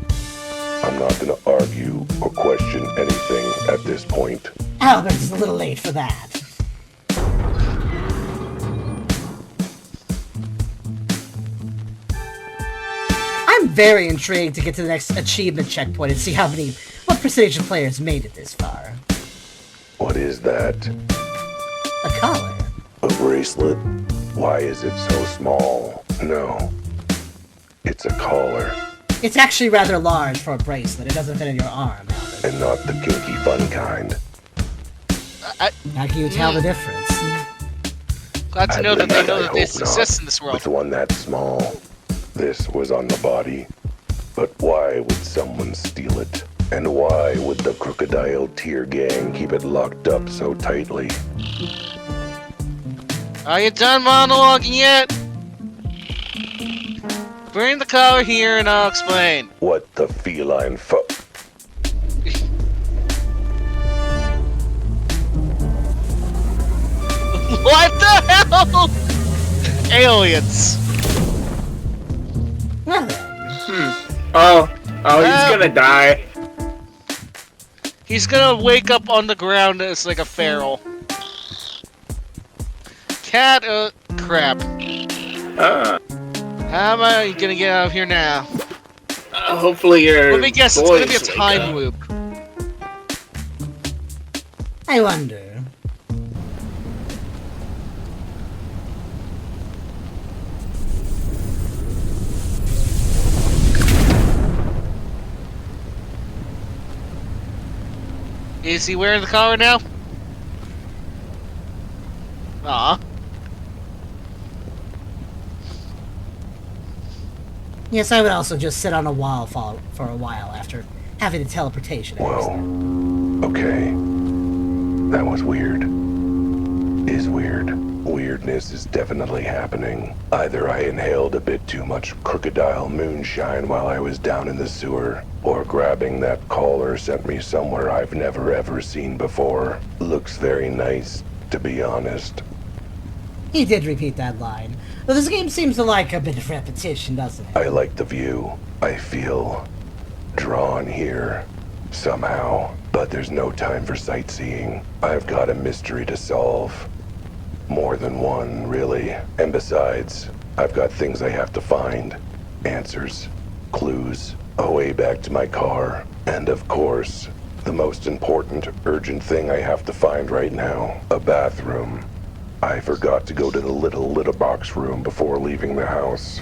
S4: I'm not gonna argue or question anything at this point.
S1: Albert's a little late for that. I'm very intrigued to get to the next achievement checkpoint and see what percentage of players made it this far.
S4: What is that?
S1: A collar.
S4: A bracelet? Why is it so small? No. It's a collar.
S1: It's actually rather large for a bracelet. It doesn't fit in your arm, Albert.
S4: And not the kinky fun kind.
S1: How can you tell the difference?
S2: Glad to know that they know that this exists in this world.
S4: With one that small. This was on the body. But why would someone steal it? And why would the Crocodile Tear Gang keep it locked up so tightly?
S2: Are you done monologuing yet? Bring the collar here and I'll explain.
S4: What the feline fu-
S2: What the hell? Aliens.
S1: Well then.
S3: Oh, he's gonna die.
S2: He's gonna wake up on the ground as like a feral. Cat, crap. How am I gonna get out of here now?
S3: Hopefully your
S2: Let me guess, it's gonna be a
S3: boys wake
S2: time
S3: up.
S2: loop.
S1: I wonder.
S2: Is he wearing the collar now? Aw.
S1: Yes, I would also just sit on a wall for a while after having a teleportation.
S4: Well, okay. That was weird. Is weird. Weirdness is definitely happening. Either I inhaled a bit too much crocodile moonshine while I was down in the sewer, or grabbing that collar sent me somewhere I've never ever seen before. Looks very nice, to be honest.
S1: He did repeat that line. But this game seems to like a bit of repetition, doesn't it?
S4: I like the view. I feel drawn here, somehow. But there's no time for sightseeing. I've got a mystery to solve. More than one, really. And besides, I've got things I have to find. Answers, clues, a way back to my car. And of course, the most important, urgent thing I have to find right now, a bathroom. I forgot to go to the little litter box room before leaving the house.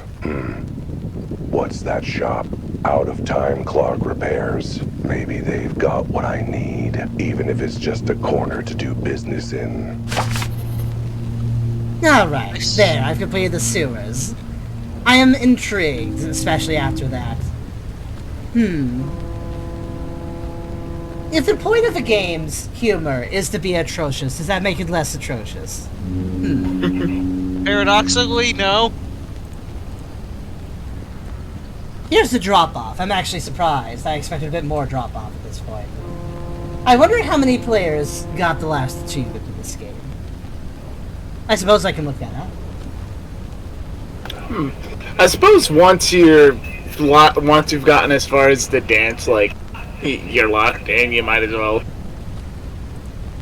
S4: What's that shop? Out of time clock repairs. Maybe they've got what I need, even if it's just a corner to do business in.
S1: Alright, there, I've completed the sewers. I am intrigued, especially after that. If the point of the game's humor is to be atrocious, does that make it less atrocious?
S2: Paradoxically, no.
S1: Here's the drop-off. I'm actually surprised. I expected a bit more drop-off at this point. I wonder how many players got the last achievement in this game. I suppose I can look that up.
S3: I suppose once you've gotten as far as the dance, like, you're locked in, you might as well.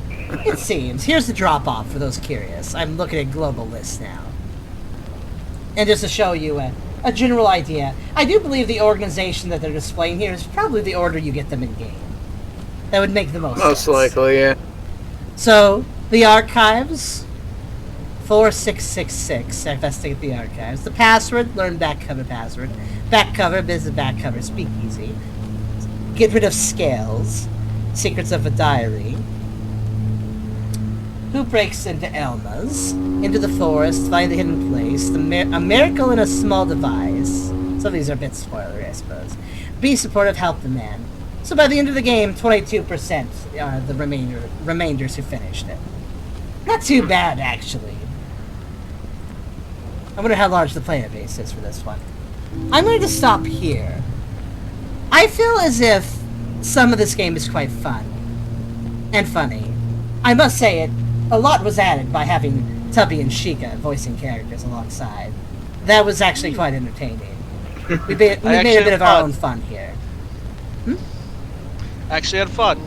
S1: It seems. Here's the drop-off for those curious. I'm looking at global lists now. And just to show you a general idea, I do believe the organization that they're displaying here is probably the order you get them in-game. That would make the most sense.
S3: Most likely, yeah.
S1: So, the archives, 4666, investigate the archives. The password, learn back cover password. Back cover, visit back cover, speakeasy. Get rid of scales. Secrets of a diary. Who breaks into Elma's? Into the forest, find the hidden place. A miracle in a small device. Some of these are a bit spoilery, I suppose. Be supportive, help the man. So by the end of the game, 22% are the remainders who finished it. Not too bad, actually. I wonder how large the player base is for this one. I'm going to stop here. I feel as if some of this game is quite fun. And funny. I must say it, a lot was added by having Tubby and Sheikah voicing characters alongside. That was actually quite entertaining. We made a bit of our own fun here.
S2: Actually had fun.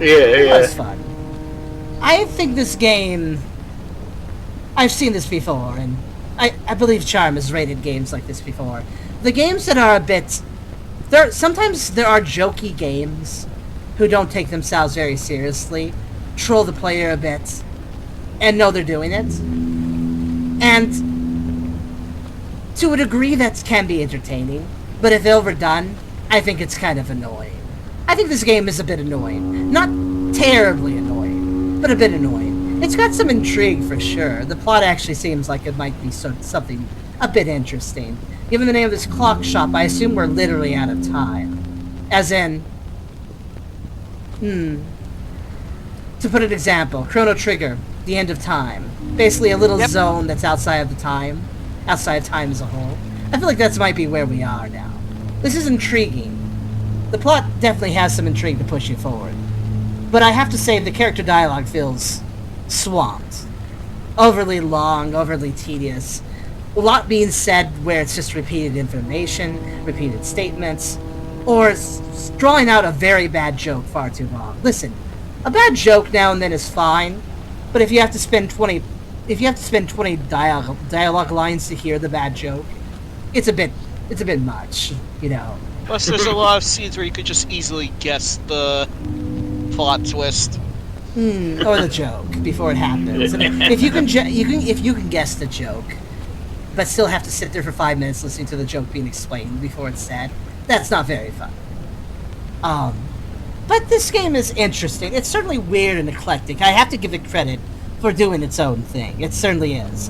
S1: It was fun. I think this game... I've seen this before, and I believe Charm has rated games like this before. The games that are a bit... Sometimes there are jokey games who don't take themselves very seriously, troll the player a bit, and know they're doing it. And to a degree that can be entertaining, but if overdone, I think it's kind of annoying. I think this game is a bit annoying. Not terribly annoying, but a bit annoying. It's got some intrigue for sure. The plot actually seems like it might be something a bit interesting. Given the name of this clock shop, I assume we're literally out of time. As in... To put an example, Chrono Trigger, the end of time. Basically a little zone that's outside of time as a whole. I feel like that might be where we are now. This is intriguing. The plot definitely has some intrigue to push you forward. But I have to say the character dialogue feels swamped. Overly long, overly tedious. A lot being said where it's just repeated information, repeated statements, or drawing out a very bad joke far too long. Listen, a bad joke now and then is fine, but if you have to spend 20 dialogue lines to hear the bad joke, it's a bit much, you know.
S2: Plus, there's a lot of scenes where you could just easily guess the plot twist.
S1: Or the joke before it happens. And if you can guess the joke, but still have to sit there for 5 minutes listening to the joke being explained before it's said, that's not very fun. But this game is interesting. It's certainly weird and eclectic. I have to give it credit for doing its own thing. It certainly is.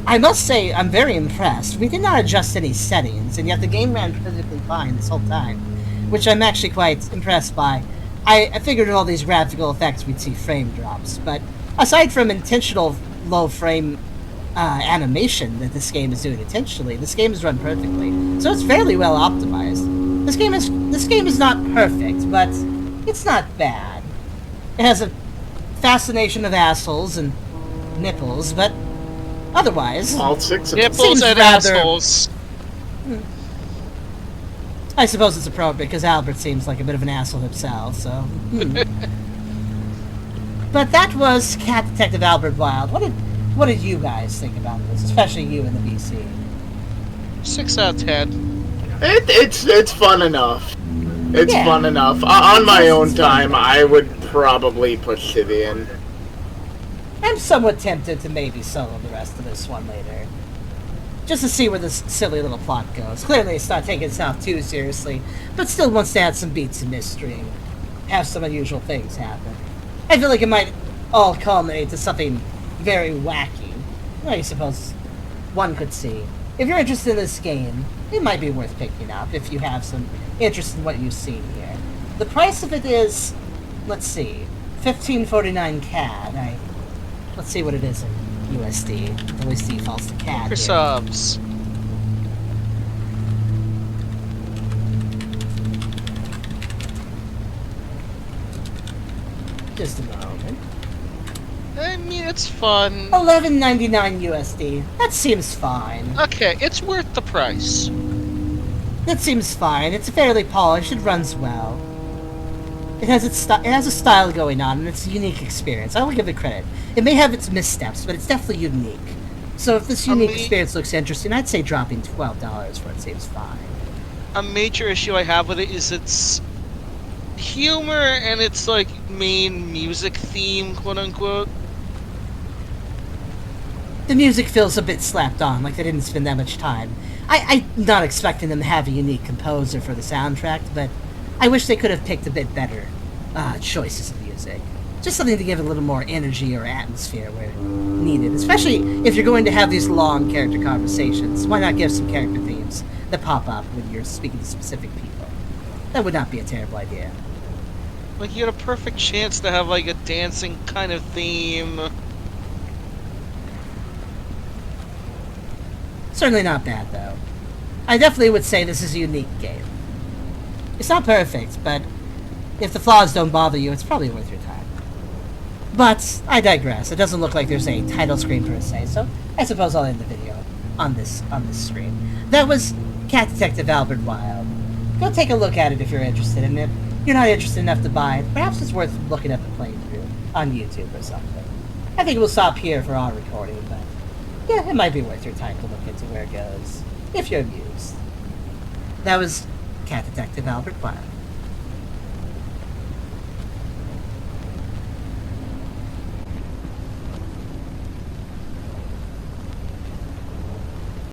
S1: I must say, I'm very impressed. We did not adjust any settings, and yet the game ran perfectly fine this whole time, which I'm actually quite impressed by. I figured in all these graphical effects we'd see frame drops, but aside from intentional low frame animation that this game is doing intentionally, this game is run perfectly. So it's fairly well optimized. This game is not perfect, but it's not bad. It has a fascination of assholes and nipples, but otherwise,
S3: All 6 of them.
S2: Nipples and
S1: rather-
S2: assholes.
S1: I suppose it's appropriate because Albert seems like a bit of an asshole himself, so. But that was Cat Detective Albert Wilde. What did you guys think about this, especially you in the BC?
S2: 6 out of 10.
S3: It's fun enough. It's
S1: Yeah.
S3: fun enough. On my own
S1: It's fun.
S3: time, I would probably put Civvy in.
S1: I'm somewhat tempted to maybe solo the rest of this one later. Just to see where this silly little plot goes. Clearly it's not taking itself too seriously, but still wants to add some beats of mystery and have some unusual things happen. I feel like it might all culminate to something very wacky. I suppose one could see. If you're interested in this game, it might be worth picking up if you have some interest in what you've seen here. The price of it is, let's see, $15.49 CAD. Let's see what it is in USD. It always defaults to CAD.
S2: For
S1: here.
S2: subs.
S1: Just a moment.
S2: I mean, it's fun.
S1: $11.99 USD. That seems fine.
S2: Okay, it's worth the price.
S1: That seems fine. It's fairly polished. It runs well. It has it has a style going on, and it's a unique experience. I will give it credit. It may have its missteps, but it's definitely unique. So if this unique experience looks interesting, I'd say dropping $12 for it seems fine.
S2: A major issue I have with it is its humor and its like main music theme, quote unquote.
S1: The music feels a bit slapped on, like they didn't spend that much time. I'm not expecting them to have a unique composer for the soundtrack, but I wish they could have picked a bit better choices of music. Just something to give it a little more energy or atmosphere where needed, especially if you're going to have these long character conversations. Why not give some character themes that pop up when you're speaking to specific people? That would not be a terrible idea.
S2: Like you had a perfect chance to have like a dancing kind of theme.
S1: Certainly not bad, though. I definitely would say this is a unique game. It's not perfect, but if the flaws don't bother you, it's probably worth your time. But I digress. It doesn't look like there's a title screen per se, so I suppose I'll end the video on this screen. That was Cat Detective Albert Wilde. Go take a look at it if you're interested in it. If you're not interested enough to buy it, perhaps it's worth looking up and playing through on YouTube or something. I think we'll stop here for our recording, but yeah, it might be worth your time to look into where it goes, if you're amused. That was Cat Detective Albert Wilde.